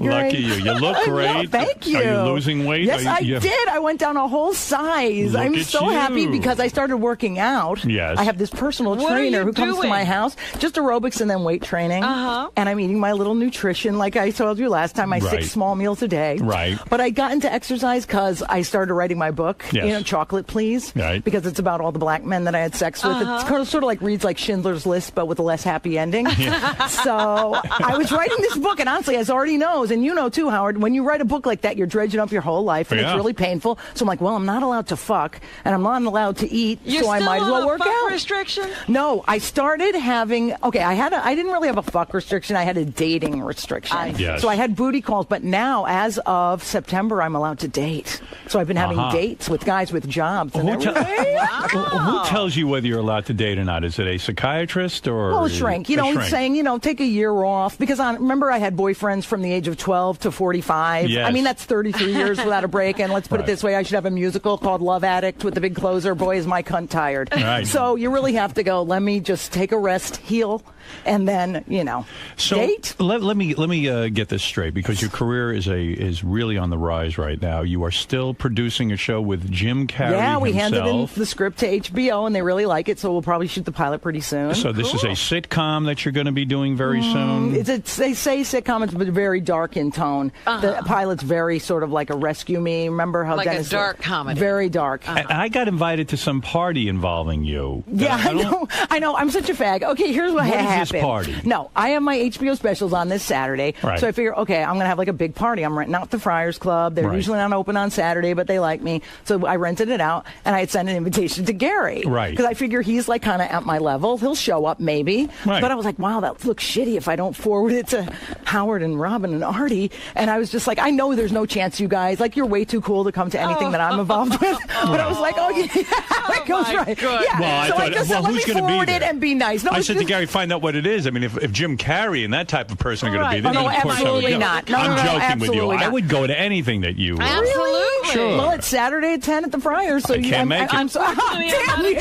Speaker 1: Lucky you. You look great.
Speaker 3: Thank you.
Speaker 1: Are you losing weight?
Speaker 3: Yes, I did. I went down a whole size.
Speaker 1: Look
Speaker 3: I'm
Speaker 1: at
Speaker 3: so happy
Speaker 1: you.
Speaker 3: because I started working out.
Speaker 1: Yes.
Speaker 3: I have this personal
Speaker 1: What are
Speaker 3: trainer
Speaker 1: you
Speaker 3: who comes to
Speaker 1: doing?
Speaker 3: my house, just aerobics and then weight training. And I'm eating my little nutrition like I told you last time, my
Speaker 1: Right.
Speaker 3: 6 small meals a day.
Speaker 1: Right.
Speaker 3: But I got into exercise because I started writing my book,
Speaker 1: Yes.
Speaker 3: Chocolate Please,
Speaker 1: Right.
Speaker 3: because it's about all the black men that I had sex with. It's kind of sort of like reads like Schindler's List, but with a less happy ending. So I was writing this book, and honestly, as already knows, and you know too, Howard, when you write a book like that, you're dredging up your whole life, and it's
Speaker 1: Yeah.
Speaker 3: really painful. So I'm like, well, I'm not allowed to fuck, and I'm not allowed to eat,
Speaker 15: You're
Speaker 3: so I
Speaker 15: still
Speaker 3: might as
Speaker 15: on
Speaker 3: well
Speaker 15: a
Speaker 3: work
Speaker 15: fuck
Speaker 3: out.
Speaker 15: restriction?
Speaker 3: No, I started having. Okay, I didn't really have a fuck restriction. I had a dating restriction.
Speaker 1: Yes.
Speaker 3: So I had booty calls, but now, as of September, I'm allowed to date. So I've been having dates with guys with jobs and
Speaker 1: Who,
Speaker 3: everything.
Speaker 1: who tells you whether you're allowed to date or not? Is it a psychiatrist or
Speaker 3: Well, a shrink.
Speaker 1: a
Speaker 3: He's
Speaker 1: shrink?
Speaker 3: saying, take a year off. Because remember, I had boyfriends from the age of 12 to 45.
Speaker 1: Yes.
Speaker 3: I mean, that's 33 years without a break. And let's put it this way, I should have a musical called Love Addict with the big closer, Boy, Is My Cunt Tired.
Speaker 1: Right.
Speaker 3: So you really have to go, let me just take a rest, heal, and then,
Speaker 1: So
Speaker 3: date.
Speaker 1: let me get this straight, because your career is really on the rise right now. You are still producing a show with Jim Carrey
Speaker 3: Yeah, we handed in
Speaker 1: himself.
Speaker 3: the script to HBO, and they really like it, so we'll probably shoot the pilot pretty soon.
Speaker 1: So this is a sitcom that you're going to be doing very soon.
Speaker 3: They say sitcom, it's very dark in tone. The pilot's very sort of like a Rescue Me. Remember how
Speaker 15: Like a
Speaker 3: Dennis
Speaker 15: dark comedy.
Speaker 3: Very dark.
Speaker 1: And I got invited to some party involving you.
Speaker 3: Yeah, I know. I'm such a fag. Okay, here's what
Speaker 1: What is
Speaker 3: happened.
Speaker 1: this party?
Speaker 3: No, I have my HBO specials on this Saturday.
Speaker 1: Right.
Speaker 3: So I figure, okay, I'm going to have like a big party. I'm renting out the Friars Club. They're
Speaker 1: Right.
Speaker 3: usually not open on Saturday, but they like me. So I rented it out, and I had sent an invitation to Gary.
Speaker 1: Right.
Speaker 3: Because I figure he's like kind of at my level. He'll show up maybe.
Speaker 1: Right.
Speaker 3: But I was like, wow, that looks shitty if I don't forward it to Howard and Robin and Artie. And I was just like, I know there's no chance you guys, like, you're way too cool to come to anything that I'm involved with. But I was like, oh, yeah, that goes right. Yeah.
Speaker 1: Well, I
Speaker 3: so
Speaker 1: thought,
Speaker 3: I just
Speaker 1: well,
Speaker 3: said, let
Speaker 1: who's
Speaker 3: me
Speaker 1: going to be
Speaker 3: forward it
Speaker 1: there?
Speaker 3: and be nice. No,
Speaker 1: I
Speaker 3: it's
Speaker 1: said to
Speaker 3: just-
Speaker 1: Gary, find out what it is. I mean, if Jim Carrey and that type of person are going to be there,
Speaker 3: Oh, no,
Speaker 1: then of course I would
Speaker 3: absolutely
Speaker 1: go.
Speaker 3: not. No,
Speaker 1: I'm
Speaker 3: no,
Speaker 1: joking with you.
Speaker 3: absolutely
Speaker 1: I
Speaker 3: not.
Speaker 1: would go to anything that you.
Speaker 3: Really?
Speaker 1: Sure.
Speaker 3: Well, it's Saturday at 10 at the Friars. So
Speaker 1: I can't make it.
Speaker 3: I'm so damn you.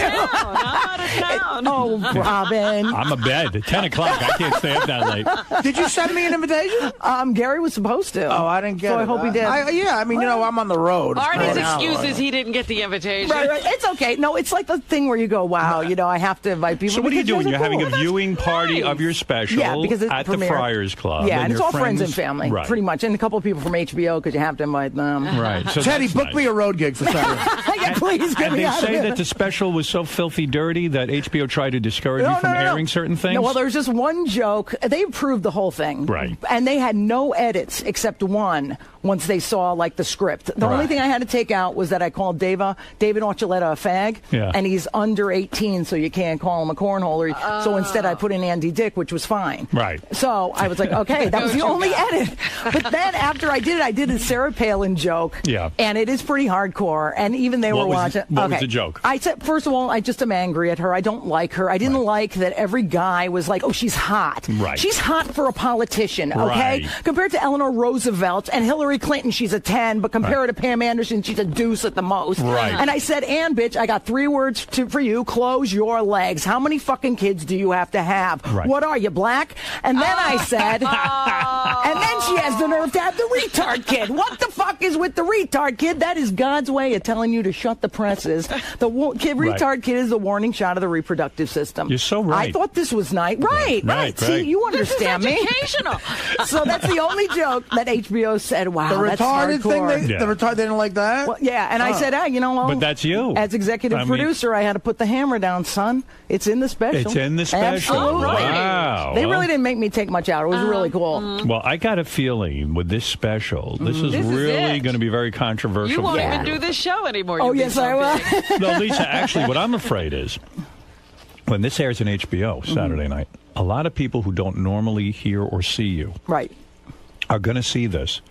Speaker 3: Oh, Robin.
Speaker 1: I'm a bed. 10 o'clock. I can't stay up that late.
Speaker 16: Did you send me an invitation?
Speaker 3: Gary was supposed to.
Speaker 16: Oh, I didn't get
Speaker 3: So
Speaker 16: it.
Speaker 3: I hope he did.
Speaker 16: Yeah, I mean, I'm on the road.
Speaker 15: Artie's excuse is he didn't get the invitation.
Speaker 3: Right. It's okay. No, it's like the thing where you go, wow, I have to invite people.
Speaker 1: So what are you
Speaker 3: because
Speaker 1: doing?
Speaker 3: guys
Speaker 1: You're having
Speaker 3: cool.
Speaker 1: a viewing party of your special
Speaker 3: Yeah, because it's
Speaker 1: at the
Speaker 3: premiere.
Speaker 1: Friars Club.
Speaker 3: Yeah, and it's
Speaker 1: your
Speaker 3: all friends and family,
Speaker 1: Right.
Speaker 3: pretty much. And a couple of people from HBO because you have to invite them.
Speaker 1: Right. So
Speaker 16: Teddy,
Speaker 1: that's
Speaker 16: book
Speaker 1: nice.
Speaker 16: me a road gig for Saturday.
Speaker 3: Yeah, please get
Speaker 1: And
Speaker 3: me
Speaker 1: they
Speaker 3: out of
Speaker 1: say
Speaker 3: here.
Speaker 1: that the special was so filthy dirty that HBO tried to discourage you from airing certain things?
Speaker 3: No, well, there was just one joke. They approved the whole thing.
Speaker 1: Right.
Speaker 3: And they had no edits except one once they saw, like, the script. The only
Speaker 1: Right.
Speaker 3: thing I had to take out was that I called David Archuleta a fag.
Speaker 1: Yeah.
Speaker 3: And he's under 18, so you can't call him a cornholer. So instead I put in Andy Dick, which was fine.
Speaker 1: Right.
Speaker 3: So I was like, okay, that was the only edit. But then after I did a Sarah Palin joke.
Speaker 1: Yeah.
Speaker 3: And it is pretty hardcore. And even they were watching.
Speaker 1: What was
Speaker 3: okay.
Speaker 1: the joke?
Speaker 3: I said, first of all, I just am angry at her. I don't like her. I didn't like that every guy was like, oh, she's hot.
Speaker 1: Right.
Speaker 3: She's hot for a politician, okay?
Speaker 1: Right.
Speaker 3: Compared to Eleanor Roosevelt and Hillary Clinton, she's a 10, but compare her to Pam Anderson, she's a deuce at the most.
Speaker 1: Right.
Speaker 3: And I said, Ann, bitch, I got 3 words for you. Close your legs. How many fucking kids do you have to have?
Speaker 1: Right.
Speaker 3: What are you, black? And then I said, and then she has the nerve to have the retard kid. What the fuck is with the retard kid? That is God's way of telling you to shut the presses. The retard kid is the warning shot of the reproductive system.
Speaker 1: You're so right.
Speaker 3: I thought this was nice. Right.
Speaker 1: Right.
Speaker 3: See, you understand
Speaker 15: This is
Speaker 3: me.
Speaker 15: educational.
Speaker 3: So that's the only joke that HBO said, wow,
Speaker 16: The
Speaker 3: that's
Speaker 16: retarded thing,
Speaker 3: hardcore.
Speaker 16: the retarded, they didn't like that?
Speaker 3: Well, yeah, and I said, well,
Speaker 1: But that's you.
Speaker 3: As executive
Speaker 1: I mean-
Speaker 3: producer, I had to put the hammer down, son. It's in the special.
Speaker 1: It's in the special.
Speaker 3: Absolutely.
Speaker 1: Wow.
Speaker 3: They really didn't make me take much out. It was really cool.
Speaker 1: Well, I got a feeling with this special, this is
Speaker 15: This is
Speaker 1: really
Speaker 15: it.
Speaker 1: going to be very controversial.
Speaker 15: You won't
Speaker 1: for
Speaker 15: even do this show anymore.
Speaker 3: Oh,
Speaker 15: You'll be
Speaker 3: yes,
Speaker 15: so
Speaker 3: I
Speaker 15: big.
Speaker 3: will.
Speaker 1: No, Lisa, actually, what I'm afraid is when this airs on HBO Saturday night, a lot of people who don't normally hear or see you
Speaker 3: Right.
Speaker 1: are going to see this.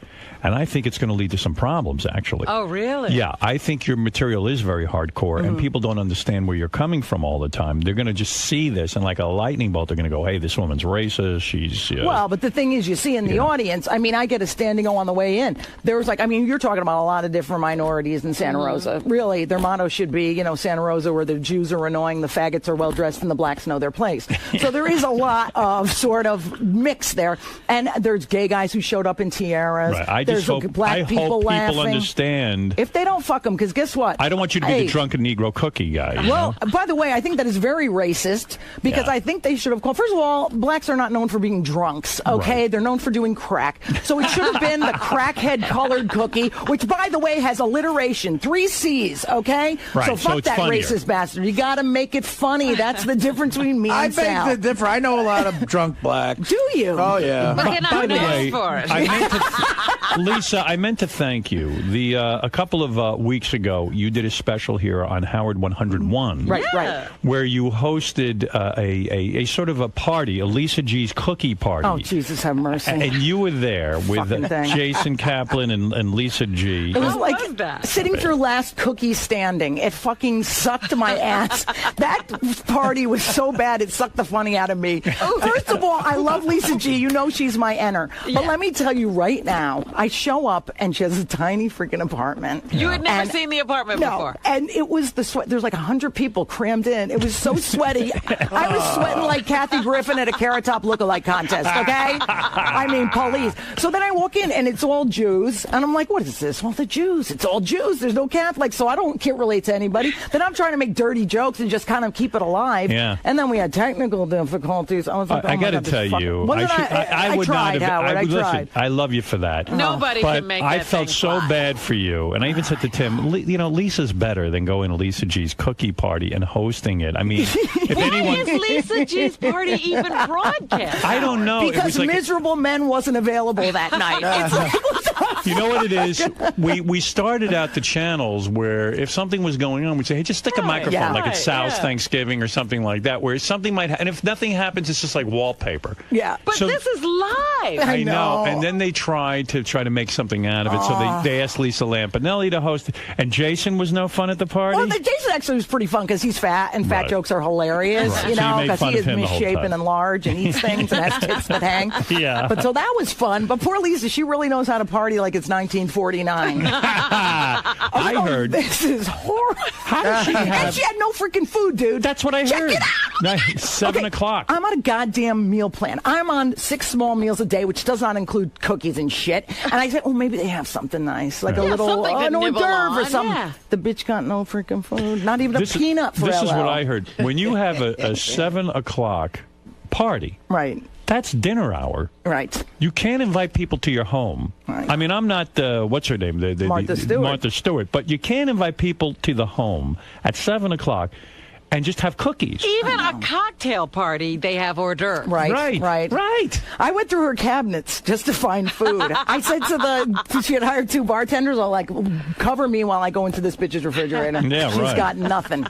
Speaker 1: And I think it's going to lead to some problems, actually.
Speaker 3: Oh, really?
Speaker 1: Yeah, I think your material is very hardcore, and people don't understand where you're coming from all the time. They're going to just see this, and like a lightning bolt, they're going to go, hey, this woman's racist. She's...
Speaker 10: Well, but the thing is, you see in the audience, I mean, I get a standing O on the way in. There was you're talking about a lot of different minorities in Santa Rosa. Really, their motto should be, Santa Rosa, where the Jews are annoying, the faggots are well-dressed, and the blacks know their place. So there is a lot of sort of mix there. And there's gay guys who showed up in tiaras.
Speaker 1: Right. I
Speaker 10: There's
Speaker 1: just hope
Speaker 10: black people laughing.
Speaker 1: Understand.
Speaker 10: If they don't fuck them, because guess what?
Speaker 1: I don't want you to be the drunken Negro cookie guy.
Speaker 10: Well, by the way, I think that is very racist because I think they should have called. First of all, blacks are not known for being drunks. Okay, right. They're known for doing crack. So it should have been the crackhead colored cookie, which, by the way, has alliteration, 3 C's. Okay,
Speaker 1: right.
Speaker 10: So fuck that
Speaker 1: funnier.
Speaker 10: Racist bastard. You got to make it funny. That's the difference between me and Sal.
Speaker 16: I beg the difference. I know a lot of drunk blacks.
Speaker 10: Do you?
Speaker 16: Oh yeah.
Speaker 3: But you're not known for it.
Speaker 1: Lisa, I meant to thank you. A couple of weeks ago, you did a special here on Howard 101.
Speaker 10: Right.
Speaker 1: Where you hosted a sort of a party, a Lisa G's cookie party.
Speaker 10: Oh, Jesus have mercy.
Speaker 1: And you were there with Jason Kaplan and Lisa G.
Speaker 10: It was like sitting through Last Cookie Standing. It fucking sucked my ass. That party was so bad, it sucked the funny out of me. First of all, I love Lisa G. You know she's my enner. But let me tell you right now, I show up and she has a tiny freaking apartment.
Speaker 3: You had never seen the apartment before.
Speaker 10: And it was the sweat. There's like 100 people crammed in. It was so sweaty. I was sweating like Kathy Griffin at a Carrot Top lookalike contest, okay? I mean, police. So then I walk in and it's all Jews. And I'm like, what is this? Well, the Jews. It's all Jews. There's no Catholics. So can't relate to anybody. Then I'm trying to make dirty jokes and just kind of keep it alive.
Speaker 1: Yeah.
Speaker 10: And then we had technical difficulties. I was like,
Speaker 1: I got to tell you,
Speaker 10: I
Speaker 1: would
Speaker 10: tried,
Speaker 1: not have.
Speaker 10: Howard. I tried.
Speaker 1: Listen, I love you for that.
Speaker 3: Nobody
Speaker 1: but
Speaker 3: can make
Speaker 1: I
Speaker 3: that
Speaker 1: felt
Speaker 3: thing
Speaker 1: so
Speaker 3: fly.
Speaker 1: bad for you, and I even said to Tim, Lisa's better than going to Lisa G's cookie party and hosting it. I mean, if
Speaker 3: Why
Speaker 1: anyone,
Speaker 3: is Lisa G's party even broadcast?
Speaker 1: I don't know.
Speaker 10: Because Miserable Men wasn't available that night.
Speaker 1: You know what it is? We started out the channels where if something was going on, we'd say, hey, just stick a microphone like it's Sal's Thanksgiving or something like that, where something might and if nothing happens, it's just like wallpaper.
Speaker 10: Yeah.
Speaker 3: But this is live.
Speaker 1: I know. And then they tried to make something out of it, so they asked Lisa Lampanelli to host it. And Jason was no fun at the party?
Speaker 10: Well, Jason actually was pretty fun because he's fat, and fat jokes are hilarious,
Speaker 1: Right.
Speaker 10: you
Speaker 1: So
Speaker 10: know,
Speaker 1: you made
Speaker 10: because
Speaker 1: fun
Speaker 10: he
Speaker 1: of
Speaker 10: is
Speaker 1: him the whole
Speaker 10: misshapen
Speaker 1: time.
Speaker 10: and large and eats things and has tits that hang.
Speaker 1: Yeah.
Speaker 10: But so that was fun. But poor Lisa, she really knows how to party like it's 1949.
Speaker 1: I heard.
Speaker 10: This is horrible.
Speaker 1: How does she have...
Speaker 10: And she had no freaking food, dude.
Speaker 1: That's what I heard.
Speaker 10: Check it out.
Speaker 1: 7 o'clock.
Speaker 10: I'm on a goddamn meal plan. I'm on 6 small meals a day, which does not include cookies and shit. And I said, maybe they have something nice, like a little an hors d'oeuvre or something. The bitch got no freaking food. Not even a peanut for
Speaker 1: This
Speaker 10: LL.
Speaker 1: is what I heard. When you have a 7 o'clock party,
Speaker 10: right?
Speaker 1: That's dinner hour.
Speaker 10: Right.
Speaker 1: You can't invite people to your home.
Speaker 10: Right.
Speaker 1: I mean, I'm not, what's her name? Martha Stewart. But you can't invite people to the home at 7 o'clock and just have cookies.
Speaker 3: Even a cocktail party, they have hors d'oeuvres.
Speaker 10: Right. I went through her cabinets just to find food. I said to she had hired 2 bartenders, I'll like, cover me while I go into this bitch's refrigerator.
Speaker 1: Yeah,
Speaker 10: She's
Speaker 1: right.
Speaker 10: got nothing.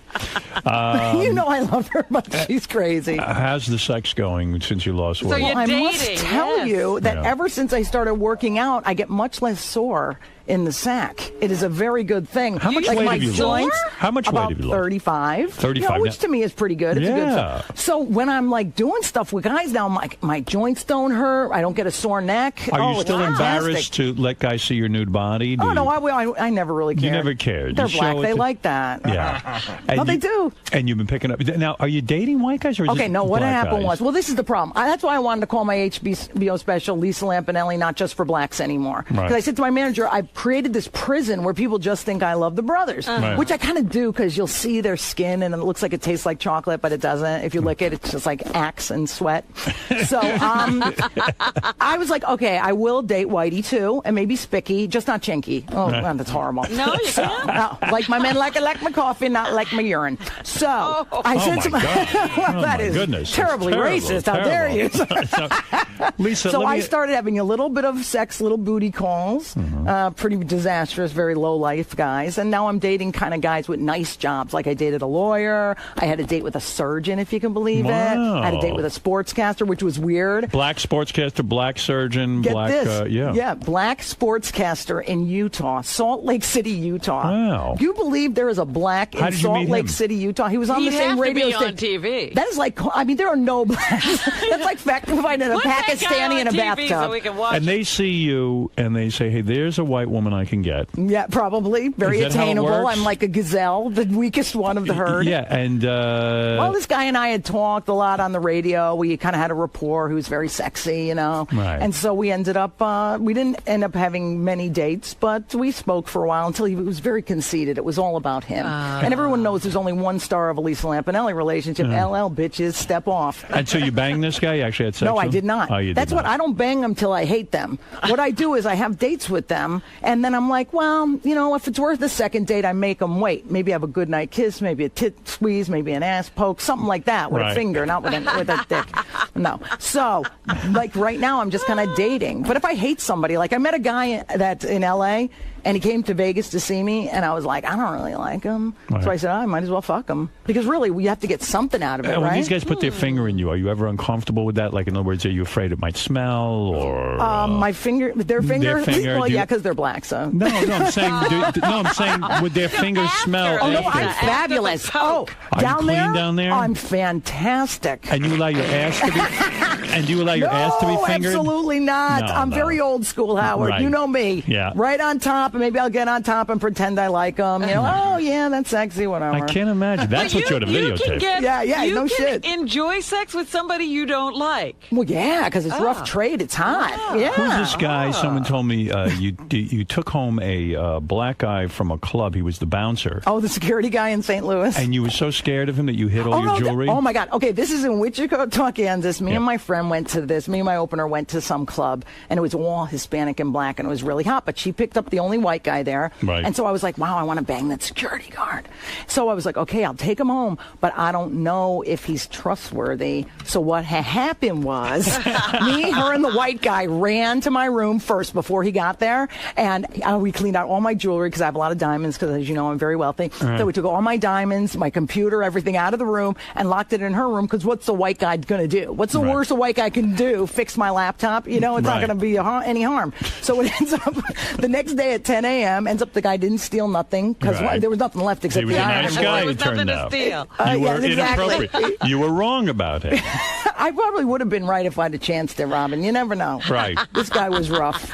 Speaker 10: You know I love her, but she's crazy.
Speaker 1: How's the sex going since you lost weight?
Speaker 3: So you're
Speaker 10: I
Speaker 3: dating,
Speaker 10: must tell you that ever since I started working out, I get much less sore in the sack. It is a very good thing.
Speaker 1: How much
Speaker 10: like
Speaker 1: weight
Speaker 10: my
Speaker 1: have you
Speaker 10: joints,
Speaker 1: lost? How much weight
Speaker 10: about
Speaker 1: have you lost?
Speaker 10: 35.
Speaker 1: 35,
Speaker 10: You know, which to me is pretty good. It's a good
Speaker 1: Yeah.
Speaker 10: stuff. So when I'm like doing stuff with guys now, my joints don't hurt. I don't get a sore neck.
Speaker 1: Are you
Speaker 10: it's
Speaker 1: still
Speaker 10: fantastic.
Speaker 1: embarrassed to let guys see your nude body?
Speaker 10: Oh, no, I never really cared.
Speaker 1: You never cared.
Speaker 10: They're
Speaker 1: You
Speaker 10: black.
Speaker 1: show it
Speaker 10: They
Speaker 1: to-
Speaker 10: like that.
Speaker 1: Yeah.
Speaker 10: No, they do.
Speaker 1: And you've been picking up. Now, are you dating white guys or is
Speaker 10: Okay,
Speaker 1: it
Speaker 10: no, what
Speaker 1: black
Speaker 10: happened
Speaker 1: guys?
Speaker 10: was, well, this is the problem. That's why I wanted to call my HBO special Lisa Lampanelli, not just for blacks anymore. Because
Speaker 1: Right.
Speaker 10: I said to my manager, I've created this prison where people just think I love the brothers,
Speaker 1: Right.
Speaker 10: which I kind of do because you'll see their skin and it looks like it tastes like chocolate, but it doesn't. If you lick it, it's just like axe and sweat. So I was like, okay, I will date Whitey too, and maybe Spicky, just not Chinky. Oh,
Speaker 1: Right.
Speaker 10: that's horrible.
Speaker 3: No, you can't.
Speaker 10: No, like my men like my coffee, not like my urine. So I said to
Speaker 1: my God.
Speaker 10: well,
Speaker 1: Oh,
Speaker 10: that
Speaker 1: my
Speaker 10: is
Speaker 1: goodness.
Speaker 10: terribly
Speaker 1: That's
Speaker 10: racist. How dare you?
Speaker 1: Lisa,
Speaker 10: So
Speaker 1: let
Speaker 10: I
Speaker 1: me-
Speaker 10: started having a little bit of sex, little booty calls, pretty disastrous, very low life guys. And now I'm dating kind of guys with nice jobs. Like I dated a lawyer. I had a date with a surgeon, if you can believe it. I had a date with a sportscaster, which was weird.
Speaker 1: Black sportscaster, black surgeon,
Speaker 10: Get
Speaker 1: black.
Speaker 10: this.
Speaker 1: Yeah,
Speaker 10: black sportscaster in Utah, Salt Lake City, Utah.
Speaker 1: Wow.
Speaker 10: Do you believe there is a black in Salt Lake City, Utah? He was on the same radio station.
Speaker 15: On TV.
Speaker 10: That is like, I mean, there are no blacks. That's like finding a Pakistani in a bathtub.
Speaker 15: So we can watch.
Speaker 1: And they see you and they say, hey, there's a white woman I can get.
Speaker 10: Yeah, probably. Very attainable. I'm like a gazelle, the weakest one of the herd.
Speaker 1: Yeah, and...
Speaker 10: well, this guy and I had talked a lot on the radio. We kind of had a rapport. He was very sexy, you know.
Speaker 1: Right.
Speaker 10: And so we ended up, we didn't end up having many dates, but we spoke for a while until he was very conceited. It was all about him. And everyone knows there's only one star of a Lisa Lampanelli relationship. LL, bitches, step off.
Speaker 1: And so you banged this guy? You actually had sex
Speaker 10: No,
Speaker 1: with
Speaker 10: I
Speaker 1: him?
Speaker 10: did not.
Speaker 1: Oh, you did
Speaker 10: That's
Speaker 1: not.
Speaker 10: what I don't bang them till I hate them. What I do is I have dates with them, and then I'm like, well, you know, if it's worth a second date, I make them wait. Maybe have a good night kiss, maybe a tit squeeze, maybe an ass poke, something like that with a finger, not with a dick. No. So, like right now, I'm just kind of dating. But if I hate somebody, like I met a guy that's in L.A., and he came to Vegas to see me, and I was like, I don't really like him.
Speaker 1: Right.
Speaker 10: So I said, I might as well fuck him. Because really, we have to get something out of it,
Speaker 1: And when
Speaker 10: right?
Speaker 1: these guys put their finger in you, are you ever uncomfortable with that? Like, in other words, are you afraid it might smell or...
Speaker 10: my finger, their finger? Well, yeah, because they're black, so...
Speaker 1: No, I'm saying, would their fingers smell?
Speaker 10: Oh, no,
Speaker 1: after?
Speaker 10: I'm fabulous. Oh,
Speaker 1: Are you clean down there?
Speaker 10: I'm fantastic.
Speaker 1: And you allow your ass to be... And do you allow your ass to be fingered?
Speaker 10: Absolutely not.
Speaker 1: No,
Speaker 10: I'm very old school, Howard.
Speaker 1: Right.
Speaker 10: You know me.
Speaker 1: Yeah.
Speaker 10: Right on top, and maybe I'll get on top and pretend I like them. You know, oh, yeah, that's sexy, whatever.
Speaker 1: I can't imagine. That's what you ought to videotape.
Speaker 10: No shit.
Speaker 15: Enjoy sex with somebody you don't like.
Speaker 10: Well, yeah, because it's rough trade. It's hot. Yeah.
Speaker 1: Who's this guy? Someone told me you took home a black guy from a club. He was the bouncer.
Speaker 10: Oh, the security guy in St. Louis.
Speaker 1: And you were so scared of him that you hid all your
Speaker 10: no,
Speaker 1: jewelry?
Speaker 10: Oh, my God. Okay, this is in Wichita, Kansas. Me and my friend went to this. Me and my opener went to some club, and it was all Hispanic and black, and it was really hot. But she picked up the only white guy there.
Speaker 1: Right.
Speaker 10: And so I was like, wow, I want to bang that security guard. So I was like, okay, I'll take him home, but I don't know if he's trustworthy. So what happened was me, her, and the white guy ran to my room first before he got there, and we cleaned out all my jewelry because I have a lot of diamonds because, as you know, I'm very wealthy.
Speaker 1: Right.
Speaker 10: So we took all my diamonds, my computer, everything out of the room and locked it in her room because what's the white guy going to do? What's the worst a white guy can do? Fix my laptop? You know, it's not going to be any harm. So it ends up the next day at 10 a.m. ends up the guy didn't steal nothing because there was nothing left except
Speaker 1: he was
Speaker 10: the
Speaker 1: a
Speaker 10: iron.
Speaker 1: nice guy,
Speaker 15: There was
Speaker 1: it turned
Speaker 15: nothing to
Speaker 1: out.
Speaker 15: steal.
Speaker 1: You were
Speaker 10: exactly.
Speaker 1: inappropriate. You were wrong about it.
Speaker 10: I probably would have been right if I had a chance to, Robin. You never know.
Speaker 1: Right.
Speaker 10: This guy was rough.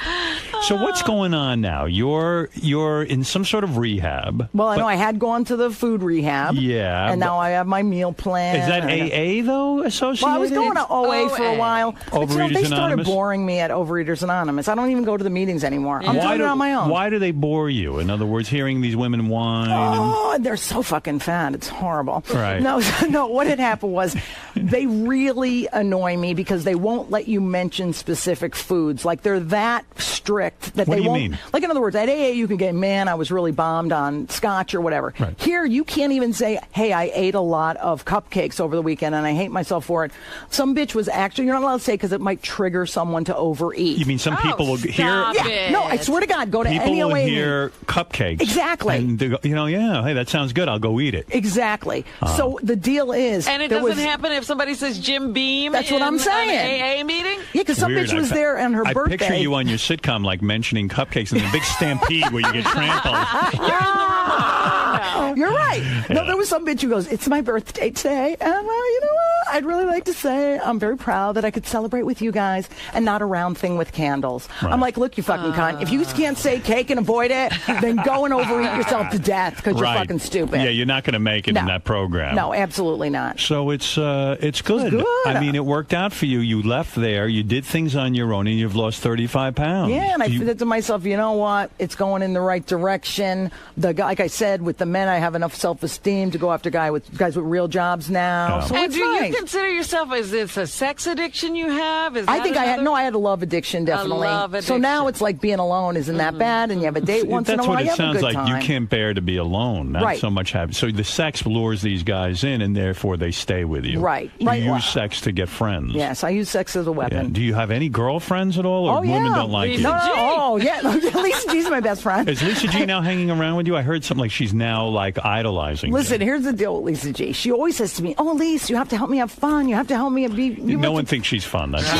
Speaker 1: So what's going on now? You're in some sort of rehab.
Speaker 10: Well, I know I had gone to the food rehab.
Speaker 1: Yeah.
Speaker 10: And now I have my meal plan.
Speaker 1: Is that AA, though, associated?
Speaker 10: Well, I was going to OA for a while. But,
Speaker 1: Overeaters
Speaker 10: they started
Speaker 1: Anonymous?
Speaker 10: boring me at Overeaters Anonymous. I don't even go to the meetings anymore. I'm doing it on my own.
Speaker 1: Why do they bore you? In other words, hearing these women whine.
Speaker 10: Oh, they're so fucking fat. It's horrible.
Speaker 1: Right.
Speaker 10: No, what had happened was they really annoy me because they won't let you mention specific foods. Like, they're that strict that
Speaker 1: What
Speaker 10: they
Speaker 1: do you
Speaker 10: won't.
Speaker 1: mean?
Speaker 10: Like, in other words, at AA, you can get, man, I was really bombed on scotch or whatever.
Speaker 1: Right.
Speaker 10: Here, you can't even say, hey, I ate a lot of cupcakes over the weekend and I hate myself for it. Some bitch was actually, you're not allowed to say because it might trigger someone to overeat.
Speaker 1: You mean some people will hear...
Speaker 10: Yeah, no, I swear to God, go to
Speaker 1: People
Speaker 10: any
Speaker 1: will
Speaker 10: OA
Speaker 1: hear cupcakes.
Speaker 10: Exactly.
Speaker 1: And they go, hey, that sounds good. I'll go eat it.
Speaker 10: Exactly. So the deal is...
Speaker 15: And it doesn't happen if somebody says Jim Beam
Speaker 10: That's what I'm saying.
Speaker 15: an AA meeting?
Speaker 10: Yeah, because some
Speaker 1: Weird.
Speaker 10: bitch was there on her birthday.
Speaker 1: I picture you on your sitcom, like, mentioning cupcakes and the big stampede where you get trampled.
Speaker 10: You're right. No, there was some bitch who goes, it's my birthday today. And you know what? I'd really like to say I'm very proud that I could celebrate with you guys and not a round thing with candles.
Speaker 1: Right.
Speaker 10: I'm like, look, you fucking cunt. If you can't say cake and avoid it, then go and overeat yourself to death because you're fucking stupid.
Speaker 1: Yeah, you're not going to make it in that program.
Speaker 10: No, absolutely not.
Speaker 1: So it's good. I mean, it worked out for you. You left there. You did things on your own, and you've lost 35 pounds.
Speaker 10: Yeah, and I said to myself, you know what? It's going in the right direction. Like I said, with the men, I have enough self-esteem to go after guys with real jobs now. So
Speaker 15: And
Speaker 10: it's
Speaker 15: do
Speaker 10: nice.
Speaker 15: you consider yourself? Is this a sex addiction you have?
Speaker 10: I think I had a love addiction, definitely.
Speaker 15: love addiction.
Speaker 10: So now it's like being alone isn't that bad, and you have a date once in a while.
Speaker 1: That's what it sounds like.
Speaker 10: Time.
Speaker 1: You can't bear to be alone. Not
Speaker 10: Right.
Speaker 1: so much having. So the sex lures these guys in, and therefore they stay with you.
Speaker 10: Right.
Speaker 1: You
Speaker 10: Right.
Speaker 1: use sex to get friends.
Speaker 10: Yes, I use sex as a
Speaker 1: Yeah.
Speaker 10: weapon.
Speaker 1: Do you have any girlfriends at all, or
Speaker 10: Oh, yeah.
Speaker 1: women don't like you?
Speaker 10: No, oh, yeah. Lisa G's my best friend.
Speaker 1: Is Lisa G now hanging around with you? I heard something like she's now like idolizing you.
Speaker 10: Listen, here's the deal with Lisa G. She always says to me, "Oh, Lisa, you have to help me have fun. You have to help me be."
Speaker 1: No one thinks she's fun. That's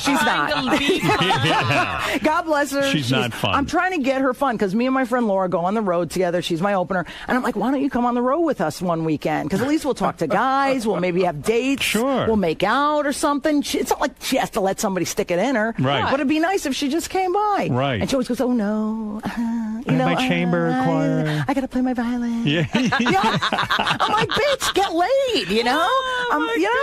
Speaker 10: She's not.
Speaker 1: Yeah.
Speaker 10: God bless her.
Speaker 1: She's not fun.
Speaker 10: I'm trying to get her fun because me and my friend Laura go on the road together. She's my opener, and I'm like, "Why don't you come on the road with us one weekend? Because at least we'll talk to guys. We'll maybe have dates.
Speaker 1: Sure.
Speaker 10: We'll make out or something." It's not like she has to let somebody stick it in her.
Speaker 1: Right.
Speaker 10: But it'd be nice if she just came by.
Speaker 1: Right.
Speaker 10: And she always goes, "Oh no,
Speaker 1: my chamber choir.
Speaker 10: I gotta play my violin."
Speaker 1: Yeah.
Speaker 10: I'm like, bitch, get laid, you know?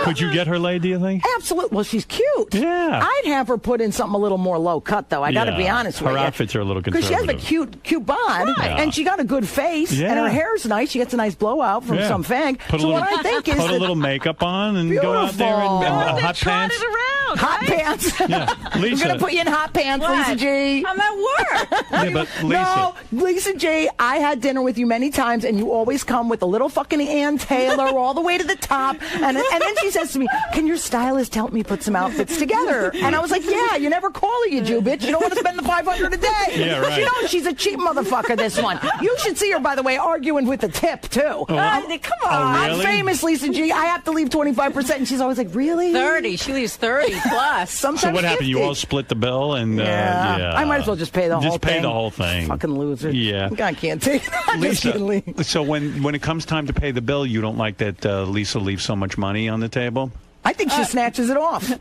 Speaker 1: Could you get her laid, do you think?
Speaker 10: Absolutely. Well, she's cute.
Speaker 1: Yeah.
Speaker 10: I'd have her put in something a little more low cut, though. I got to
Speaker 1: Yeah.
Speaker 10: be honest with
Speaker 1: Her
Speaker 10: you.
Speaker 1: outfits are a little
Speaker 10: Because she has
Speaker 1: conservative.
Speaker 10: a cute bod,
Speaker 1: Right.
Speaker 10: and she got a good face,
Speaker 1: Yeah.
Speaker 10: and her hair's nice. She gets a nice blowout from
Speaker 1: Yeah.
Speaker 10: some fag.
Speaker 1: Put a
Speaker 10: So
Speaker 1: little,
Speaker 10: what I think is
Speaker 1: put a
Speaker 10: that
Speaker 1: little makeup on and go out there
Speaker 10: Beautiful.
Speaker 1: and
Speaker 10: They
Speaker 1: hot pants.
Speaker 10: hot pants.
Speaker 1: Yeah. Lisa.
Speaker 10: I'm going to put you in hot pants,
Speaker 15: What?
Speaker 10: Lisa G.
Speaker 15: I'm at work.
Speaker 1: Yeah, but Lisa.
Speaker 10: No, Lisa J, I had dinner with you many times, and you always come with a little fucking Ann Taylor all the way to the top. And then she says to me, "Can your stylist help me put some outfits together?" And I was like, "Yeah, you never call her, you Jew bitch. You don't want to spend the $500 a day."
Speaker 1: Yeah, right.
Speaker 10: She knows she's a cheap motherfucker, this one. You should see her, by the way, arguing with the tip, too.
Speaker 15: Come on.
Speaker 10: I'm
Speaker 1: really?
Speaker 10: famous, Lisa G. I have to leave 25%. And she's always like, "Really?"
Speaker 15: 30. She leaves 30 plus.
Speaker 10: Sometimes
Speaker 1: So what happened?
Speaker 10: 50.
Speaker 1: You all split the bill, and yeah.
Speaker 10: I might as well just pay the whole thing.
Speaker 1: Just pay the whole thing.
Speaker 10: Fucking loser.
Speaker 1: Yeah.
Speaker 10: I can't take it. I'm just kidding, Lee.
Speaker 1: Lisa, so when it comes time to pay the bill, you don't like that Lisa leaves so much money on the table?
Speaker 10: I think she snatches it off.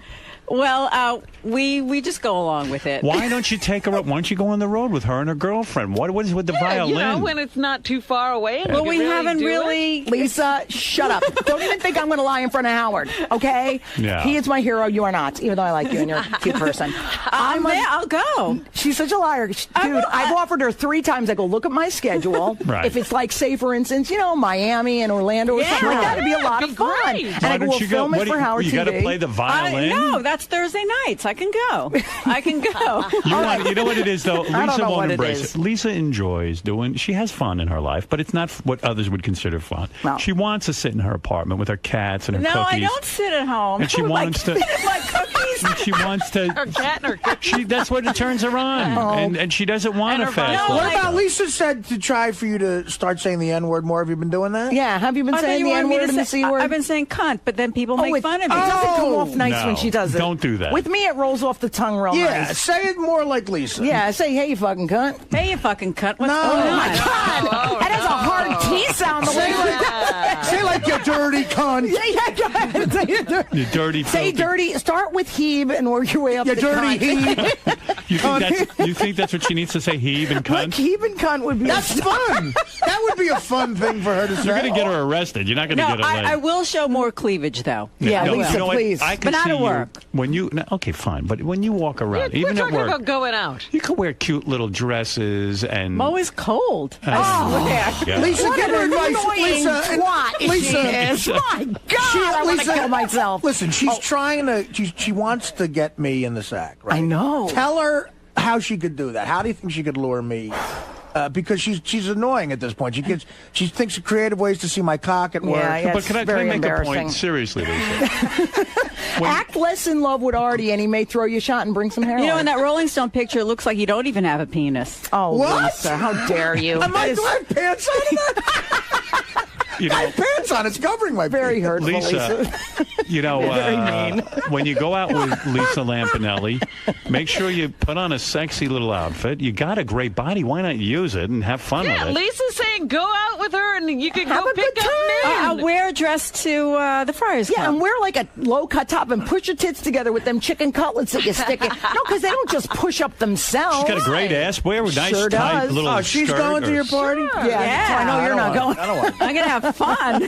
Speaker 15: Well, we just go along with it.
Speaker 1: Why don't you take her up? Why don't you go on the road with her and her girlfriend? What is with the violin?
Speaker 15: You know, when it's not too far away. And
Speaker 10: Well,
Speaker 15: you
Speaker 10: we
Speaker 15: can
Speaker 10: haven't
Speaker 15: do
Speaker 10: really.
Speaker 15: it.
Speaker 10: Lisa, shut up. Don't even think I'm going to lie in front of Howard, okay?
Speaker 1: Yeah.
Speaker 10: He is my hero. You are not, even though I like you and you're a cute person.
Speaker 15: I'll go.
Speaker 10: She's such a liar. Dude, I've offered her 3 times. I go, look at my schedule.
Speaker 1: Right.
Speaker 10: If it's like, say, for instance, Miami and Orlando or something like that, it'd be a lot of fun.
Speaker 15: great.
Speaker 10: And
Speaker 1: Why
Speaker 10: I go,
Speaker 1: don't
Speaker 10: we'll
Speaker 1: you go?
Speaker 10: film it for Howard
Speaker 1: you
Speaker 10: TV.
Speaker 1: got to play the violin.
Speaker 15: No, that's Thursday nights. I can go. I can go.
Speaker 1: You know what it is, though?
Speaker 10: I don't
Speaker 1: Lisa
Speaker 10: know
Speaker 1: won't
Speaker 10: what it
Speaker 1: embrace
Speaker 10: is.
Speaker 1: it. Lisa enjoys doing. She has fun in her life, but it's not what others would consider fun.
Speaker 10: No.
Speaker 1: She wants to sit in her apartment with her cats and her
Speaker 15: No,
Speaker 1: cookies.
Speaker 15: I don't sit at home.
Speaker 1: And she wants to.
Speaker 15: My cookies.
Speaker 1: And she wants to.
Speaker 15: Her cat and her cookies.
Speaker 1: That's what it turns her on, and she doesn't want to
Speaker 15: her
Speaker 1: fast.
Speaker 15: violin.
Speaker 16: What about Lisa said to try for you to start saying the N word more? Have you been doing that?
Speaker 10: Yeah, have you been saying the N word and the C word?
Speaker 15: I've been saying cunt, but then people make fun of me.
Speaker 10: It doesn't come off nice
Speaker 1: No,
Speaker 10: when she does it.
Speaker 1: don't do that.
Speaker 10: With me, it rolls off the tongue real
Speaker 16: Yeah,
Speaker 10: nice.
Speaker 16: say it more like Lisa.
Speaker 10: Yeah, say, "Hey, you fucking cunt."
Speaker 15: Hey, you fucking cunt. What's
Speaker 16: No.
Speaker 15: going
Speaker 16: Oh,
Speaker 15: on?
Speaker 16: my
Speaker 10: God, that has a hard T sound. The way
Speaker 16: Say like you dirty cunt.
Speaker 10: yeah, go ahead. Say it dirty.
Speaker 1: You dirty.
Speaker 10: Say
Speaker 1: filthy-
Speaker 10: dirty. Start with heave and work your way up
Speaker 16: You
Speaker 10: to
Speaker 16: dirty
Speaker 10: cunt.
Speaker 16: heave.
Speaker 1: You think that's what she needs to say? Heave and
Speaker 10: Like
Speaker 1: cunt.
Speaker 10: heave and cunt would be.
Speaker 16: That's fun. That would be a fun thing for her to say.
Speaker 1: You're going to get her arrested. You're not going to
Speaker 15: No,
Speaker 1: get her laid.
Speaker 15: I will show more cleavage, though.
Speaker 10: Yeah,
Speaker 1: No,
Speaker 10: Lisa,
Speaker 1: you know what?
Speaker 10: please.
Speaker 1: I can
Speaker 15: But not
Speaker 1: see
Speaker 15: at
Speaker 1: you
Speaker 15: work.
Speaker 1: when you. No, okay, fine. But when you walk around,
Speaker 15: We're
Speaker 1: even at
Speaker 15: talking
Speaker 1: work,
Speaker 15: about going out.
Speaker 1: you could wear cute little dresses and.
Speaker 15: I'm always cold.
Speaker 1: Oh,
Speaker 15: I swear.
Speaker 16: Lisa,
Speaker 10: What
Speaker 16: give
Speaker 10: an
Speaker 16: her advice.
Speaker 10: annoying
Speaker 16: Lisa,
Speaker 10: twat
Speaker 16: Lisa,
Speaker 10: she is. My God, I want to kill myself.
Speaker 16: Listen, she's trying to. She wants to get me in the sack. Right?
Speaker 10: I know.
Speaker 16: Tell her how she could do that. How do you think she could lure me? Because she's annoying at this point. She thinks of creative ways to see my cock at work.
Speaker 10: Yeah,
Speaker 1: But can I
Speaker 10: very
Speaker 1: make a
Speaker 10: embarrassing.
Speaker 1: point? Seriously, Lisa.
Speaker 10: Act less in love with Artie, and he may throw you a shot and bring some heroin.
Speaker 15: You know, in that Rolling Stone picture, it looks like you don't even have a penis.
Speaker 10: Oh,
Speaker 16: What?
Speaker 10: Lisa, how dare you?
Speaker 16: Am I, do I have pants on?
Speaker 1: You
Speaker 16: I
Speaker 1: know,
Speaker 16: have pants on. It's covering my
Speaker 10: Very
Speaker 16: penis.
Speaker 10: hurtful,
Speaker 1: Lisa,
Speaker 10: Lisa.
Speaker 1: you know,
Speaker 10: Very mean.
Speaker 1: when you go out with Lisa Lampanelli, make sure you put on a sexy little outfit. You got a great body. Why not use it and have fun
Speaker 15: Yeah,
Speaker 1: with it?
Speaker 15: Lisa's saying go out with her and you can
Speaker 10: Have
Speaker 15: go
Speaker 10: a
Speaker 15: pick
Speaker 10: good
Speaker 15: up
Speaker 10: time.
Speaker 15: men. I'll wear a dress to the Friars
Speaker 10: Yeah,
Speaker 15: Club.
Speaker 10: and wear like a low-cut top and push your tits together with them chicken cutlets that you stick in. No, because they don't just push up themselves.
Speaker 1: She's got a great ass. Wear a nice
Speaker 10: Sure
Speaker 1: tight
Speaker 10: does.
Speaker 1: little
Speaker 16: Oh, she's
Speaker 1: skirt
Speaker 16: going to
Speaker 1: or-
Speaker 16: your party?
Speaker 10: Yeah, so I know you're not going.
Speaker 16: I don't want.
Speaker 15: I'm going to have fun.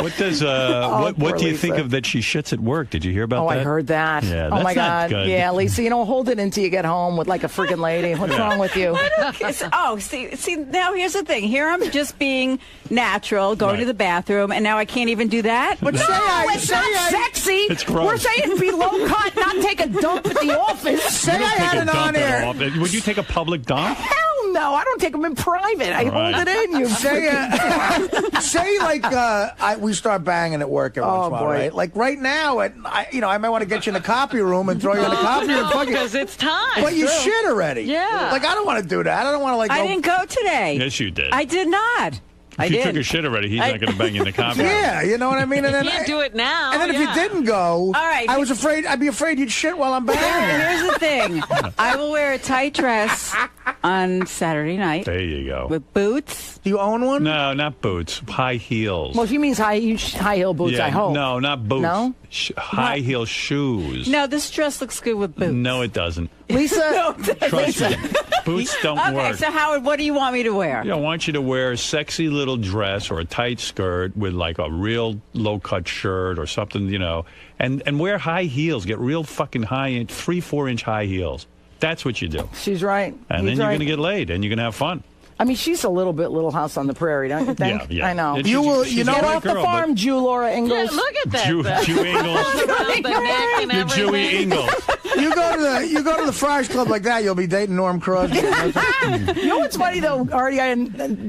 Speaker 1: What does what
Speaker 10: poor
Speaker 1: do you think
Speaker 10: Lisa.
Speaker 1: of that she shits at work? Did you hear about
Speaker 10: Oh,
Speaker 1: that?
Speaker 10: I heard that.
Speaker 1: Yeah,
Speaker 10: oh,
Speaker 1: that's
Speaker 10: my
Speaker 1: not
Speaker 10: God.
Speaker 1: good.
Speaker 10: Yeah, Lisa, hold it until you get home with like a freaking lady. What's wrong with you?
Speaker 15: Oh, see, now here's the thing. Here I'm just being natural, going to the bathroom, and now I can't even do that?
Speaker 10: But it's not sexy.
Speaker 1: It's gross.
Speaker 10: We're saying be low cut, not take a dump at the office.
Speaker 1: Say I had it on air. Would you take a public dump?
Speaker 10: Hell no, I don't take them in private. I hold it in. You
Speaker 16: Say like we start banging at work every once in a while, right? Like right now, I might want to get you in the copy room and throw you in the copy room.
Speaker 3: Because it's time.
Speaker 16: But you shit already.
Speaker 3: Yeah.
Speaker 16: Like I don't want to do that. I don't want to
Speaker 15: I didn't go today.
Speaker 1: Yes, you did.
Speaker 15: I did not.
Speaker 1: If you took a shit already, he's not going to bang you in the copy.
Speaker 16: Yeah, you know what I mean? And then,
Speaker 3: you can't do it now.
Speaker 16: And then if you didn't go,
Speaker 15: all right.
Speaker 16: I'd be afraid you'd shit while I'm banging.
Speaker 15: Here's the thing. I will wear a tight dress on Saturday night.
Speaker 1: There you go.
Speaker 15: With boots.
Speaker 16: Do you own one?
Speaker 1: No, not boots. High heels.
Speaker 10: Well, she means high heel boots,
Speaker 1: Yeah,
Speaker 10: I hope.
Speaker 1: No, not boots.
Speaker 10: No?
Speaker 1: High heel shoes.
Speaker 15: No, this dress looks good with boots.
Speaker 1: No, it doesn't.
Speaker 10: Lisa,
Speaker 1: Trust me. Boots don't work.
Speaker 15: Okay, so Howard, what do you want me to wear?
Speaker 1: Yeah, I want you to wear a sexy little dress or a tight skirt with like a real low-cut shirt or something, and wear high heels. Get real fucking high, 3-4 inch high heels. That's what you do.
Speaker 10: She's right.
Speaker 1: And then you're going to get laid and you're going to have fun.
Speaker 10: I mean, she's a little bit Little House on the Prairie, don't you think?
Speaker 1: Yeah.
Speaker 10: I know.
Speaker 1: You will.
Speaker 10: You know, get off the farm, Jew Laura Ingalls.
Speaker 3: Yeah, look at that.
Speaker 1: Jew Ingalls. You're Jewy Ingalls.
Speaker 16: You go to the Friars Club like that, you'll be dating Norm Crosby.
Speaker 10: You know what's funny though, Artie? I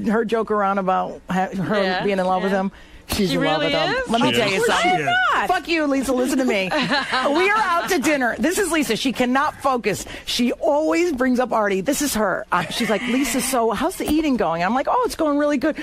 Speaker 10: heard joke around about her being in love with him. She's in love with him. Let me tell you something. Fuck you, Lisa. Listen to me. We are out to dinner. This is Lisa. She cannot focus. She always brings up Artie. This is her. She's like, Lisa, so how's the eating going? I'm like, oh, it's going really good.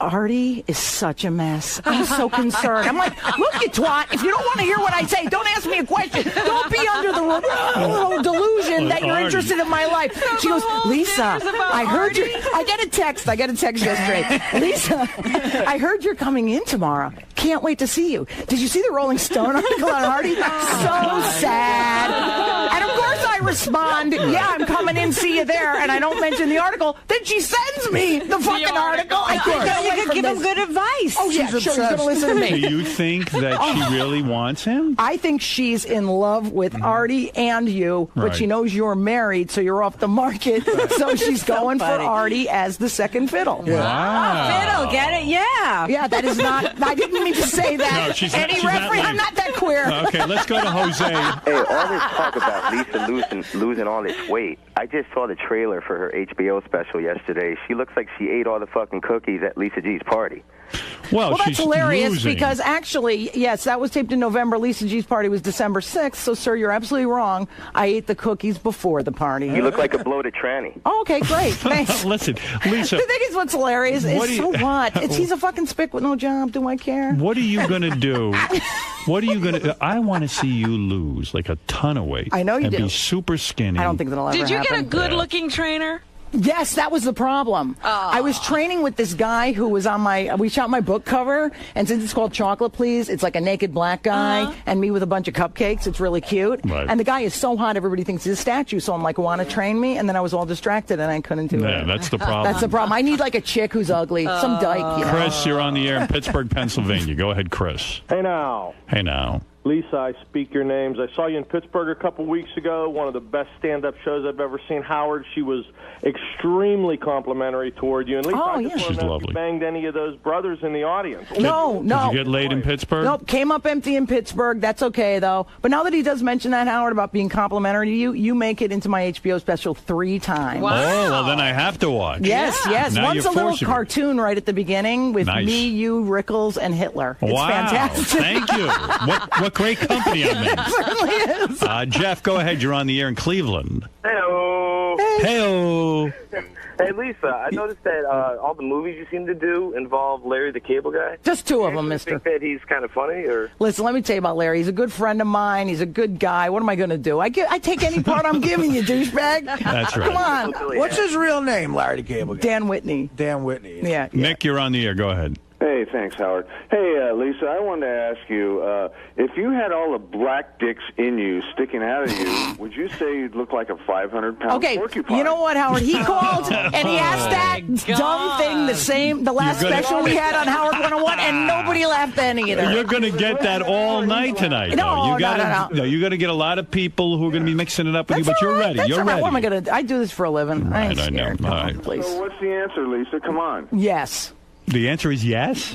Speaker 10: Artie is such a mess. I'm so concerned. I'm like, look, you twat. If you don't want to hear what I say, don't ask me a question. Don't be under the delusion that you're interested in my life. She goes, Lisa, I heard you. I get a text yesterday. Lisa, I heard you're coming in tomorrow. Can't wait to see you. Did you see the Rolling Stone article on Artie? So sad. And of course I respond, yeah, I'm coming in, see you there. And I don't mention the article. Then she sends me the fucking article. I can't
Speaker 15: You could give him good advice.
Speaker 10: Oh, yeah, sure. He's going to listen to me.
Speaker 1: Do you think that she really wants him?
Speaker 10: I think she's in love with Artie and you, but
Speaker 1: Right.
Speaker 10: she knows you're married, so you're off the market. So she's going for Artie as the second fiddle.
Speaker 1: Wow.
Speaker 15: Oh, fiddle, get it? Yeah.
Speaker 10: Yeah, that is not, I didn't mean to say that.
Speaker 1: No, she's
Speaker 10: Any
Speaker 1: not
Speaker 10: referee,
Speaker 1: like-
Speaker 10: I'm not that queer.
Speaker 1: Okay, let's go to Jose.
Speaker 11: Hey, all this talk about Lisa losing all this weight. I just saw the trailer for her HBO special yesterday. She looks like she ate all the fucking cookies at Lisa G's party.
Speaker 1: Well,
Speaker 10: that's
Speaker 1: she's
Speaker 10: hilarious
Speaker 1: losing.
Speaker 10: because actually, yes, that was taped in November. Lisa G's party was December 6th. So, sir, you're absolutely wrong. I ate the cookies before the party.
Speaker 11: You look like a bloated tranny.
Speaker 10: Oh, okay, great. Thanks.
Speaker 1: Listen, Lisa.
Speaker 10: The thing is, what's hilarious
Speaker 1: What
Speaker 10: is
Speaker 1: do you-
Speaker 10: so what? He's a fucking spick with no job. Do I care?
Speaker 1: What are you going to do? What are you going to... I want to see you lose like a ton of weight.
Speaker 10: I know you
Speaker 1: and
Speaker 10: do.
Speaker 1: be super skinny.
Speaker 10: I don't think that'll ever
Speaker 3: Did you
Speaker 10: happen.
Speaker 3: get a good-looking trainer?
Speaker 10: Yes, that was the problem. I was training with this guy who was on we shot my book cover, and since it's called Chocolate Please, it's like a naked black guy and me with a bunch of cupcakes. It's really cute.
Speaker 1: Right.
Speaker 10: And the guy is so hot, everybody thinks he's a statue. So I'm like, want to train me? And then I was all distracted and I couldn't do it.
Speaker 1: Yeah, that's the problem.
Speaker 10: That's the problem. I need like a chick who's ugly, some dyke. You know?
Speaker 1: Chris, you're on the air in Pittsburgh, Pennsylvania. Go ahead, Chris.
Speaker 17: Hey now.
Speaker 1: Hey now.
Speaker 17: Lisa, I speak your names. I saw you in Pittsburgh a couple weeks ago, one of the best stand-up shows I've ever seen. Howard, she was extremely complimentary toward you. And Lisa, I just want
Speaker 1: She's
Speaker 17: to know if
Speaker 1: lovely.
Speaker 17: you banged any of those brothers in the audience.
Speaker 10: No.
Speaker 1: Did you get laid in Pittsburgh?
Speaker 10: Nope, came up empty in Pittsburgh. That's okay, though. But now that he does mention that, Howard, about being complimentary to you, you make it into my HBO special 3 times.
Speaker 1: Oh, well, then I have to watch.
Speaker 10: Yes.
Speaker 1: Now
Speaker 10: Once
Speaker 1: you're
Speaker 10: a little
Speaker 1: forcing me.
Speaker 10: cartoon right at the beginning with
Speaker 1: Nice.
Speaker 10: me, you, Rickles, and Hitler. It's
Speaker 1: Wow.
Speaker 10: fantastic.
Speaker 1: Thank you. What great company I'm in.
Speaker 10: It certainly is.
Speaker 1: Jeff, go ahead. You're on the air in Cleveland.
Speaker 21: Hello.
Speaker 1: Hey-o.
Speaker 21: Hey, Lisa, I noticed that all the movies you seem to do involve Larry the Cable Guy.
Speaker 10: Just 2 of them,
Speaker 21: Do you
Speaker 10: mister.
Speaker 21: think that he's kind of funny, or?
Speaker 10: Listen, let me tell you about Larry. He's a good friend of mine. He's a good guy. What am I going to do? I take any part I'm giving you, douchebag.
Speaker 1: That's right.
Speaker 10: Come on.
Speaker 16: What's his real name, Larry the Cable Guy?
Speaker 10: Dan Whitney.
Speaker 16: Dan Whitney.
Speaker 10: Yeah.
Speaker 1: Nick, you're on the air. Go ahead.
Speaker 24: Hey, thanks, Howard. Hey, Lisa, I wanted to ask you, if you had all the black dicks in you sticking out of you, would you say you'd look like a 500-pound
Speaker 10: Okay,
Speaker 24: porcupine?
Speaker 10: you know what, Howard? He called and he asked that dumb thing the last
Speaker 1: You're gonna-
Speaker 10: special we had on Howard 101, and nobody laughed at any of it.
Speaker 1: You're going to get that all night tonight.
Speaker 10: No,
Speaker 1: though. You gotta,
Speaker 10: no.
Speaker 1: You're going to get a lot of people who are going to be mixing it up with you, but you're ready.
Speaker 10: That's
Speaker 1: You're
Speaker 10: all right.
Speaker 1: ready.
Speaker 10: What am I going to do? I do this for a living. I ain't
Speaker 1: Right, I know.
Speaker 10: scared.
Speaker 1: All
Speaker 10: Come on,
Speaker 1: right.
Speaker 10: please.
Speaker 24: So what's the answer, Lisa? Come on.
Speaker 10: Yes.
Speaker 1: The answer is yes.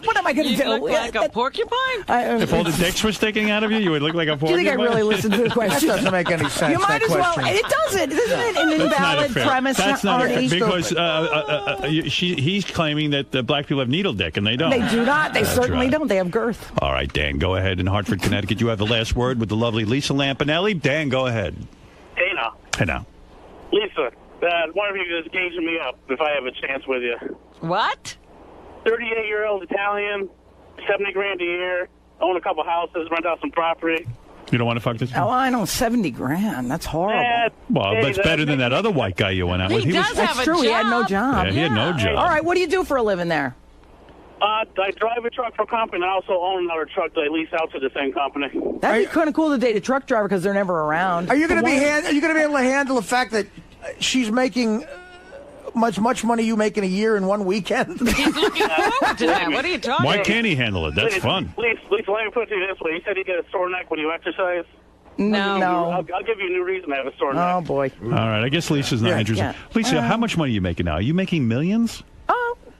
Speaker 10: What am I going to do?
Speaker 3: Look like a porcupine?
Speaker 1: If all the dicks were sticking out of you, you would look like a
Speaker 10: Do
Speaker 1: porcupine.
Speaker 10: you think I really listened to the question?
Speaker 16: That doesn't make any sense.
Speaker 10: You might
Speaker 16: that
Speaker 10: as well.
Speaker 16: question.
Speaker 10: It doesn't. Isn't it an
Speaker 1: That's not a
Speaker 10: invalid
Speaker 1: fair-
Speaker 10: premise?
Speaker 1: That's not
Speaker 10: Artie?
Speaker 1: because he's claiming that the black people have needle dick, and they don't.
Speaker 10: They do not. They
Speaker 1: That's
Speaker 10: certainly
Speaker 1: right.
Speaker 10: don't. They have girth.
Speaker 1: All right, Dan, go ahead. In Hartford, Connecticut, you have the last word with the lovely Lisa Lampanelli. Dan, go ahead.
Speaker 7: Hey now.
Speaker 1: Hey now.
Speaker 7: Lisa, one of you is gauging me up if I have a chance with you.
Speaker 3: What?
Speaker 7: 38-year-old Italian, $70,000 a year, own a couple houses, rent out some property.
Speaker 1: You don't want to fuck this?
Speaker 10: Oh, I know, $70,000. That's horrible.
Speaker 1: Well, that's better than that other white guy you went out with.
Speaker 10: That's true. He had no job.
Speaker 1: Yeah, he had no job.
Speaker 10: All right, what do you do for a living there?
Speaker 7: I drive a truck for a company, and I also own another truck that I lease out to the same company.
Speaker 10: That'd be kind of cool to date a truck driver because they're never around.
Speaker 16: Are you going to be able to handle the fact that she's making much money you make in a year in one weekend?
Speaker 3: What are you talking
Speaker 1: Why
Speaker 3: about?
Speaker 1: can't he handle it? That's fun.
Speaker 7: Lisa, let me put it to you this way. You said you get a sore neck when you exercise.
Speaker 10: No.
Speaker 7: I'll give you a new reason to have a sore neck.
Speaker 10: Oh, boy.
Speaker 1: All right, I guess Lisa's not interested.
Speaker 10: yeah.
Speaker 1: Lisa, how much money are you making now? Are you making millions?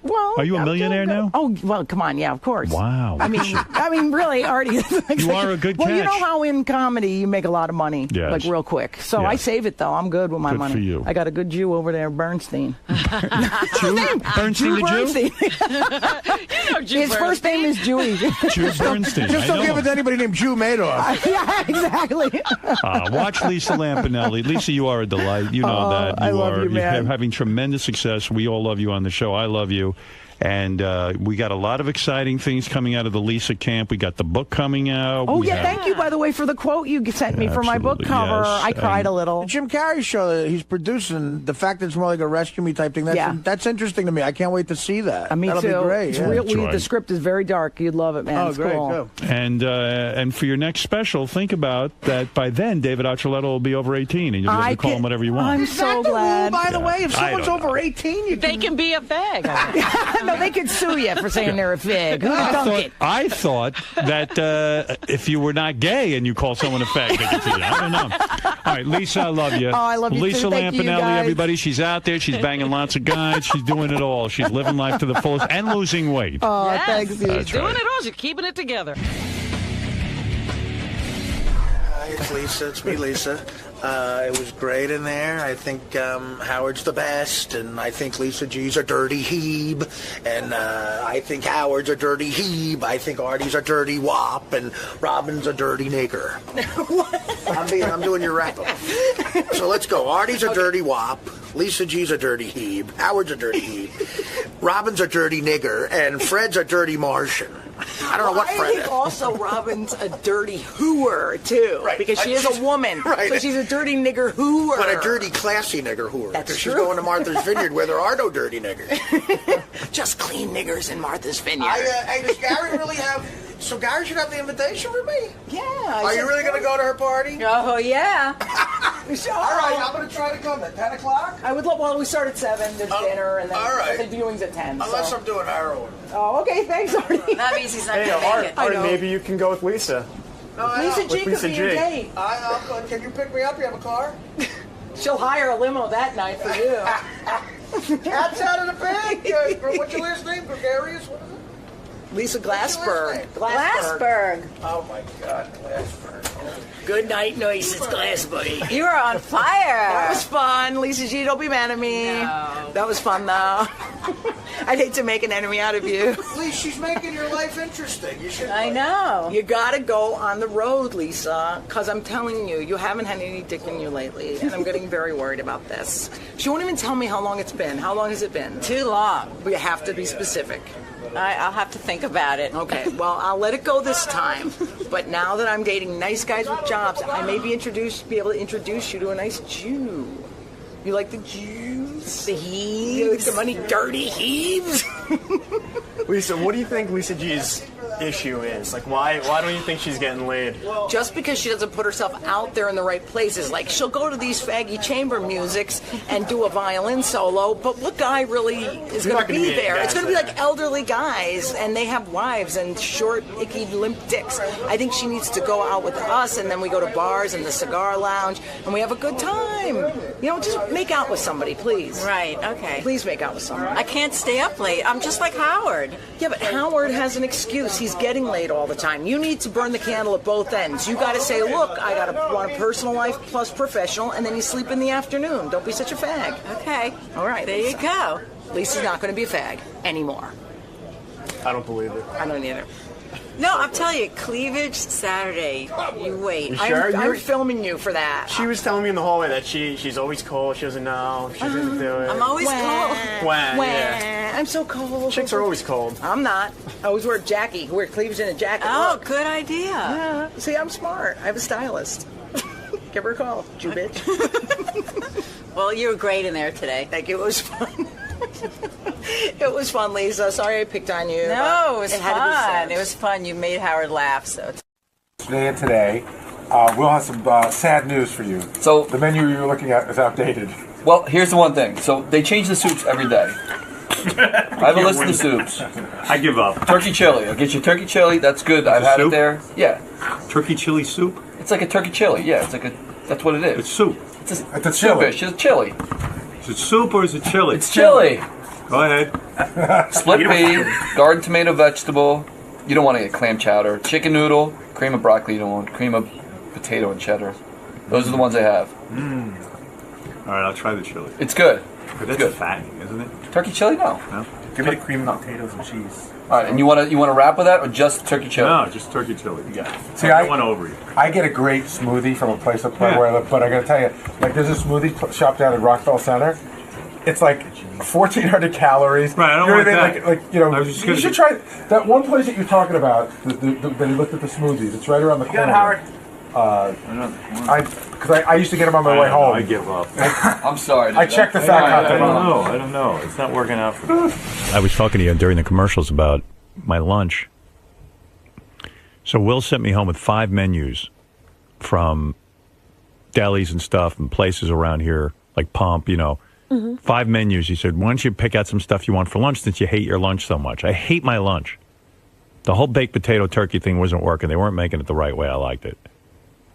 Speaker 10: Well,
Speaker 1: Are you a millionaire now?
Speaker 10: Oh, well, come on, yeah, of course.
Speaker 1: Wow.
Speaker 10: I mean, really, Artie.
Speaker 1: You are a good
Speaker 10: Well, you
Speaker 1: catch.
Speaker 10: know how in comedy you make a lot of money,
Speaker 1: Yes.
Speaker 10: like real quick. So I
Speaker 1: Yes.
Speaker 10: save it though. I'm good with my
Speaker 1: Good
Speaker 10: money.
Speaker 1: for you.
Speaker 10: I got a good Jew over there, Bernstein.
Speaker 1: Bernstein the Jew?
Speaker 10: His first name is Jewy.
Speaker 1: Jew Bernstein.
Speaker 16: Just
Speaker 1: I
Speaker 16: don't
Speaker 1: know
Speaker 16: give it
Speaker 1: him.
Speaker 16: to anybody named Jew Madoff.
Speaker 10: Yeah, exactly.
Speaker 1: Watch Lisa Lampanelli. Lisa, you are a delight. You know that.
Speaker 10: I love you, man.
Speaker 1: You're having tremendous success. We all love you on the show. I love you. And we got a lot of exciting things coming out of the Lisa camp. We got the book coming out.
Speaker 10: Oh,
Speaker 1: We
Speaker 10: yeah,
Speaker 1: have-
Speaker 10: thank you, by the way, for the quote you sent me for my book
Speaker 1: Absolutely,
Speaker 10: cover.
Speaker 1: yes.
Speaker 10: I cried a little.
Speaker 16: The Jim Carrey show that he's producing, the fact that it's more like a rescue me type thing, that's interesting to me. I can't wait to see that.
Speaker 10: Me
Speaker 16: That'll
Speaker 10: too.
Speaker 16: be great.
Speaker 10: It's
Speaker 16: yeah.
Speaker 10: real,
Speaker 1: That's right.
Speaker 10: The script is very dark. You'd love it, man.
Speaker 16: Oh,
Speaker 10: It's
Speaker 16: great,
Speaker 10: cool.
Speaker 16: go.
Speaker 1: And for your next special, think about that by then David Archuleta will be over 18 and you'll be able to call him whatever you want.
Speaker 10: I'm so glad.
Speaker 16: By the way, if
Speaker 1: I
Speaker 16: someone's
Speaker 1: don't
Speaker 16: over 18,
Speaker 3: They can be a fag.
Speaker 10: No, they could sue you for saying they're a fig. Who'd have thunk it?
Speaker 1: I thought that if you were not gay and you call someone a fag, they could see it. I don't know. All right, Lisa, I love you.
Speaker 10: Oh, I love you too.
Speaker 1: Lisa
Speaker 10: Thank you,
Speaker 1: Lampanelli,
Speaker 10: guys.
Speaker 1: everybody. She's out there. She's banging lots of guys. She's doing it all. She's living life to the fullest and losing weight.
Speaker 10: Oh,
Speaker 3: Yes,
Speaker 10: thanks,
Speaker 3: she's
Speaker 10: you.
Speaker 1: That's
Speaker 3: doing
Speaker 1: right.
Speaker 3: it all. She's keeping it together.
Speaker 16: Hi, it's Lisa. It's me, Lisa. It was great in there. I think Howard's the best, and I think Lisa G's a dirty heeb, and I think Howard's a dirty heeb. I think Artie's a dirty wop, and Robin's a dirty nigger. I'm doing your wrap up. So let's go. Artie's a dirty wop. Lisa G's a dirty heeb. Howard's a dirty heeb. Robin's a dirty nigger, and Fred's a dirty Martian. I don't know what
Speaker 10: I
Speaker 16: Fred
Speaker 10: think
Speaker 16: is.
Speaker 10: also Robin's a dirty hooer, too.
Speaker 16: Right.
Speaker 10: Because she is a woman.
Speaker 16: Right.
Speaker 10: So she's a dirty nigger hooer.
Speaker 16: But a dirty, classy nigger whore.
Speaker 10: That's
Speaker 16: Because she's
Speaker 10: true.
Speaker 16: going to Martha's Vineyard where there are no dirty niggers.
Speaker 10: Just clean niggers in Martha's Vineyard.
Speaker 16: Hey, does Gary really have... So Gary should have the invitation for me?
Speaker 10: Yeah.
Speaker 16: Are you really going to go to her party?
Speaker 15: Oh, yeah.
Speaker 16: All right, I'm going to try to come at 10 o'clock.
Speaker 10: I would love, well, we start at 7, there's dinner, and then
Speaker 16: all right.
Speaker 10: the viewing's at 10.
Speaker 16: Unless
Speaker 10: so.
Speaker 16: I'm doing heroin.
Speaker 10: Oh, okay, thanks, Artie.
Speaker 15: That means he's not
Speaker 8: Hey,
Speaker 15: going to make it.
Speaker 8: Art, maybe you can go with Lisa.
Speaker 10: Lisa G could
Speaker 8: Lisa
Speaker 10: be
Speaker 8: G.
Speaker 10: your date.
Speaker 16: I'm good. Can you pick me up? You have a car?
Speaker 10: She'll hire a limo that night for you.
Speaker 16: Cat's out of the bag. What's your last name? Gregarious? What is it?
Speaker 10: Lisa
Speaker 16: What's your last
Speaker 10: Glassberg.
Speaker 16: name?
Speaker 15: Glassberg.
Speaker 16: Oh, my God. Glassberg.
Speaker 10: Good night, Noises Glassberg.
Speaker 15: You are on fire.
Speaker 10: That was fun. Lisa G, don't be mad at me.
Speaker 15: No.
Speaker 10: That was fun, though. I'd hate to make an enemy out of you.
Speaker 16: Please, she's making your life interesting. You should.
Speaker 15: I know.
Speaker 10: You gotta go on the road, Lisa, because I'm telling you, you haven't had any dick in you lately, and I'm getting very worried about this. She won't even tell me how long it's been. How long has it been?
Speaker 15: Too long.
Speaker 10: We have to be specific.
Speaker 15: I'll have to think about it.
Speaker 10: Okay, well, I'll let it go this time. But now that I'm dating nice guys with jobs, I may be able to introduce you to a nice Jew. You like the Jews? The heaves? You like the money dirty heaves?
Speaker 8: Lisa, what do you think Lisa G's issue is. Like, why don't you think she's getting laid?
Speaker 6: Just because she doesn't put herself out there in the right places. Like, she'll go to these faggy chamber musics and do a violin solo, but what guy really is going to be there? It's going to be like elderly guys, and they have wives and short, icky, limp dicks. I think she needs to go out with us, and then we go to bars and the cigar lounge, and we have a good time. You know, just make out with somebody, please.
Speaker 15: Right, okay.
Speaker 6: Please make out with somebody.
Speaker 15: I can't stay up late. I'm just like Howard.
Speaker 6: Yeah, but Howard has an excuse. He's getting laid all the time. You need to burn the candle at both ends. You got to say, look, I want a personal life plus professional, and then you sleep in the afternoon. Don't be such a fag.
Speaker 15: Okay.
Speaker 6: All right.
Speaker 15: There you go.
Speaker 6: Lisa's not going to be a fag anymore.
Speaker 8: I don't believe it.
Speaker 6: I don't either.
Speaker 15: No, I'm telling you, cleavage Saturday. You wait.
Speaker 8: You sure?
Speaker 6: I'm filming you for that.
Speaker 8: She was telling me in the hallway that she's always cold. She doesn't know if she's going to do it.
Speaker 15: I'm always cold.
Speaker 8: Yeah.
Speaker 6: I'm so cold.
Speaker 8: Chicks are always cold.
Speaker 6: I'm not. I always wear cleavage in a jacket.
Speaker 15: Oh,
Speaker 6: Look.
Speaker 15: good idea.
Speaker 6: Yeah. See, I'm smart. I have a stylist. Give her a call, Jew bitch.
Speaker 15: Well, you were great in there today.
Speaker 6: Thank you. It was fun. It was fun, Lisa. Sorry I picked on you.
Speaker 15: No, it was
Speaker 6: had to be
Speaker 15: fun.
Speaker 6: said.
Speaker 15: It was fun. You made Howard laugh. So
Speaker 19: Today, we'll have some sad news for you.
Speaker 9: So
Speaker 19: the menu you're looking at is outdated.
Speaker 9: Well, here's the one thing. So they change the soups every day. I have a list of the soups.
Speaker 1: I give up.
Speaker 9: Turkey chili. I'll get you turkey chili. That's good. I've had it there. Yeah.
Speaker 1: Turkey chili soup?
Speaker 9: It's like a turkey chili. Yeah, it's like a. That's what it is.
Speaker 1: It's soup.
Speaker 9: It's a
Speaker 19: chili.
Speaker 9: soupish. It's chili.
Speaker 1: Is it soup or is it chili?
Speaker 9: It's chili.
Speaker 1: Go ahead.
Speaker 9: Split pea, garden tomato vegetable. You don't want to get clam chowder. Chicken noodle, cream of broccoli. You don't want cream of potato and cheddar. Those are the ones I have.
Speaker 1: All right, I'll try the chili.
Speaker 9: It's good.
Speaker 1: But that's
Speaker 9: good.
Speaker 1: fattening, isn't it?
Speaker 9: Turkey chili? No.
Speaker 8: Give me the cream of potatoes and cheese.
Speaker 9: All right, and you want to wrap with that or just turkey chili?
Speaker 1: No, just turkey chili. You got it.
Speaker 19: See,
Speaker 1: I want over you.
Speaker 19: I get a great smoothie from a place up where I live, but I got to tell you, like there's a smoothie shop down at Rockville Center. It's like 1,400 calories.
Speaker 1: Right, I don't want that.
Speaker 19: Like you know, you should try that one place that you're talking about. That you looked at the smoothies. It's right around the corner.
Speaker 8: Good, Howard.
Speaker 19: I used to get them on my way home.
Speaker 1: I give up.
Speaker 9: I'm sorry.
Speaker 19: I checked the fat content.
Speaker 1: I don't know. It's not working out for me. I was talking to you during the commercials about my lunch. So Will sent me home with 5 menus from delis and stuff and places around here, like Pump, you know. 5 menus. He said, why don't you pick out some stuff you want for lunch since you hate your lunch so much? I hate my lunch. The whole baked potato turkey thing wasn't working. They weren't making it the right way I liked it.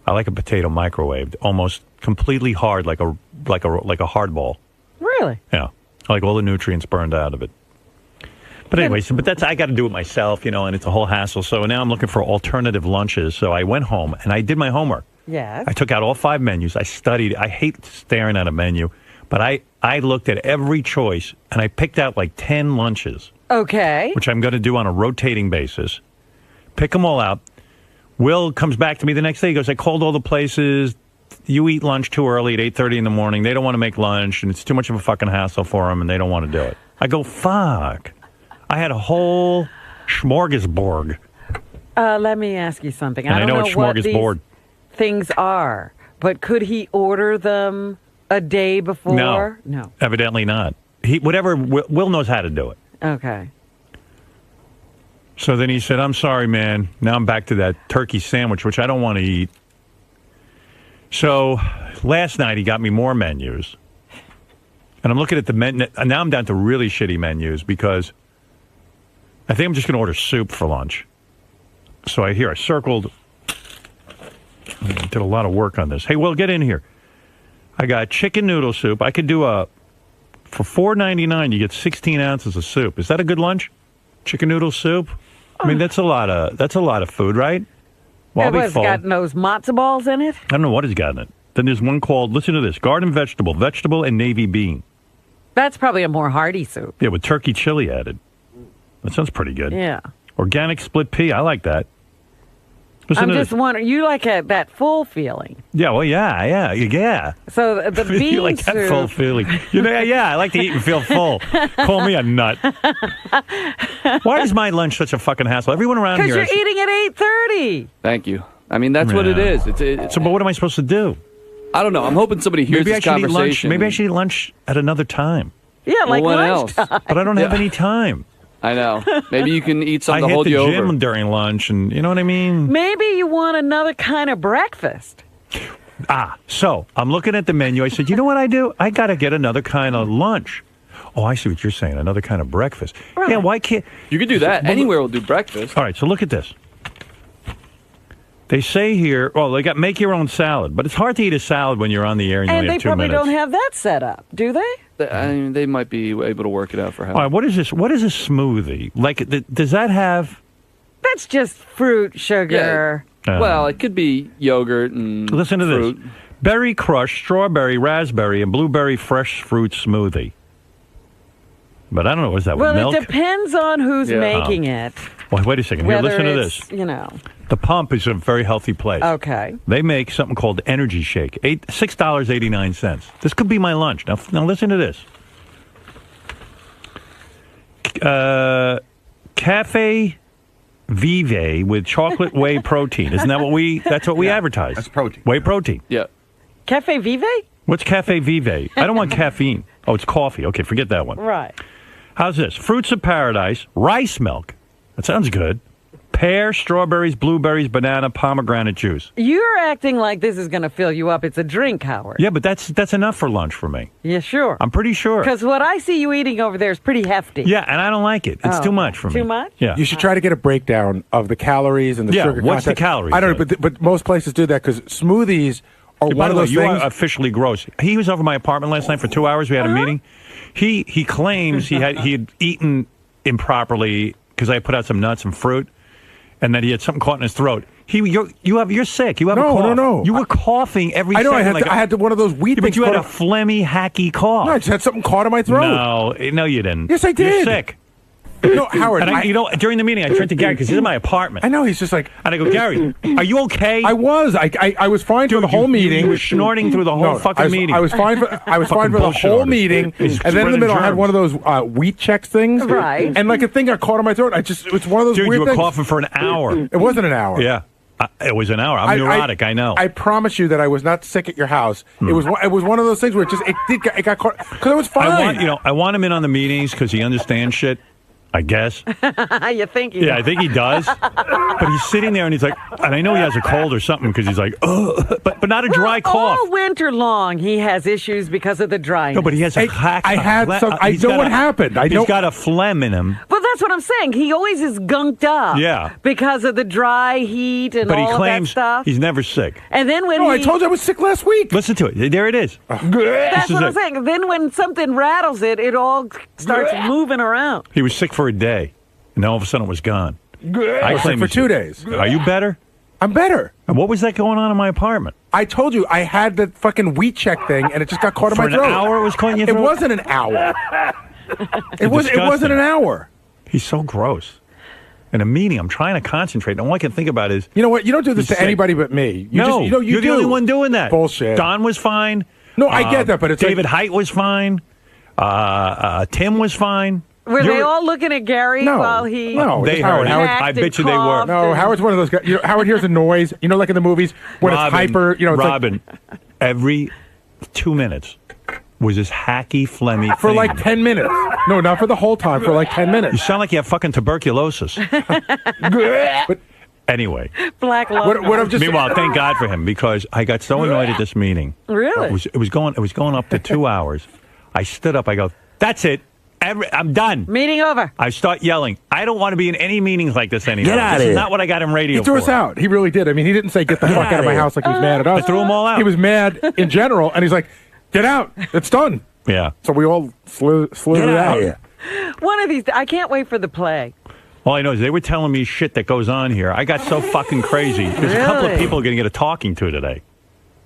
Speaker 1: I like a potato microwaved, almost completely hard, like a hard ball.
Speaker 3: Really?
Speaker 1: Yeah. I like all the nutrients burned out of it. But anyway, but that's I got to do it myself, you know, and it's a whole hassle. So now I'm looking for alternative lunches. So I went home and I did my homework.
Speaker 3: Yes.
Speaker 1: I took out all 5 menus. I studied. I hate staring at a menu, but I looked at every choice and I picked out like 10 lunches.
Speaker 3: Okay.
Speaker 1: Which I'm going to do on a rotating basis. Pick them all out. Will comes back to me the next day. He goes, I called all the places. You eat lunch too early at 8:30 in the morning. They don't want to make lunch, and it's too much of a fucking hassle for them, and they don't want to do it. I go, fuck. I had a whole smorgasbord.
Speaker 3: Let me ask you something.
Speaker 1: And I know what smorgasbord
Speaker 3: things are, but could he order them a day before?
Speaker 1: No. Evidently not. Will knows how to do it.
Speaker 3: Okay.
Speaker 1: So then he said, I'm sorry, man. Now I'm back to that turkey sandwich, which I don't want to eat. So last night he got me more menus. And I'm looking at the menu. Now I'm down to really shitty menus because I think I'm just going to order soup for lunch. So I circled. I did a lot of work on this. Hey, Will, get in here. I got chicken noodle soup. I could do for $4.99, you get 16 ounces of soup. Is that a good lunch? Chicken noodle soup? I mean, that's a lot of food, right? Well,
Speaker 3: It's got those matzo balls in it?
Speaker 1: I don't know what it's got in it. Then there's one called, listen to this, garden vegetable and navy bean.
Speaker 3: That's probably a more hearty soup.
Speaker 1: Yeah, with turkey chili added. That sounds pretty good.
Speaker 3: Yeah.
Speaker 1: Organic split pea, I like that. Listen
Speaker 3: I'm just wondering, you like that full feeling.
Speaker 1: Yeah, well, yeah.
Speaker 3: So the bean
Speaker 1: you like
Speaker 3: soup.
Speaker 1: that full feeling. I like to eat and feel full. Call me a nut. Why is my lunch such a fucking hassle? Everyone around here.
Speaker 3: Because you're eating at 8:30.
Speaker 9: Thank you. I mean, that's what it is.
Speaker 1: So, but what am I supposed to do?
Speaker 9: I don't know. I'm hoping somebody hears this conversation.
Speaker 1: Maybe I should eat lunch at another time.
Speaker 3: Yeah, like
Speaker 9: what
Speaker 3: lunchtime.
Speaker 9: else?
Speaker 1: But I don't have any time.
Speaker 9: I know. Maybe you can eat something
Speaker 1: I
Speaker 9: to
Speaker 1: hit
Speaker 9: hold
Speaker 1: the
Speaker 9: you
Speaker 1: gym
Speaker 9: over.
Speaker 1: during lunch, and you know what I mean?
Speaker 3: Maybe you want another kind of breakfast.
Speaker 1: So I'm looking at the menu. I said, you know what I do? I got to get another kind of lunch. Oh, I see what you're saying. Another kind of breakfast.
Speaker 3: Right.
Speaker 1: Yeah, why can't...
Speaker 9: You could do that. Anywhere will do breakfast.
Speaker 1: All right, so look at this. They say here, they got make your own salad, but it's hard to eat a salad when you're on the air and you
Speaker 3: And
Speaker 1: only
Speaker 3: they
Speaker 1: have 2
Speaker 3: probably
Speaker 1: minutes.
Speaker 3: don't have that set up, do they?
Speaker 9: I mean, they might be able to work it out for
Speaker 1: All
Speaker 9: how.
Speaker 1: right, what is this? What is a smoothie? Like, does that have...
Speaker 3: That's just fruit, sugar.
Speaker 9: Well, it could be yogurt and
Speaker 1: Listen to
Speaker 9: fruit.
Speaker 1: this. Berry crush, strawberry, raspberry, and blueberry fresh fruit smoothie. But I don't know, is that with milk?
Speaker 3: Well, it depends on who's making it.
Speaker 1: Well, wait a second. Here,
Speaker 3: Whether
Speaker 1: listen to
Speaker 3: it's,
Speaker 1: this.
Speaker 3: You know.
Speaker 1: The Pump is a very healthy place.
Speaker 3: Okay.
Speaker 1: They make something called Energy Shake. $6.89. This could be my lunch. Now listen to this. Cafe Vive with chocolate whey protein. Isn't that what that's what we advertise? That's
Speaker 12: protein.
Speaker 1: Whey protein.
Speaker 9: Yeah.
Speaker 3: Cafe Vive?
Speaker 1: What's Cafe Vive? I don't want caffeine. Oh, it's coffee. Okay, forget that one.
Speaker 3: Right.
Speaker 1: How's this? Fruits of paradise, rice milk. That sounds good. Pear, strawberries, blueberries, banana, pomegranate juice.
Speaker 3: You're acting like this is going to fill you up. It's a drink, Howard.
Speaker 1: Yeah, but that's enough for lunch for me.
Speaker 3: Yeah, sure.
Speaker 1: I'm pretty sure.
Speaker 3: Because what I see you eating over there is pretty hefty.
Speaker 1: Yeah, and I don't like it. It's too much for me.
Speaker 3: Too much?
Speaker 1: Yeah.
Speaker 19: You should try to get a breakdown of the calories and the sugar
Speaker 1: what's
Speaker 19: content.
Speaker 1: the calories?
Speaker 19: I don't know, but most places do that because smoothies are
Speaker 1: By
Speaker 19: one
Speaker 1: the
Speaker 19: of
Speaker 1: way,
Speaker 19: those
Speaker 1: you
Speaker 19: things.
Speaker 1: are officially gross. He was over my apartment last night for 2 hours. We had a meeting. He claims he had eaten improperly because I put out some nuts and fruit, and that he had something caught in his throat. You're sick. You have a cough.
Speaker 19: No.
Speaker 1: You were coughing every
Speaker 19: I know.
Speaker 1: second.
Speaker 19: I had one of those wheat
Speaker 1: Yeah,
Speaker 19: things.
Speaker 1: but you had a phlegmy, hacky cough.
Speaker 19: No, I just had something caught in my throat.
Speaker 1: No, you didn't.
Speaker 19: Yes, I did.
Speaker 1: You're sick.
Speaker 19: No, Howard.
Speaker 1: And during the meeting, I turned to Gary because he's in my apartment.
Speaker 19: I know. He's just like,
Speaker 1: and I go, Gary, are you okay?
Speaker 19: I was. I was fine for the whole meeting.
Speaker 1: You were snorting through the whole fucking meeting.
Speaker 19: I was fine for the whole meeting, and then in the middle I had one of those wheat check things,
Speaker 3: right?
Speaker 19: And like a thing got caught in my throat. It's one of those
Speaker 1: Dude,
Speaker 19: weird
Speaker 1: you were
Speaker 19: things.
Speaker 1: coughing for an hour.
Speaker 19: It wasn't an hour.
Speaker 1: Yeah. It was an hour. I'm neurotic. I know.
Speaker 19: I promise you that I was not sick at your house. It was one of those things where it got caught because it was fine.
Speaker 1: I want him in on the meetings because he understands shit. I guess.
Speaker 3: You think he does.
Speaker 1: I think he does. But he's sitting there and he's like, and I know he has a cold or something because he's like, ugh, but not a dry cough.
Speaker 3: All winter long, he has issues because of the dryness.
Speaker 1: No, but he has a hack.
Speaker 19: I know what happened.
Speaker 1: He's got a phlegm in him.
Speaker 3: Well, that's what I'm saying. He always is gunked up.
Speaker 1: Yeah.
Speaker 3: Because of the dry heat and
Speaker 1: But
Speaker 3: all
Speaker 1: he claims
Speaker 3: of that stuff.
Speaker 1: he's never sick.
Speaker 3: And then when
Speaker 19: I told you I was sick last week.
Speaker 1: Listen to it. There it is.
Speaker 3: That's what I'm saying. Then when something rattles it, it all starts moving around.
Speaker 1: He was sick for a day, and then all of a sudden it was gone.
Speaker 19: I was sick for 2 days.
Speaker 1: Are you better?
Speaker 19: I'm better.
Speaker 1: And what was that going on in my apartment?
Speaker 19: I told you I had the fucking wheat check thing, and it just got caught in my
Speaker 1: For an
Speaker 19: throat.
Speaker 1: hour it was caught in your
Speaker 19: It
Speaker 1: throat?
Speaker 19: wasn't an hour. It wasn't an hour.
Speaker 1: He's so gross. In a meeting, I'm trying to concentrate, and all I can think about is...
Speaker 19: You know what? You don't do this
Speaker 1: he's
Speaker 19: to anybody but me.
Speaker 1: No,
Speaker 19: you're
Speaker 1: you're the only one doing that.
Speaker 19: Bullshit.
Speaker 1: Don was fine.
Speaker 19: No, I get that, but it's
Speaker 1: David Height was fine. Tim was fine.
Speaker 3: Were they all looking at Gary while he...
Speaker 19: No,
Speaker 1: they
Speaker 19: Howard.
Speaker 1: heard. I bet you they were.
Speaker 19: No, Howard's one of those guys. Howard hears a noise. Like in the movies when it's hyper. It's
Speaker 1: Robin, every 2 minutes was this hacky, phlegmy
Speaker 19: for
Speaker 1: thing.
Speaker 19: like 10 minutes. No, not for the whole time. For like 10 minutes.
Speaker 1: You sound like you have fucking tuberculosis.
Speaker 19: But
Speaker 1: anyway.
Speaker 3: Black love.
Speaker 1: Meanwhile, thank God for him because I got so annoyed at this meeting.
Speaker 3: Really?
Speaker 1: It was going up to 2 hours. I stood up. I go, that's it. I'm done.
Speaker 3: Meeting over.
Speaker 1: I start yelling. I don't want to be in any meetings like this anymore.
Speaker 19: Get out of
Speaker 1: This is
Speaker 19: here.
Speaker 1: not what I got in radio
Speaker 19: He threw
Speaker 1: for.
Speaker 19: us out. He really did. I mean, he didn't say get the fuck out of my house like he was mad at us.
Speaker 1: I threw them all out.
Speaker 19: He was mad in general, and he's like, get out. It's done.
Speaker 1: Yeah.
Speaker 19: So we all flew out.
Speaker 3: One of these... I can't wait for the play.
Speaker 1: All I know is they were telling me shit that goes on here. I got so fucking crazy. There's a couple of
Speaker 3: Really?
Speaker 1: people going to get a talking to today.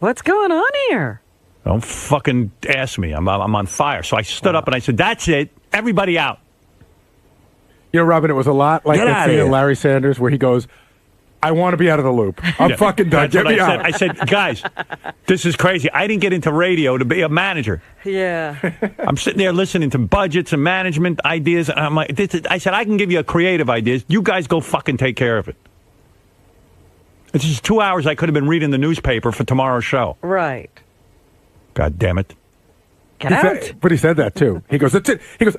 Speaker 3: What's going on here?
Speaker 1: Don't fucking ask me. I'm on fire. So I stood up and I said, that's it. Everybody out.
Speaker 19: Robin, it was a lot like
Speaker 1: Get
Speaker 19: that
Speaker 1: outta
Speaker 19: scene in
Speaker 1: here.
Speaker 19: Larry Sanders where he goes, I want to be out of the loop. I'm
Speaker 1: Yeah,
Speaker 19: fucking done.
Speaker 1: that's
Speaker 19: Get
Speaker 1: what
Speaker 19: me
Speaker 1: I
Speaker 19: out.
Speaker 1: said. I said, guys, this is crazy. I didn't get into radio to be a manager.
Speaker 3: Yeah.
Speaker 1: I'm sitting there listening to budgets and management ideas. And I'm like, I said, I can give you creative ideas. You guys go fucking take care of it. It's just 2 hours I could have been reading the newspaper for tomorrow's show.
Speaker 3: Right.
Speaker 1: God damn it.
Speaker 3: Get out.
Speaker 19: But he said that too. He goes, "That's it." He goes,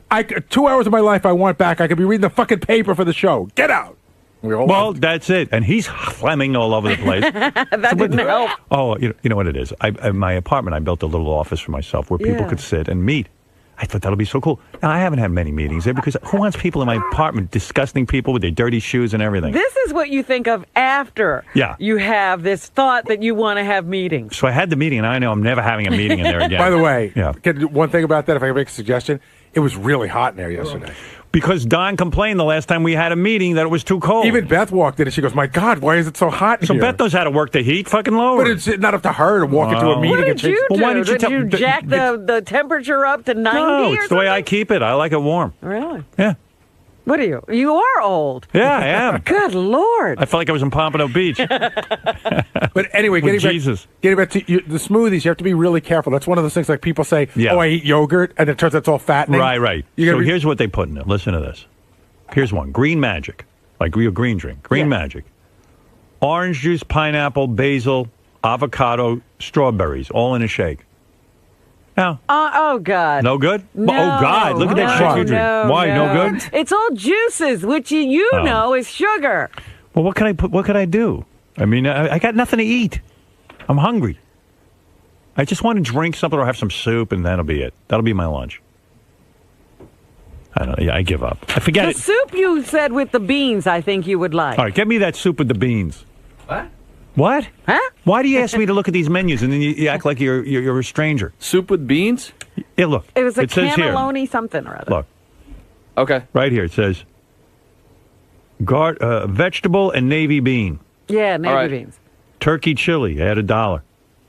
Speaker 19: 2 hours of my life I want back. I could be reading the fucking paper for the show. Get out.
Speaker 1: Well, that's it. And he's phlegming all over the place.
Speaker 3: That didn't help.
Speaker 1: Oh, you know what it is? In my apartment, I built a little office for myself where people could sit and meet. I thought that'll be so cool. Now, I haven't had many meetings there because who wants people in my apartment, disgusting people with their dirty shoes and everything?
Speaker 3: This is what you think of after you have this thought that you want to have meetings.
Speaker 1: So I had the meeting, and I know I'm never having a meeting in there again.
Speaker 19: By the way, one thing about that, if I can make a suggestion, it was really hot in there yesterday.
Speaker 1: Because Don complained the last time we had a meeting that it was too cold.
Speaker 19: Even Beth walked in and she goes, "My God, why is it so hot in
Speaker 1: so
Speaker 19: here?"
Speaker 1: Beth knows how to work the heat, fucking lower.
Speaker 19: But it's not up to her to walk into a meeting
Speaker 3: What
Speaker 19: and
Speaker 3: did you do?
Speaker 1: Well, why did you
Speaker 3: Did you jack the temperature up to 90
Speaker 1: No,
Speaker 3: or
Speaker 1: it's the way I keep it. I like it warm.
Speaker 3: Really?
Speaker 1: Yeah.
Speaker 3: What are you? You are old.
Speaker 1: Yeah, I am.
Speaker 3: Good Lord.
Speaker 1: I felt like I was in Pompano Beach.
Speaker 19: But anyway,
Speaker 1: With
Speaker 19: getting
Speaker 1: Jesus.
Speaker 19: back to the smoothies, you have to be really careful. That's one of those things like people say, "Oh, I eat yogurt," and it turns out it's all fattening.
Speaker 1: Right. So here's what they put in it. Listen to this. Here's one. Green Magic. Like real green drink. Green Magic. Orange juice, pineapple, basil, avocado, strawberries, all in a shake. Now.
Speaker 3: Oh, God.
Speaker 1: No good?
Speaker 3: No,
Speaker 1: oh, God. Look at that shit you drink. Why? No good?
Speaker 3: It's all juices, which you know is sugar.
Speaker 1: Well, what can I put? What could I do? I mean, I got nothing to eat. I'm hungry. I just want to drink something or have some soup, and that'll be it. That'll be my lunch. I don't know. Yeah, I give up. I forget it.
Speaker 3: The soup you said with the beans, I think you would like.
Speaker 1: All right, get me that soup with the beans.
Speaker 8: What?
Speaker 1: What?
Speaker 3: Huh?
Speaker 1: Why do you ask me to look at these menus and then you act like you're a stranger?
Speaker 9: Soup with beans?
Speaker 1: Yeah, look.
Speaker 3: It was a
Speaker 1: says here.
Speaker 3: cannelloni something or other.
Speaker 1: Look.
Speaker 9: Okay.
Speaker 1: Right here it says vegetable and navy bean.
Speaker 3: Yeah, navy beans.
Speaker 1: Turkey chili, add $1.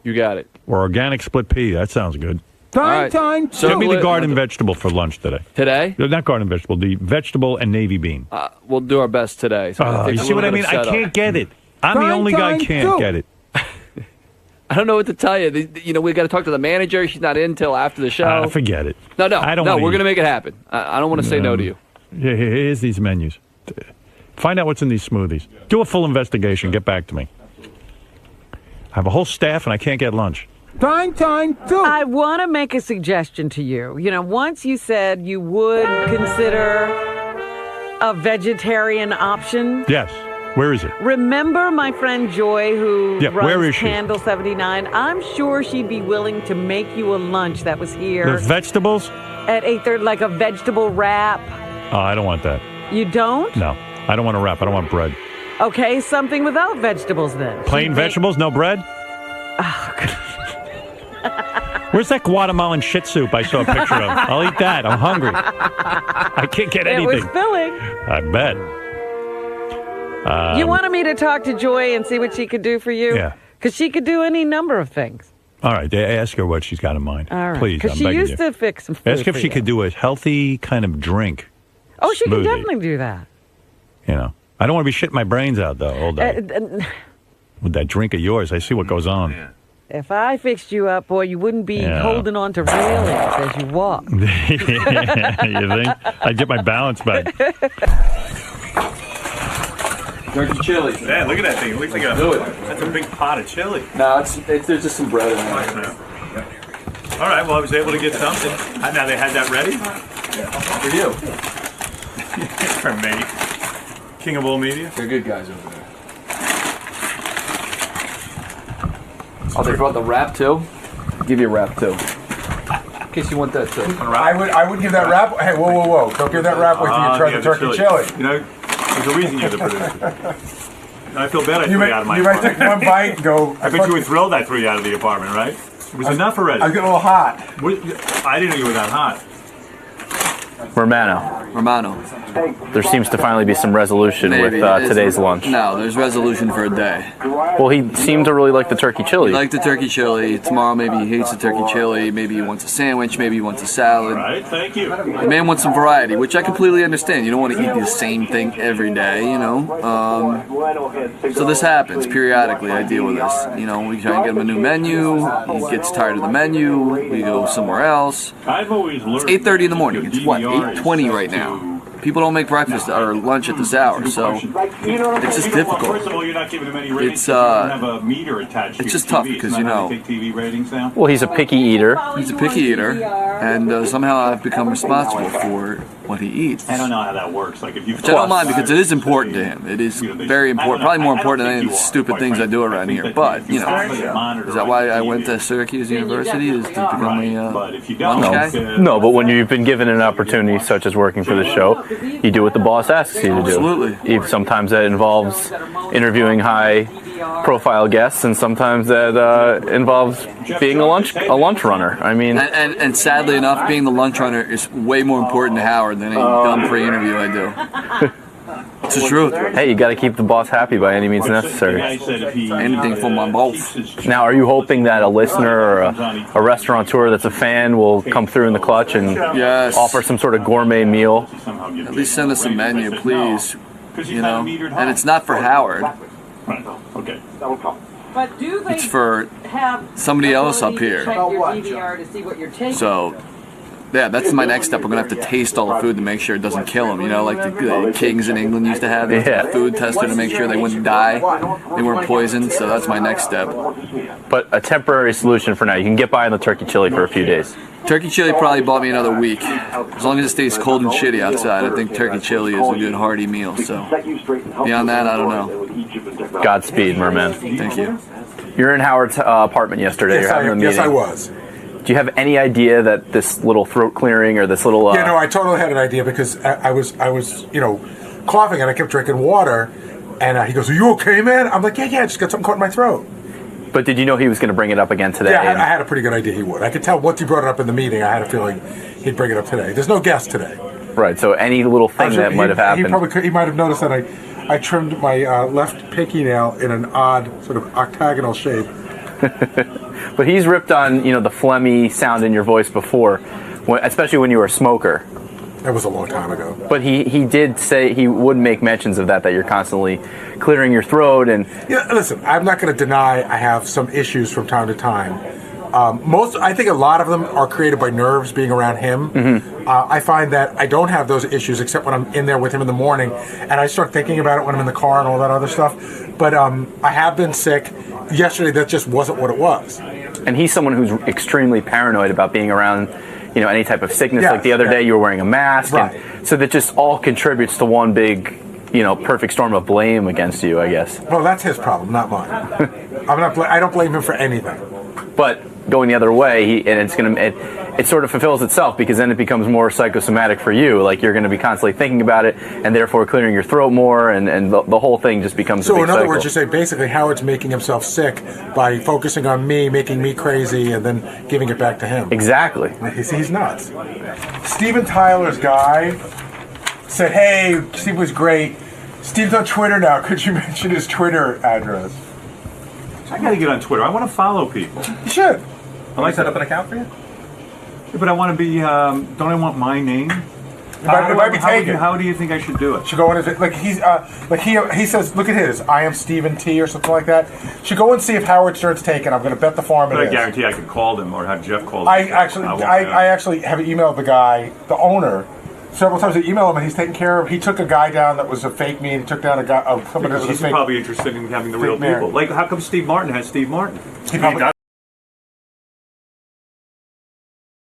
Speaker 9: You got it.
Speaker 1: Or organic split pea. That sounds good.
Speaker 19: Time.
Speaker 1: So give me the garden vegetable for lunch today.
Speaker 9: Today?
Speaker 1: Not garden vegetable, the vegetable and navy bean.
Speaker 9: We'll do our best today. So
Speaker 1: You see what I mean? I can't get it. I'm the only guy can't get it.
Speaker 9: I don't know what to tell you. We got to talk to the manager. She's not in till after the show.
Speaker 1: Forget it.
Speaker 9: No.
Speaker 1: I don't
Speaker 9: we're
Speaker 1: wanna
Speaker 9: going to make it happen. I don't want to say no to you.
Speaker 1: Yeah, here's these menus. Find out what's in these smoothies. Do a full investigation. Get back to me. I have a whole staff and I can't get lunch.
Speaker 19: Time.
Speaker 3: I want to make a suggestion to you. Once you said you would consider a vegetarian option.
Speaker 1: Yes. Where is it?
Speaker 3: Remember my friend Joy who
Speaker 1: where
Speaker 3: runs
Speaker 1: is she?
Speaker 3: Candle 79? I'm sure she'd be willing to make you a lunch that was here.
Speaker 1: The vegetables?
Speaker 3: At 8:30, like a vegetable wrap.
Speaker 1: Oh, I don't want that.
Speaker 3: You don't?
Speaker 1: No. I don't want a wrap. I don't want bread.
Speaker 3: Okay, something without vegetables then.
Speaker 1: Plain vegetables, no bread?
Speaker 3: Oh, God.
Speaker 1: Where's that Guatemalan shit soup I saw a picture of? I'll eat that. I'm hungry. I can't get anything.
Speaker 3: It was filling.
Speaker 1: I bet.
Speaker 3: You wanted me to talk to Joy and see what she could do for you?
Speaker 1: Yeah.
Speaker 3: Because she could do any number of things.
Speaker 1: All right. Ask her what she's got in mind.
Speaker 3: All right.
Speaker 1: Please,
Speaker 3: Because
Speaker 1: I'm
Speaker 3: she
Speaker 1: begging
Speaker 3: used
Speaker 1: you.
Speaker 3: to fix some food
Speaker 1: Ask if
Speaker 3: for
Speaker 1: she
Speaker 3: you.
Speaker 1: could do a healthy kind of drink.
Speaker 3: Oh, she can
Speaker 1: smoothie.
Speaker 3: definitely do that.
Speaker 1: I don't want to be shitting my brains out, though, all day. With that drink of yours, I see what goes on.
Speaker 3: If I fixed you up, boy, you wouldn't be holding on to railings as you walk.
Speaker 1: You think? I'd get my balance back.
Speaker 9: Turkey chili.
Speaker 1: Man, look at that thing. It looks like that's a big pot of chili.
Speaker 9: No, there's just some bread in there.
Speaker 1: All right, well, I was able to get something. Now they had that ready?
Speaker 9: For you.
Speaker 1: For me. King of all media.
Speaker 9: They're good guys over there. Oh, they brought the wrap too? I'll give you a wrap too. In case you want that too.
Speaker 19: I would give that wrap. Hey, whoa! Don't give that wrap with you. Try the turkey chili.
Speaker 1: There's a reason you're the producer. I feel bad I threw you out of my
Speaker 19: apartment. You might take one bite and go.
Speaker 1: I bet you were thrilled I threw you out of the apartment, right? It was enough already.
Speaker 19: I was getting a little hot.
Speaker 1: I didn't know you were that hot.
Speaker 12: Romano. There seems to finally be some resolution with today's lunch.
Speaker 9: No, there's resolution for a day.
Speaker 12: Well, he seemed to really like the turkey chili.
Speaker 9: He liked the turkey chili. Tomorrow maybe he hates the turkey chili. Maybe he wants a sandwich. Maybe he wants a salad.
Speaker 1: Right, thank you.
Speaker 9: The man wants some variety, which I completely understand. You don't want to eat the same thing every day, So this happens periodically. I deal with this. We try and get him a new menu. He gets tired of the menu. We go somewhere else.
Speaker 1: I've always learned.
Speaker 9: It's 8:30 in the morning. It's what, 8:20 right now. People don't make breakfast or lunch at this hour, so it's just difficult.
Speaker 1: First of all, you're not giving him any ratings.
Speaker 9: It's
Speaker 1: you don't have a meter attached.
Speaker 9: It's
Speaker 1: to
Speaker 9: just
Speaker 1: your
Speaker 9: tough
Speaker 1: TV.
Speaker 9: because
Speaker 1: It's
Speaker 9: you
Speaker 1: not how
Speaker 9: know.
Speaker 1: they take TV ratings now.
Speaker 12: Well, he's a picky eater.
Speaker 9: He's a picky eater, and somehow I've become responsible for what he eats.
Speaker 1: I don't know how that works. Like if you,
Speaker 9: Which I don't mind because it is important to him. It is very important, probably more important than any of the stupid things I do around here. But you know, is that why I went to Syracuse University? Is to become a lunch guy?
Speaker 12: No, but when you've been given an opportunity such as working for the show, you do what the boss asks you to do.
Speaker 9: Absolutely.
Speaker 12: Sometimes that involves interviewing high-profile guests, and sometimes that involves being a lunch runner. I mean,
Speaker 9: and sadly enough, being the lunch runner is way more important to Howard than any dumb pre-interview I do. It's the truth.
Speaker 12: Hey, you got to keep the boss happy by any means necessary.
Speaker 9: Anything for my boss.
Speaker 12: Now, are you hoping that a listener or a restaurateur that's a fan will come through in the clutch and offer some sort of gourmet meal?
Speaker 9: At least send us a menu, please. You know, and it's not for Howard.
Speaker 1: Okay.
Speaker 3: But do they
Speaker 9: It's for
Speaker 3: have
Speaker 9: somebody else up here.
Speaker 3: check your DVR to see what you're taking?
Speaker 9: So, yeah, that's my next step. We're going to have to taste all the food to make sure it doesn't kill them. You know, like the kings in England used to have a food tester to make sure they wouldn't die. They weren't poisoned, so that's my next step.
Speaker 12: But a temporary solution for now. You can get by on the turkey chili for a few days.
Speaker 9: Turkey chili probably bought me another week. As long as it stays cold and shitty outside, I think turkey chili is a good hearty meal. So, beyond that, I don't know.
Speaker 12: Godspeed, merman.
Speaker 9: Thank you.
Speaker 12: You're in Howard's apartment yesterday. You're having a meeting.
Speaker 19: Yes, I was.
Speaker 12: Do you have any idea that this little throat clearing or this little?
Speaker 19: Yeah, no, I totally had an idea because I was, coughing and I kept drinking water, and he goes, "Are you okay, man?" I'm like, "Yeah, I just got something caught in my throat."
Speaker 12: But did you know he was going to bring it up again today?
Speaker 19: Yeah, I had a pretty good idea he would. I could tell once he brought it up in the meeting. I had a feeling he'd bring it up today. There's no guest today.
Speaker 12: Right. So any little thing that might have happened.
Speaker 19: He might have noticed that I trimmed my left pinky nail in an odd sort of octagonal shape.
Speaker 12: But he's ripped on the phlegmy sound in your voice before, especially when you were a smoker.
Speaker 19: That was a long time ago.
Speaker 12: But he did say he would make mentions of that you're constantly clearing your throat and.
Speaker 19: Yeah, listen, I'm not going to deny I have some issues from time to time. I think a lot of them are created by nerves being around him.
Speaker 12: Mm-hmm.
Speaker 19: I find that I don't have those issues except when I'm in there with him in the morning, and I start thinking about it when I'm in the car and all that other stuff. But I have been sick. Yesterday, that just wasn't what it was.
Speaker 12: And he's someone who's extremely paranoid about being around, any type of sickness. Like the other day, you were wearing a mask,
Speaker 19: right.
Speaker 12: And so that just all contributes to one big, perfect storm of blame against you, I guess.
Speaker 19: Well, that's his problem, not mine. I don't blame him for anything.
Speaker 12: But going the other way, it sort of fulfills itself because then it becomes more psychosomatic for you. Like you're going to be constantly thinking about it, and therefore clearing your throat more, and the whole thing just becomes.
Speaker 19: So
Speaker 12: a big
Speaker 19: in other
Speaker 12: cycle.
Speaker 19: words, you say basically Howard's making himself sick by focusing on me, making me crazy, and then giving it back to him.
Speaker 12: Exactly.
Speaker 19: He's nuts. Steven Tyler's guy said, "Hey, Steve was great. Steve's on Twitter now. Could you mention his Twitter address?"
Speaker 1: I got to get on Twitter. I want to follow people.
Speaker 19: You should.
Speaker 1: I like set up an account for you. Yeah, but I want to be. Don't I want my name?
Speaker 19: It might be taken.
Speaker 1: How do you think I should do it?
Speaker 19: Should go on his he says, look at his. I am Stephen T or something like that. Should go and see if Howard Stern's taken. I'm going to bet the farm it
Speaker 1: But
Speaker 19: is.
Speaker 1: I guarantee I could call them or have Jeff call them.
Speaker 19: I actually have emailed the guy, the owner, several times. I emailed him and he's taken care of. He took a guy down that was a fake me and he took down a guy. Somebody that was a
Speaker 1: He's
Speaker 19: fake.
Speaker 1: probably interested in having the real
Speaker 19: man.
Speaker 1: people. Like how come Steve Martin has Steve Martin?
Speaker 19: He probably